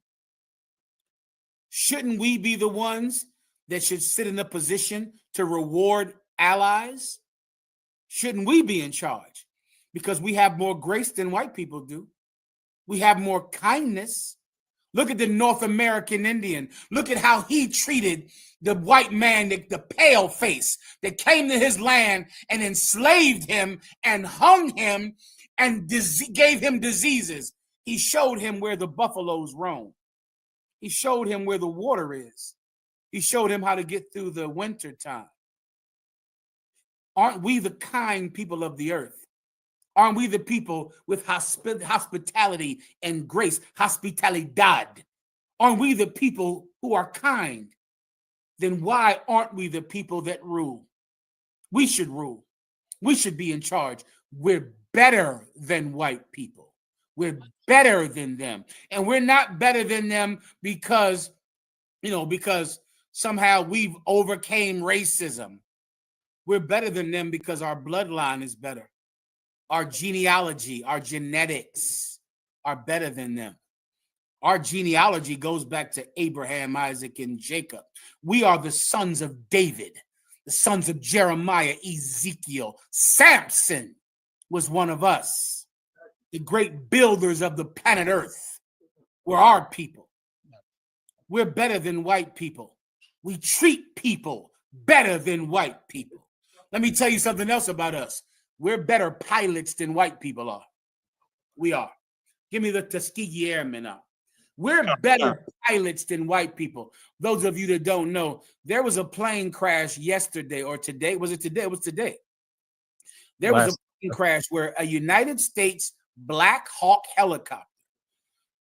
Shouldn't we be the ones that should sit in a position to reward allies? Shouldn't we be in charge? Because we have more grace than white people do. We have more kindness. Look at the North American Indian. Look at how he treated the white man, the pale face that came to his land and enslaved him and hung him and gave him diseases. He showed him where the buffaloes roam. He showed him where the water is. He showed him how to get through the winter time. Aren't we the kind people of the earth? Aren't we the people with hospitality and grace? Hospitalidad. Aren't we the people who are kind? Then why aren't we the people that rule? We should rule. We should be in charge. We're better than white people. We're better than them. And we're not better than them because, because somehow we've overcame racism. We're better than them because our bloodline is better. Our genealogy, our genetics are better than them. Our genealogy goes back to Abraham, Isaac, and Jacob. We are the sons of David, the sons of Jeremiah, Ezekiel. Samson was one of us. The great builders of the planet Earth were our people. We're better than white people. We treat people better than white people. Let me tell you something else about us. We're better pilots than white people are. We are. Give me the Tuskegee Airmen up. We're better pilots than white people. Those of you that don't know, there was a plane crash yesterday or today. Was it today? It was today. There was a plane crash where a United States Black Hawk helicopter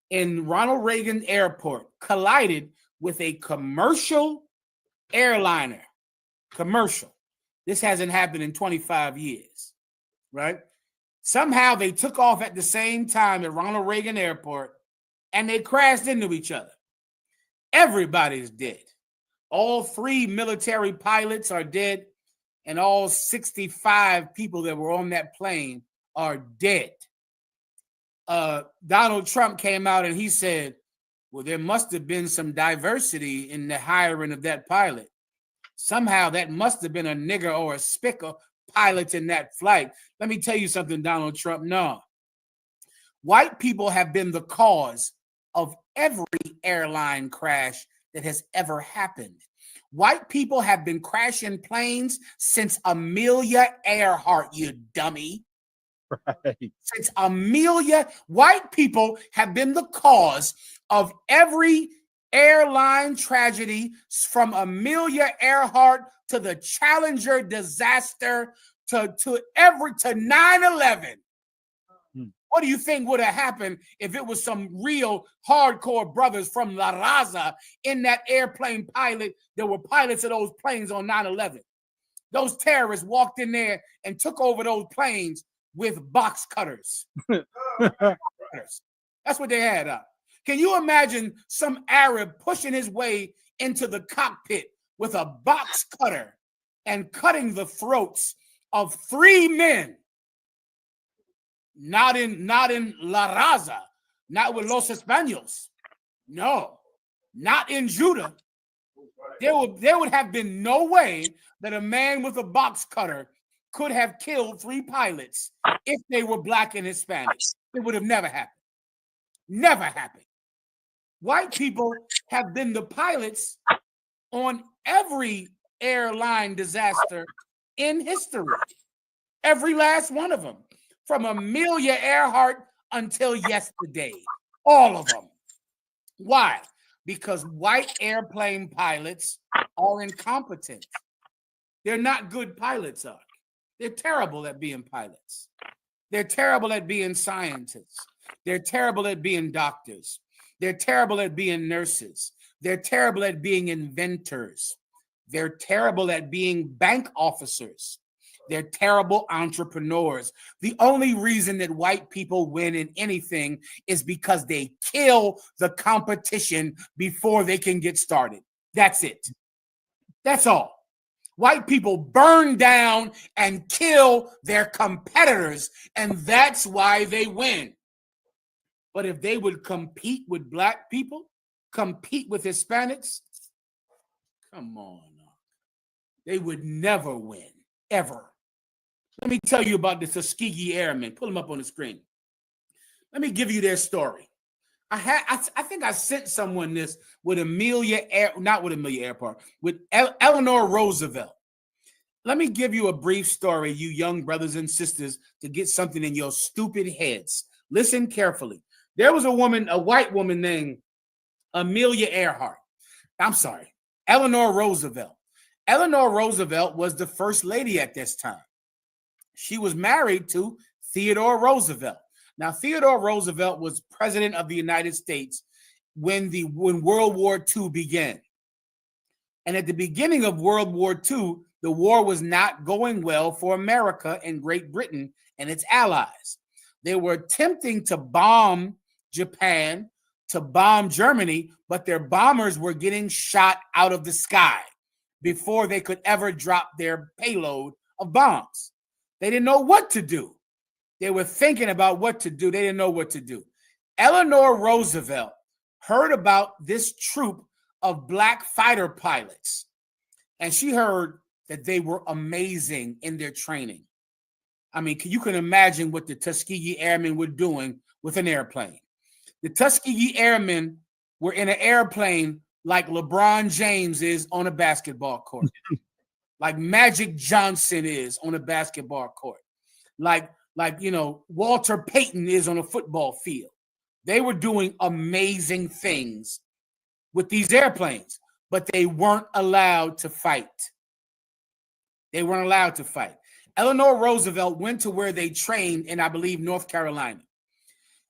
in Ronald Reagan Airport collided with a commercial airliner. Commercial. This hasn't happened in 25 years, right? Somehow they took off at the same time at Ronald Reagan Airport and they crashed into each other. Everybody's dead. All 3 military pilots are dead, and all 65 people that were on that plane are dead. Donald Trump came out and he said, well, there must have been some diversity in the hiring of that pilot. Somehow that must have been a nigger or a spicker pilot in that flight. Let me tell you something, Donald Trump. No. White people have been the cause of every airline crash that has ever happened. White people have been crashing planes since Amelia Earhart, you dummy. Right. Since Amelia, white people have been the cause of every airline tragedy, from Amelia Earhart to the Challenger disaster to 9/11. What do you think would have happened if it was some real hardcore brothers from La Raza in that airplane pilot that were pilots of those planes on 9/11? Those terrorists walked in there and took over those planes with box cutters. That's what they had up. Can you imagine some Arab pushing his way into the cockpit with a box cutter and cutting the throats of 3 men? Not in La Raza, not with Los Españoles. No, not in Judah. There would have been no way that a man with a box cutter could have killed 3 pilots if they were black and Hispanic. It would have never happened. Never happened. White people have been the pilots on every airline disaster in history. Every last one of them. From Amelia Earhart until yesterday. All of them. Why? Because white airplane pilots are incompetent. They're not good pilots, are they? They're terrible at being pilots. They're terrible at being scientists. They're terrible at being doctors. They're terrible at being nurses. They're terrible at being inventors. They're terrible at being bank officers. They're terrible entrepreneurs. The only reason that white people win in anything is because they kill the competition before they can get started. That's it. That's all. White people burn down and kill their competitors, and that's why they win. But if they would compete with black people, compete with Hispanics, come on. They would never win, ever. Let me tell you about the Tuskegee Airmen. Pull them up on the screen. Let me give you their story. I think I sent someone this with not with Amelia Earhart, with Eleanor Roosevelt. Let me give you a brief story, you young brothers and sisters, to get something in your stupid heads. Listen carefully. There was a white woman named Amelia Earhart. I'm sorry, Eleanor Roosevelt. Eleanor Roosevelt was the first lady at this time. She was married to Theodore Roosevelt. Now, Theodore Roosevelt was president of the United States when World War II began. And at the beginning of World War II, the war was not going well for America and Great Britain and its allies. They were attempting to bomb Japan, to bomb Germany, but their bombers were getting shot out of the sky before they could ever drop their payload of bombs. They didn't know what to do. They were thinking about what to do. They didn't know what to do. Eleanor Roosevelt heard about this troop of black fighter pilots, and she heard that they were amazing in their training. I mean, you can imagine what the Tuskegee Airmen were doing with an airplane. The Tuskegee Airmen were in an airplane like LeBron James is on a basketball court, like Magic Johnson is on a basketball court, like Walter Payton is on a football field. They were doing amazing things with these airplanes, but they weren't allowed to fight. They weren't allowed to fight. Eleanor Roosevelt went to where they trained in, I believe, North Carolina.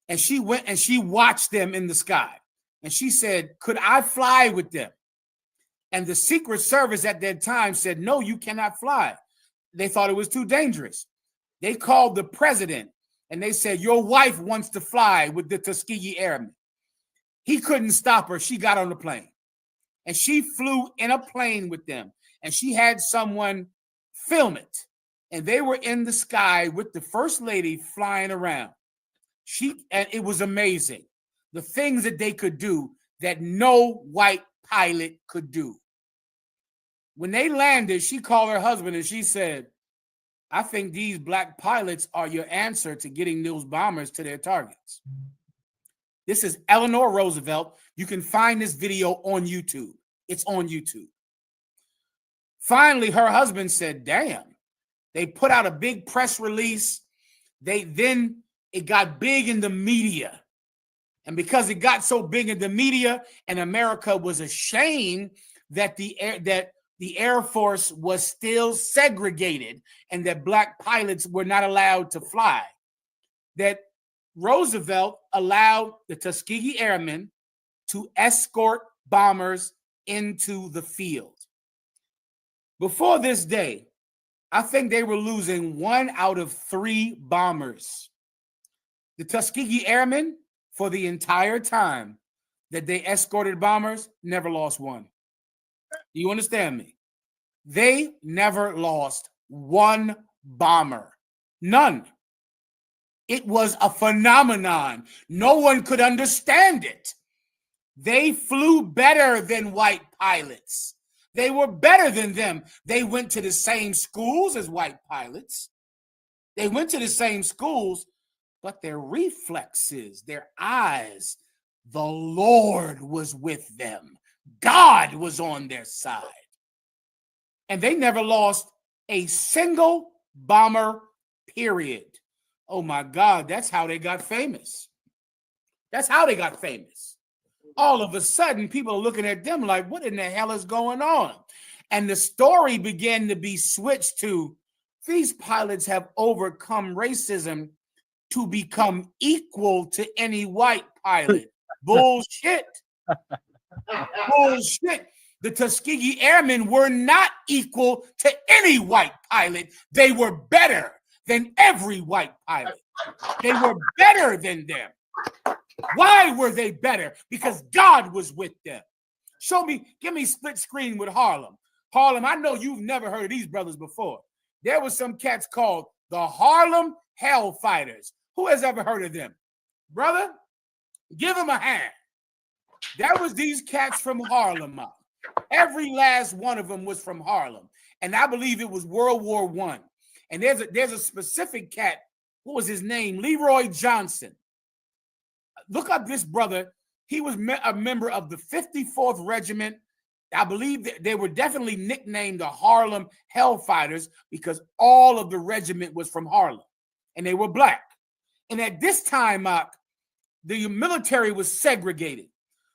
And she went and she watched them in the sky. And she said, could I fly with them? And the Secret Service at that time said, no, you cannot fly. They thought it was too dangerous. They called the president and they said, your wife wants to fly with the Tuskegee Airmen. He couldn't stop her. She got on the plane. And she flew in a plane with them. And she had someone film it. And they were in the sky with the first lady flying around. And it was amazing. The things that they could do that no white pilot could do. When they landed, she called her husband and she said, I think these black pilots are your answer to getting those bombers to their targets. This is Eleanor Roosevelt. You can find this video on YouTube. It's on YouTube. Finally, her husband said, damn. They put out a big press release. It got big in the media. And because it got so big in the media and America was ashamed that the Air Force was still segregated and that black pilots were not allowed to fly, that Roosevelt allowed the Tuskegee Airmen to escort bombers into the field. Before this day, I think they were losing 1 out of 3 bombers. The Tuskegee Airmen, for the entire time that they escorted bombers, never lost one. Do you understand me? They never lost 1 bomber. None. It was a phenomenon. No one could understand it. They flew better than white pilots. They were better than them. They went to the same schools as white pilots. They went to the same schools, but their reflexes, their eyes, the Lord was with them. God was on their side. And they never lost a single bomber, period. Oh my God, that's how they got famous. That's how they got famous. All of a sudden, people are looking at them like, what in the hell is going on? And the story began to be switched to, these pilots have overcome racism to become equal to any white pilot. Bullshit. Bullshit. The Tuskegee Airmen were not equal to any white pilot. They were better than every white pilot. They were better than them. Why were they better? Because God was with them. Give me split screen with Harlem. Harlem, I know you've never heard of these brothers before. There was some cats called the Harlem Hellfighters. Who has ever heard of them? Brother, give them a hand. That was these cats from Harlem. Every last one of them was from Harlem. And I believe it was World War I. And there's a specific cat. What was his name? Leroy Johnson. Look up this brother. He was a member of the 54th Regiment. I believe that they were definitely nicknamed the Harlem Hellfighters because all of the regiment was from Harlem and they were black. And at this time, the military was segregated.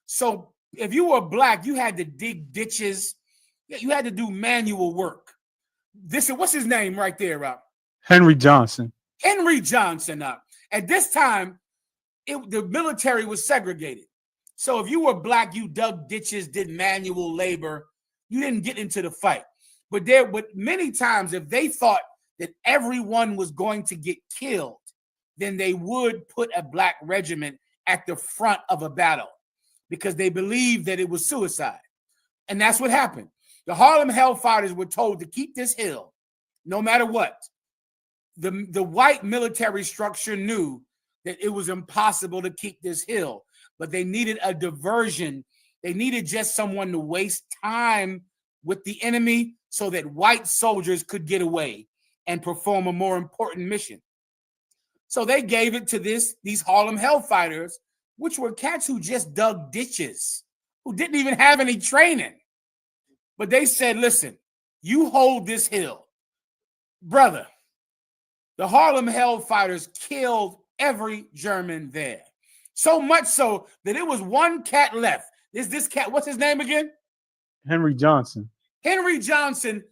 So if you were black, you had to dig ditches. You had to do manual work. What's his name right there? Henry Johnson. Henry Johnson. At this time, the military was segregated. So if you were black, you dug ditches, did manual labor. You didn't get into the fight. But many times, if they thought that everyone was going to get killed, than they would put a black regiment at the front of a battle because they believed that it was suicide. And that's what happened. The Harlem Hellfighters were told to keep this hill no matter what. The white military structure knew that it was impossible to keep this hill, but they needed a diversion. They needed just someone to waste time with the enemy so that white soldiers could get away and perform a more important mission. So they gave it to these Harlem Hellfighters, which were cats who just dug ditches, who didn't even have any training. But they said, listen, you hold this hill. Brother, the Harlem Hellfighters killed every German there. So much so that it was one cat left. This cat, what's his name again? Henry Johnson. Henry Johnson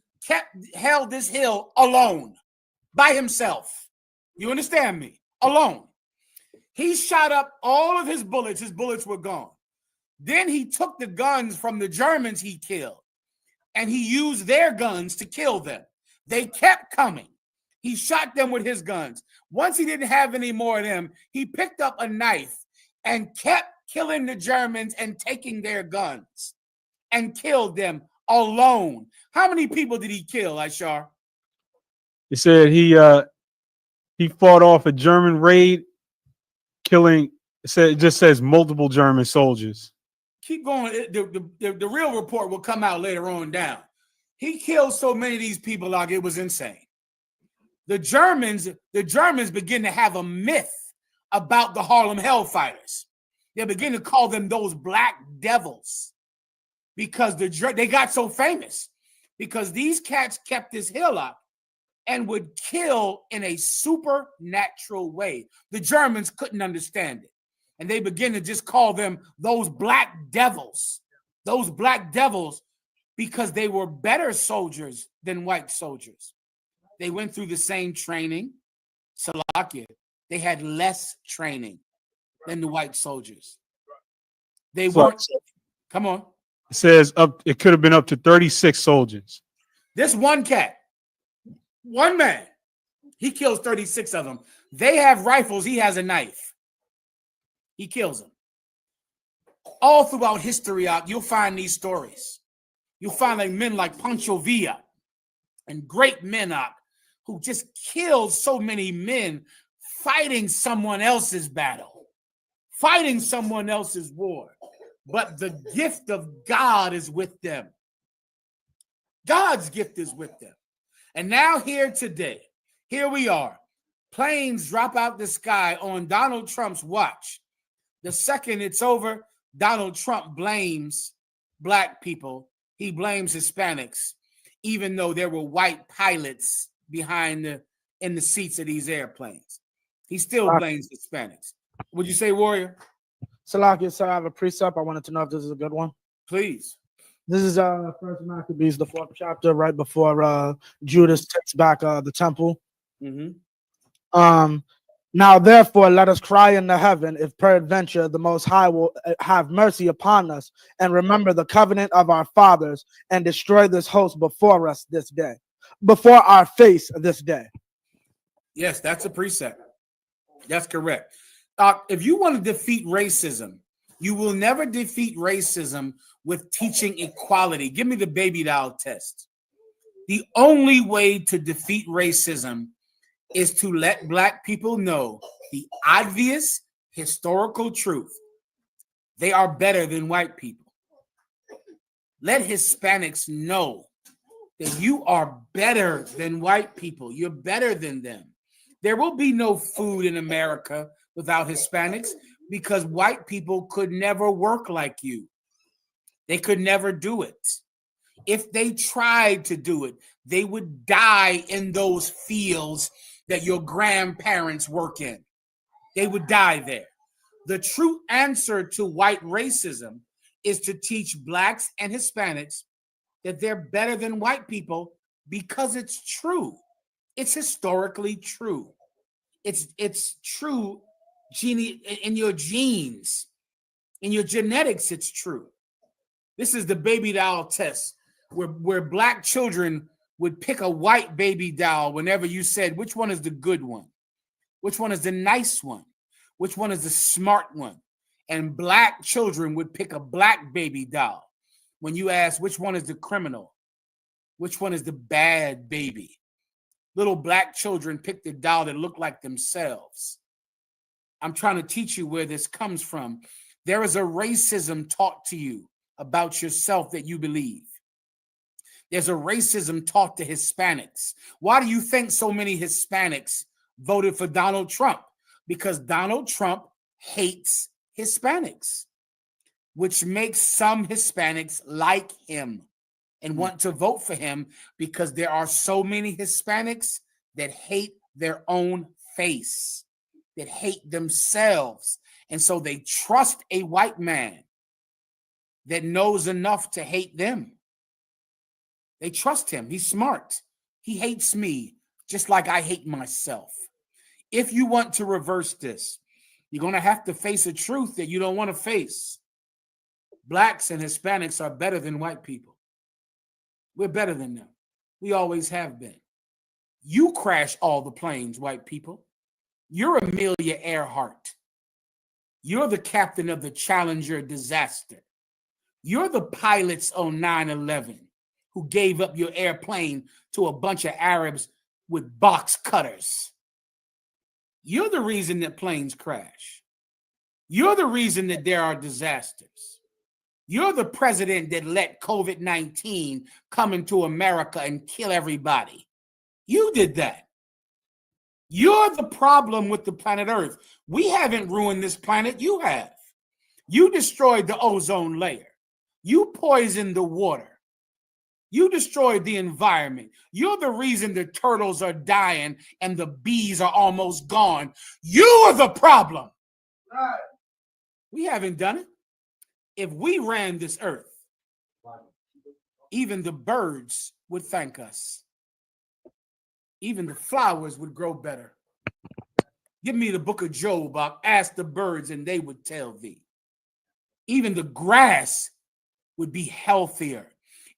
held this hill alone, by himself. You understand me? Alone. He shot up all of his bullets. His bullets were gone. Then he took the guns from the Germans he killed, and he used their guns to kill them. They kept coming. He shot them with his guns. Once he didn't have any more of them, he picked up a knife and kept killing the Germans and taking their guns and killed them alone. How many people did he kill, Ishar? It said he fought off a German raid, killing. It just says multiple German soldiers. Keep going. The real report will come out later on down. He killed so many of these people, like it was insane. The Germans begin to have a myth about the Harlem Hellfighters. They begin to call them those black devils because they got so famous because these cats kept this hill up and would kill in a supernatural way. The Germans couldn't understand it. And they begin to just call them those black devils because they were better soldiers than white soldiers. They went through the same training. Salakia, they had less training than the white soldiers. They weren't. Come on. It says it could have been up to 36 soldiers. This one cat, one man, he kills 36 of them. They have rifles. He has a knife. He kills them. All throughout history, you'll find these stories. You'll find men like Pancho Villa and great men who just killed so many men fighting someone else's battle, fighting someone else's war. But the gift of God is with them. God's gift is with them. And now here today, here we are. Planes drop out the sky on Donald Trump's watch. The second it's over, Donald Trump blames black people. He blames Hispanics, even though there were white pilots in the seats of these airplanes. He still blames Hispanics. Would you say, Warrior? Salakia, sir, I have a precept. I wanted to know if this is a good one. Please. This is First Maccabees, the 4th chapter, right before Judas takes back the temple. Mm-hmm. Now, therefore, let us cry in the heaven, if peradventure the Most High will have mercy upon us, and remember the covenant of our fathers, and destroy this host before us this day, before our face this day. Yes, that's a precept. That's correct. If you want to defeat racism, you will never defeat racism with teaching equality. Give me the baby doll test. The only way to defeat racism is to let black people know the obvious historical truth. They are better than white people. Let Hispanics know that you are better than white people. You're better than them. There will be no food in America without Hispanics because white people could never work like you. They could never do it. If they tried to do it, they would die in those fields that your grandparents work in. They would die there. The true answer to white racism is to teach blacks and Hispanics that they're better than white people because it's true. It's historically true. It's true in your genes, in your genetics, it's true. This is the baby doll test where black children would pick a white baby doll whenever you said, which one is the good one? Which one is the nice one? Which one is the smart one? And black children would pick a black baby doll. When you ask which one is the criminal, which one is the bad baby, little black children pick the doll that look like themselves. I'm trying to teach you where this comes from. There is a racism taught to you about yourself that you believe. There's a racism taught to Hispanics. Why do you think so many Hispanics voted for Donald Trump? Because Donald Trump hates Hispanics, which makes some Hispanics like him and want to vote for him, because there are so many Hispanics that hate their own face, that hate themselves. And so they trust a white man that knows enough to hate them. They trust him. He's smart. He hates me just like I hate myself. If you want to reverse this, you're going to have to face a truth that you don't want to face. Blacks and Hispanics are better than white people. We're better than them. We always have been. You crash all the planes, white people. You're Amelia Earhart. You're the captain of the Challenger disaster. You're the pilots on 9/11 who gave up your airplane to a bunch of Arabs with box cutters. You're the reason that planes crash. You're the reason that there are disasters. You're the president that let COVID-19 come into America and kill everybody. You did that. You're the problem with the planet Earth. We haven't ruined this planet. You have. You destroyed the ozone layer. You poisoned the water. You destroyed the environment. You're the reason the turtles are dying and the bees are almost gone. You are the problem. Right. We haven't done it. If we ran this earth, even the birds would thank us. Even the flowers would grow better. Give me the book of Job. I'll ask the birds and they would tell thee. Even the grass would be healthier.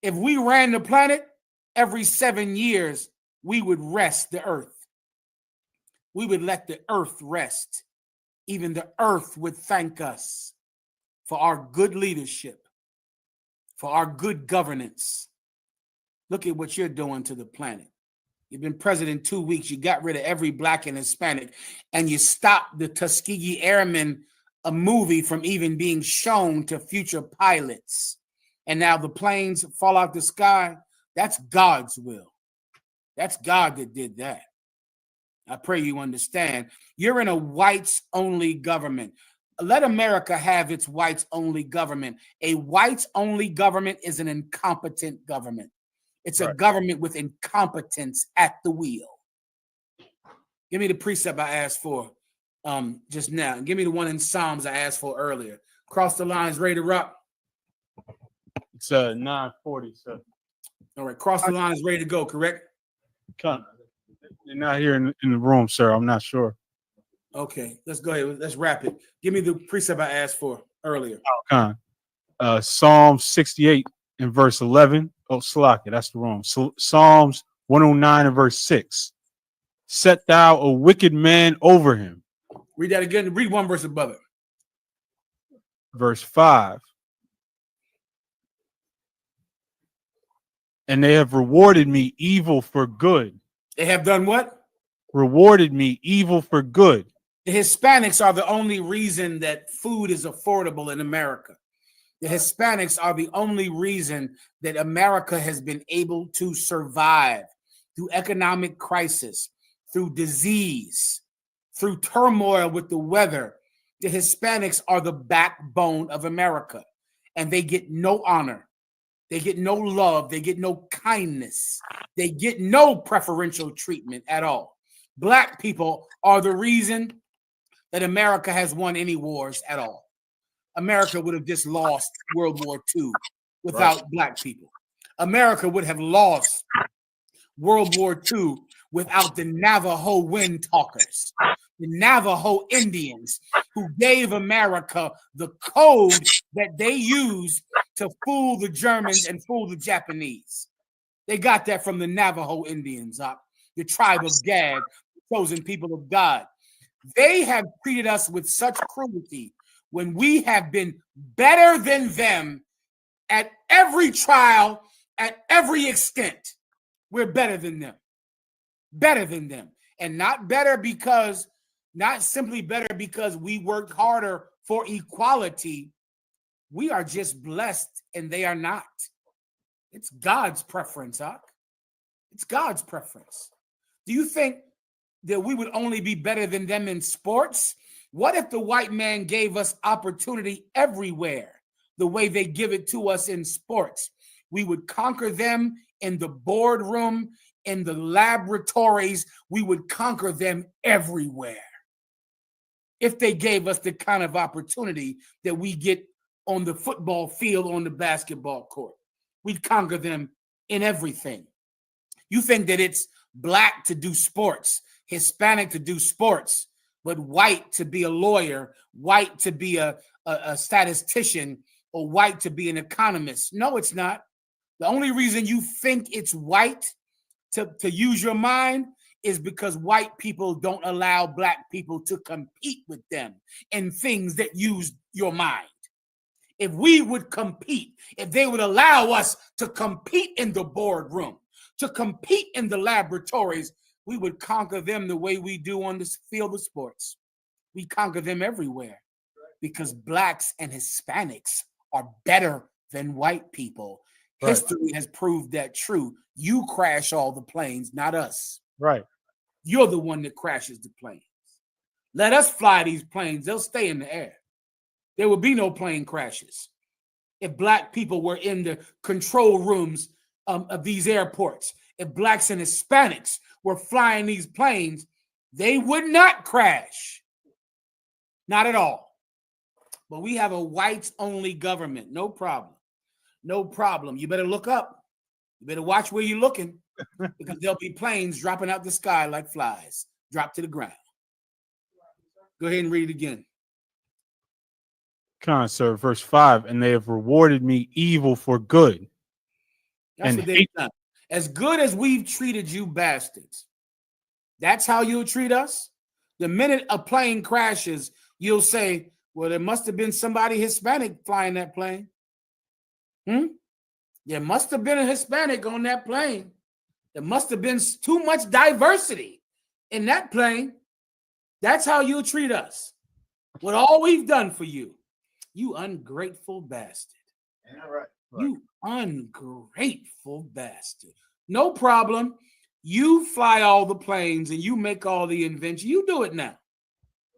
If we ran the planet, every 7 years, we would rest the earth. We would let the earth rest. Even the earth would thank us for our good leadership, for our good governance. Look at what you're doing to the planet. You've been president 2 weeks. You got rid of every black and Hispanic, and you stopped the Tuskegee Airmen, a movie, from even being shown to future pilots. And now the planes fall out the sky. That's God's will. That's God that did that. I pray you understand. You're in a whites-only government. Let America have its whites-only government. A whites-only government is an incompetent government. It's a government with incompetence at the wheel. Give me the precept I asked for just now. Give me the one in Psalms I asked for earlier. Cross the lines, ready to rock. It's 9:40, sir. All right, cross the lines, ready to go, correct? They're not here in the room, sir. I'm not sure. Okay, let's go ahead. Let's wrap it. Give me the precept I asked for earlier. Psalm 68 and verse 11. Oh, Salaki, that's the wrong. Psalms 109 and verse 6. Set thou a wicked man over him. Read that again. Read one verse above it. Verse 5. And they have rewarded me evil for good. They have done what? Rewarded me evil for good. The Hispanics are the only reason that food is affordable in America. The Hispanics are the only reason that America has been able to survive through economic crisis, through disease, through turmoil with the weather. The Hispanics are the backbone of America, and they get no honor. They get no love. They get no kindness. They get no preferential treatment at all. Black people are the reason that America has won any wars at all. America would have just lost World War II without black people. America would have lost World War II without the Navajo wind talkers, the Navajo Indians who gave America the code that they used to fool the Germans and fool the Japanese. They got that from the Navajo Indians, the tribe of Gad, chosen people of God. They have treated us with such cruelty when we have been better than them at every trial, at every extent. We're better than them. Better than them. And not better because, not simply better because we worked harder for equality. We are just blessed and they are not. It's God's preference, Huck. It's God's preference. Do you think that we would only be better than them in sports? What if the white man gave us opportunity everywhere the way they give it to us in sports? We would conquer them in the boardroom, in the laboratories. We would conquer them everywhere. If they gave us the kind of opportunity that we get on the football field, on the basketball court, we'd conquer them in everything. You think that it's black to do sports, Hispanic to do sports, but white to be a lawyer, white to be a statistician, or white to be an economist. No, it's not. The only reason you think it's white to use your mind is because white people don't allow black people to compete with them in things that use your mind. If we would compete, if they would allow us to compete in the boardroom, to compete in the laboratories, we would conquer them the way we do on this field of sports. We conquer them everywhere because blacks and Hispanics are better than white people. Right. History has proved that true. You crash all the planes, not us. Right. You're the one that crashes the planes. Let us fly these planes. They'll stay in the air. There would be no plane crashes if black people were in the control rooms of these airports. If blacks and Hispanics were flying these planes, they would not crash. Not at all. But we have a whites-only government. No problem. No problem. You better look up. You better watch where you're looking because there'll be planes dropping out the sky like flies, drop to the ground. Go ahead and read it again. Come on, sir. Verse 5, and they have rewarded me evil for good. That's what they've done. As good as we've treated you bastards, that's how you'll treat us. The minute a plane crashes, you'll say, well, there must have been somebody Hispanic flying that plane. There must have been a Hispanic on that plane. There must have been too much diversity in that plane. That's how you'll treat us. With all we've done for you. You ungrateful bastard. Yeah, right. You ungrateful bastard. No problem. You fly all the planes and you make all the inventions. You do it now.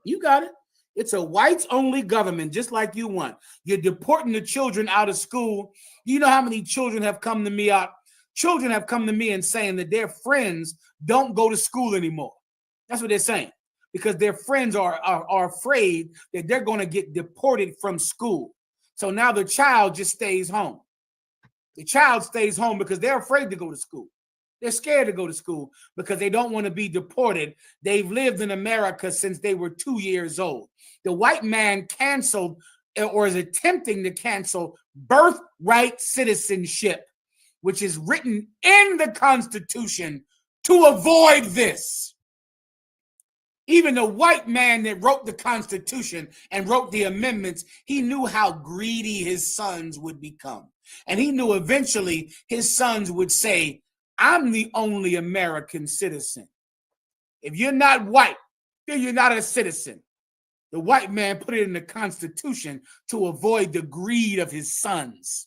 You got it. It's a whites-only government, just like you want. You're deporting the children out of school. You know how many children have come to me out? Children have come to me and saying that their friends don't go to school anymore. That's what they're saying. Because their friends are afraid that they're going to get deported from school. So now the child just stays home. The child stays home because they're afraid to go to school. They're scared to go to school because they don't want to be deported. They've lived in America since they were 2 years old. The white man canceled or is attempting to cancel birthright citizenship, which is written in the Constitution to avoid this. Even the white man that wrote the Constitution and wrote the amendments, he knew how greedy his sons would become. And he knew eventually his sons would say, I'm the only American citizen. If you're not white, then you're not a citizen. The white man put it in the Constitution to avoid the greed of his sons.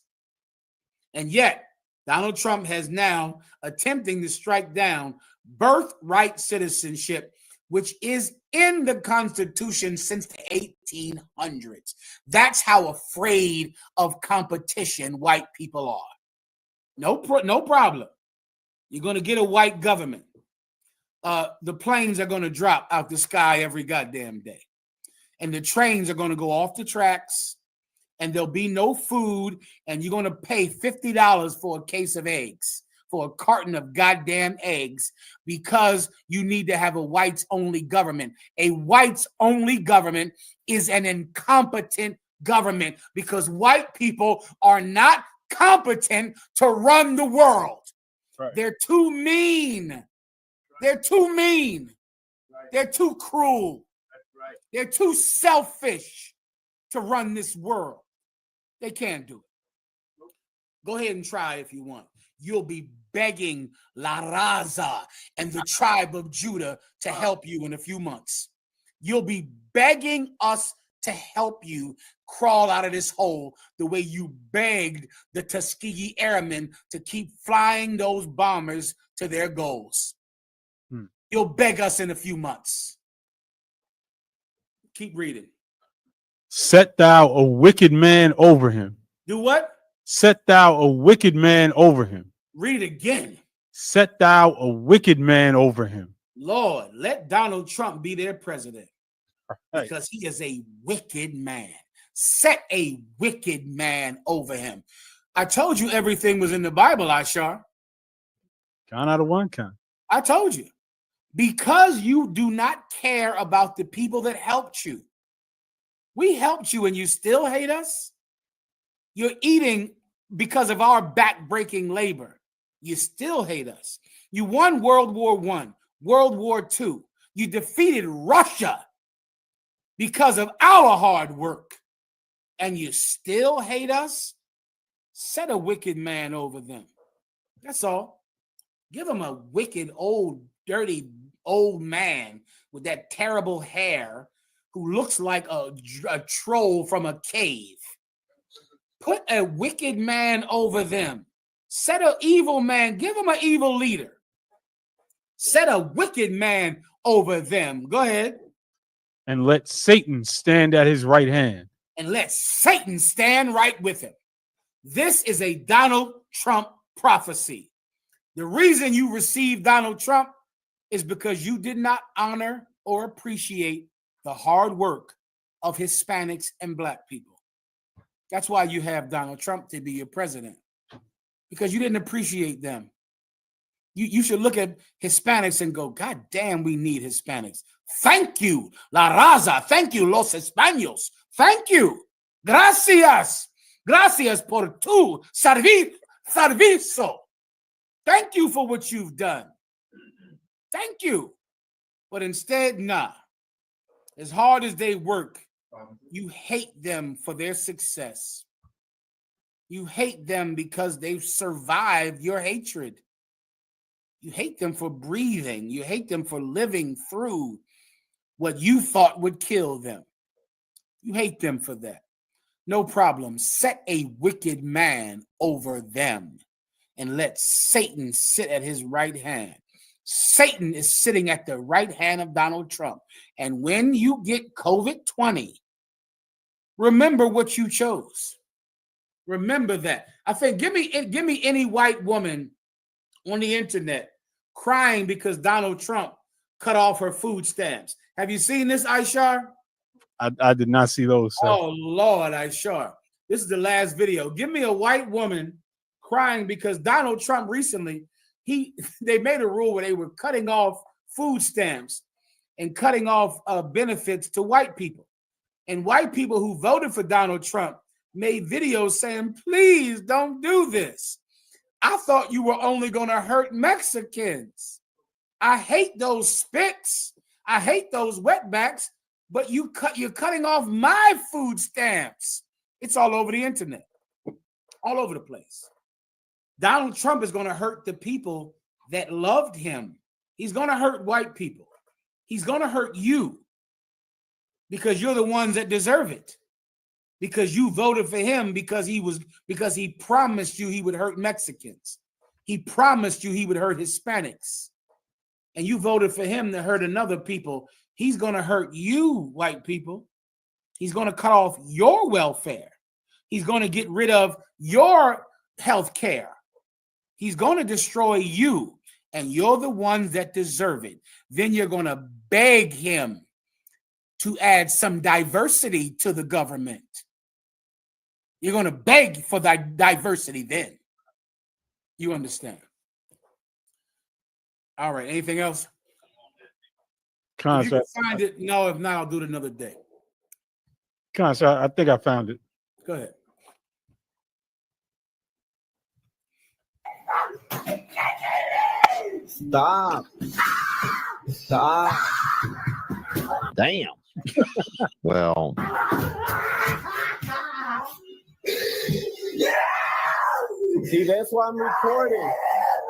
And yet, Donald Trump has now attempting to strike down birthright citizenship, which is in the Constitution since the 1800s. That's how afraid of competition white people are. No problem. You're going to get a white government. The planes are going to drop out the sky every goddamn day. And the trains are going to go off the tracks. And there'll be no food. And you're going to pay $50 for a case of eggs, for a carton of goddamn eggs, because you need to have a whites-only government. A whites-only government is an incompetent government because white people are not competent to run the world. Right. They're too mean. They're too mean. Right. They're too cruel. They're too selfish to run this world. They can't do it. Go ahead and try if you want. You'll be begging La Raza and the tribe of Judah to help you in a few months. You'll be begging us to help you crawl out of this hole the way you begged the Tuskegee Airmen to keep flying those bombers to their goals. You'll beg us in a few months. Keep reading. Set thou a wicked man over him. Do what? Set thou a wicked man over him. Read it again. Set thou a wicked man over him. Lord, let Donald Trump be their president. Right. Because he is a wicked man. Set a wicked man over him. I told you everything was in the Bible, Ishar. Count out of one count. I told you. Because you do not care about the people that helped you. We helped you and you still hate us? You're eating because of our back-breaking labor. You still hate us. You won World War I, World War II. You defeated Russia because of our hard work. And you still hate us? Set a wicked man over them. That's all. Give them a wicked, old, dirty, old man with that terrible hair who looks like a troll from a cave. Put a wicked man over them. Set an evil man. Give them an evil leader. Set a wicked man over them. Go ahead. And let Satan stand at his right hand. And let Satan stand right with him. This is a Donald Trump prophecy. The reason you received Donald Trump is because you did not honor or appreciate the hard work of Hispanics and Black people. That's why you have Donald Trump to be your president, because you didn't appreciate them. You should look at Hispanics and go, God damn, we need Hispanics. Thank you, La Raza. Thank you, Los Españoles. Thank you. Gracias. Gracias por tu servicio. Thank you for what you've done. Thank you. But instead, nah. As hard as they work, you hate them for their success. You hate them because they've survived your hatred. You hate them for breathing. You hate them for living through what you thought would kill them. You hate them for that. No problem. Set a wicked man over them and let Satan sit at his right hand. Satan is sitting at the right hand of Donald Trump. And when you get COVID-20, remember what you chose. Remember that. I think give me any white woman on the internet crying because Donald Trump cut off her food stamps. Have you seen this, Ishar? I did not see those. Sir. Oh, Lord, Ishar. This is the last video. Give me a white woman crying because Donald Trump recently, they made a rule where they were cutting off food stamps and cutting off benefits to white people. And white people who voted for Donald Trump made videos saying, please don't do this. I thought you were only going to hurt Mexicans. I hate those spits. I hate those wetbacks, but you're cutting off my food stamps. It's all over the internet, all over the place. Donald Trump is going to hurt the people that loved him. He's going to hurt white people. He's going to hurt you because you're the ones that deserve it. Because you voted for him because he promised you he would hurt Mexicans. He promised you he would hurt Hispanics. And you voted for him to hurt another people. He's going to hurt you, white people. He's going to cut off your welfare. He's going to get rid of your health care. He's going to destroy you, and you're the ones that deserve it. Then you're going to beg him to add some diversity to the government. You're going to beg for that diversity then. You understand? All right. Anything else? If you can find it, no. If not, I'll do it another day. I think I found it. Go ahead. Stop. Stop. Damn. Well, See, that's why I'm recording.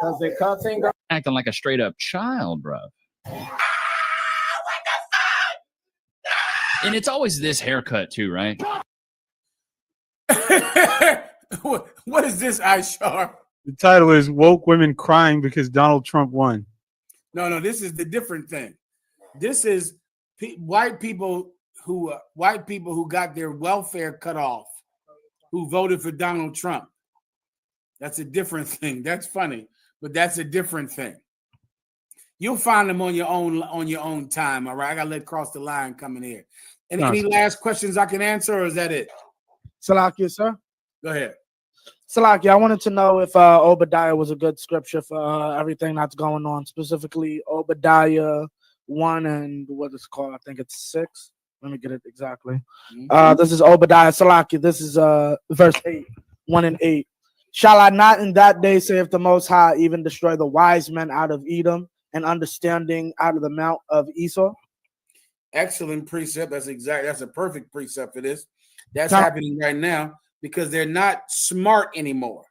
Because the cuss ain't going acting like a straight up child, bro. And it's always this haircut too, right? What is this, Ishar? The title is Woke Women Crying Because Donald Trump Won. No, this is the different thing. This is white people who got their welfare cut off, who voted for Donald Trump. That's a different thing. That's funny, but that's a different thing. You'll find them on your own time. All right, I gotta let Cross the Line come in here. And any last questions I can answer, or is that it? Salakia, sir. Go ahead. Salakia, I wanted to know if Obadiah was a good scripture for everything that's going on, specifically Obadiah 1 and what is it called? I think it's 6. Let me get it exactly. This is Obadiah. Salakia, this is verse 8, 1 and 8. Shall I not in that day, saith the Most High, even destroy the wise men out of Edom and understanding out of the mount of Esau? Excellent precept. That's a perfect precept for this. That's happening right now because they're not smart anymore.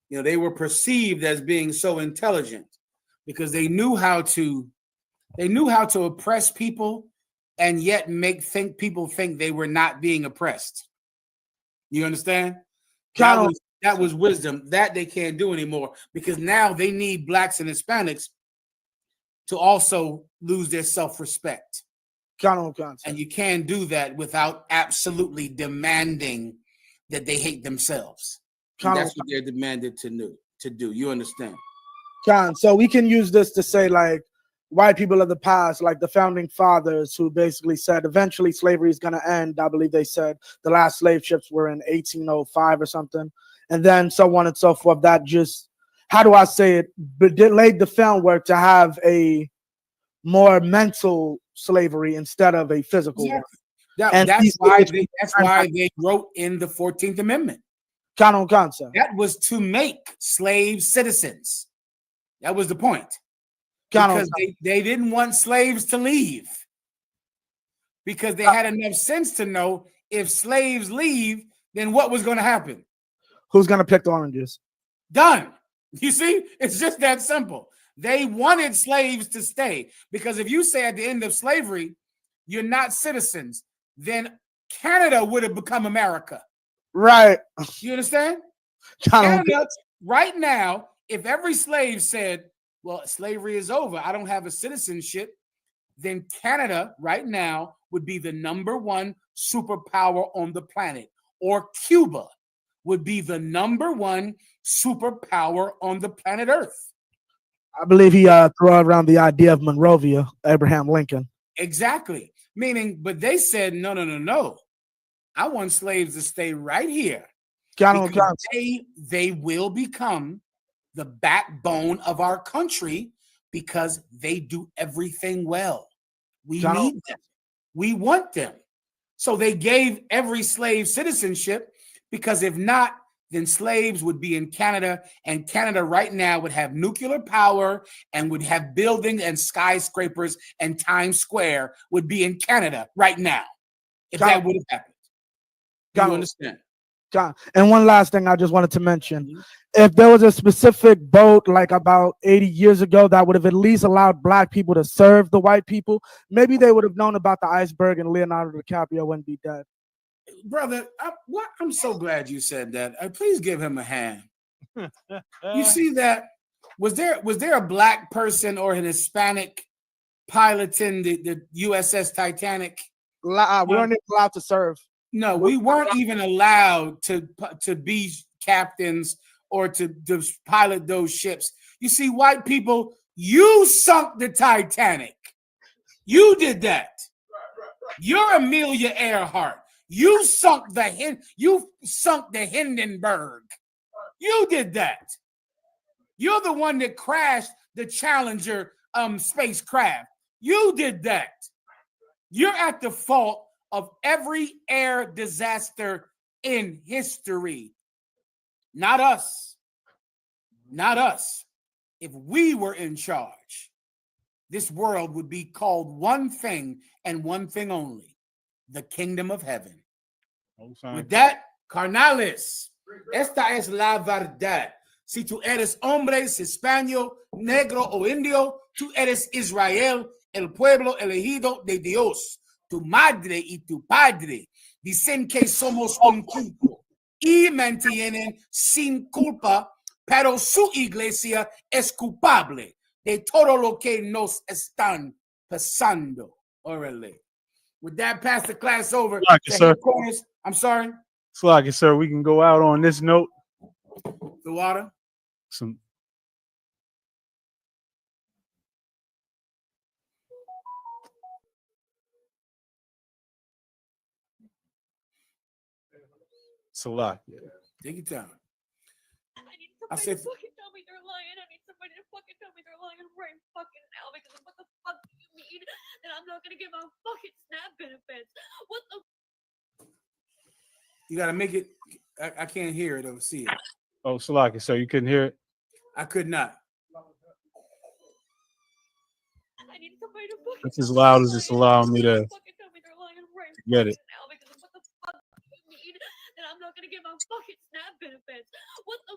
You know, they were perceived as being so intelligent because they knew how to oppress people and yet make people think they were not being oppressed. You understand? That was wisdom that they can't do anymore because now they need blacks and Hispanics to also lose their self-respect. And you can't do that without absolutely demanding that they hate themselves. That's what they're demanded to do. You understand? So we can use this to say, like, white people of the past, like the founding fathers, who basically said eventually slavery is going to end. I believe they said the last slave ships were in 1805 or something. And then so on and so forth. That just, how do I say it? But it laid the groundwork to have a more mental slavery instead of a physical one. That's why they wrote in the 14th Amendment. That was to make slaves citizens. That was the point. Because they didn't want slaves to leave. Because they had enough sense to know if slaves leave, then what was going to happen? Who's going to pick the oranges? Done. You see, it's just that simple. They wanted slaves to stay because if you say at the end of slavery, you're not citizens, then Canada would have become America. Right. You understand? Canada, right now, if every slave said, well, slavery is over, I don't have a citizenship, then Canada right now would be the #1 superpower on the planet, or Cuba would be the #1 superpower on the planet Earth. I believe he threw around the idea of Monrovia, Abraham Lincoln. Exactly. Meaning, but they said, no. I want slaves to stay right here. They will become the backbone of our country because they do everything well. We need them. We want them. So they gave every slave citizenship because if not, then slaves would be in Canada, and Canada right now would have nuclear power and would have buildings and skyscrapers, and Times Square would be in Canada right now if that would have happened. You understand? And one last thing I just wanted to mention. If there was a specific boat like about 80 years ago that would have at least allowed black people to serve the white people, maybe they would have known about the iceberg and Leonardo DiCaprio wouldn't be dead. Brother, I'm so glad you said that. Please give him a hand. You see that? Was there a black person or an Hispanic piloting the USS Titanic? We weren't even allowed to serve. No, we weren't even allowed to be captains or to pilot those ships. You see, white people, you sunk the Titanic. You did that. You're Amelia Earhart. You sunk the Hindenburg. You did that. You're the one that crashed the Challenger spacecraft. You did that. You're at the fault of every air disaster in history. Not us. Not us. If we were in charge, this world would be called one thing and one thing only, the kingdom of heaven. With that, carnales, esta es la verdad. Si tú eres hombre, hispano, negro o indio, tú eres Israel, el pueblo elegido de Dios. Tu madre y tu padre dicen que somos un culto y mantienen sin culpa, pero su iglesia es culpable de todo lo que nos están pasando. Orale. With that, pass the class over. Like it, sir. I'm sorry. It's like it, sir. We can go out on this note. The water. Some. It's a lot. Take your time. I said, fucking tell me they're lying. I need somebody to fucking tell me they're lying right fucking now, because what the fuck do you mean that I'm not gonna get my fucking SNAP benefits? What the? You gotta make it. I can't hear it or see it. Oh, Salaki, so you couldn't hear it? I could not. I need somebody to fucking. It's as loud as it's allowing me to get it. Now, because what the fuck do you mean that I'm not gonna get my fucking SNAP benefits? What the?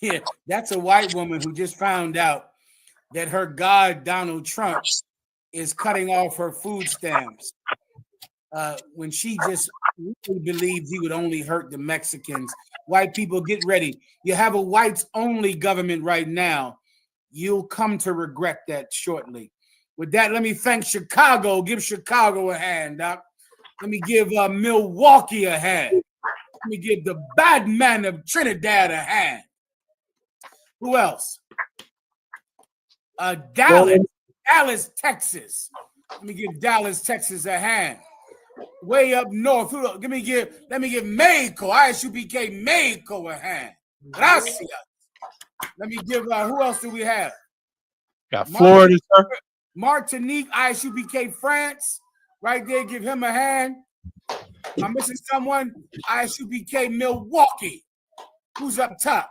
Yeah, that's a white woman who just found out that her god Donald Trump is cutting off her food stamps when she just really believed he would only hurt the Mexicans. White people, get ready. You have a whites only government right now. You'll come to regret that shortly. With that, let me thank Chicago. Give Chicago a hand, Doc. Let me give Milwaukee a hand. Let me give the bad man of Trinidad a hand. Who else? Dallas, Texas. Let me give Dallas, Texas a hand. Way up north. Let me give Mexico, ISUPK Mexico a hand. Gracias. Let me give who else do we have? Got Florida, sir. Martinique, ISUPK France. Right there, give him a hand. Am I missing someone? ISUPK Milwaukee. Who's up top?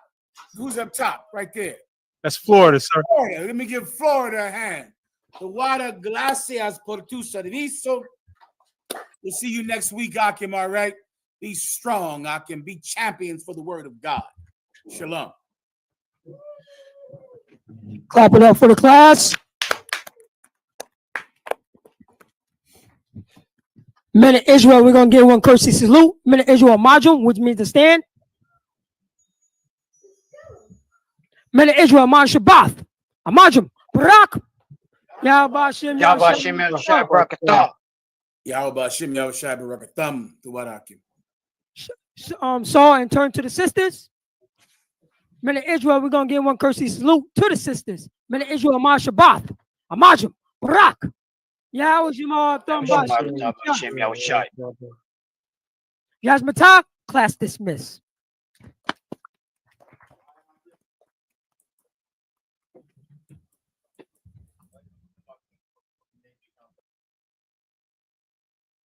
Who's up top? Right there. That's Florida, sir. Florida. Let me give Florida a hand. The water, gracias por tu servicio. We'll see you next week, Akim, all right? Be strong, Akim. Be champions for the word of God. Shalom. Clap it up for the class. Men of Israel, we're going to give one courtesy salute. Men of Israel, Majum, which means to stand. Men of Israel, Man Shabbat. Amajum, Barak. Yahbashim, Yahbashim, Barakatah. Yahbashim, Yahushai, Barakatham, to what Akim. Saw and turn to the sisters. Men of Israel, we're going to give one courtesy salute to the sisters. Men of Israel, Man Shabbat. Amajum, Barak. Yahbashim, Yahushai. Yasmatah, class dismissed.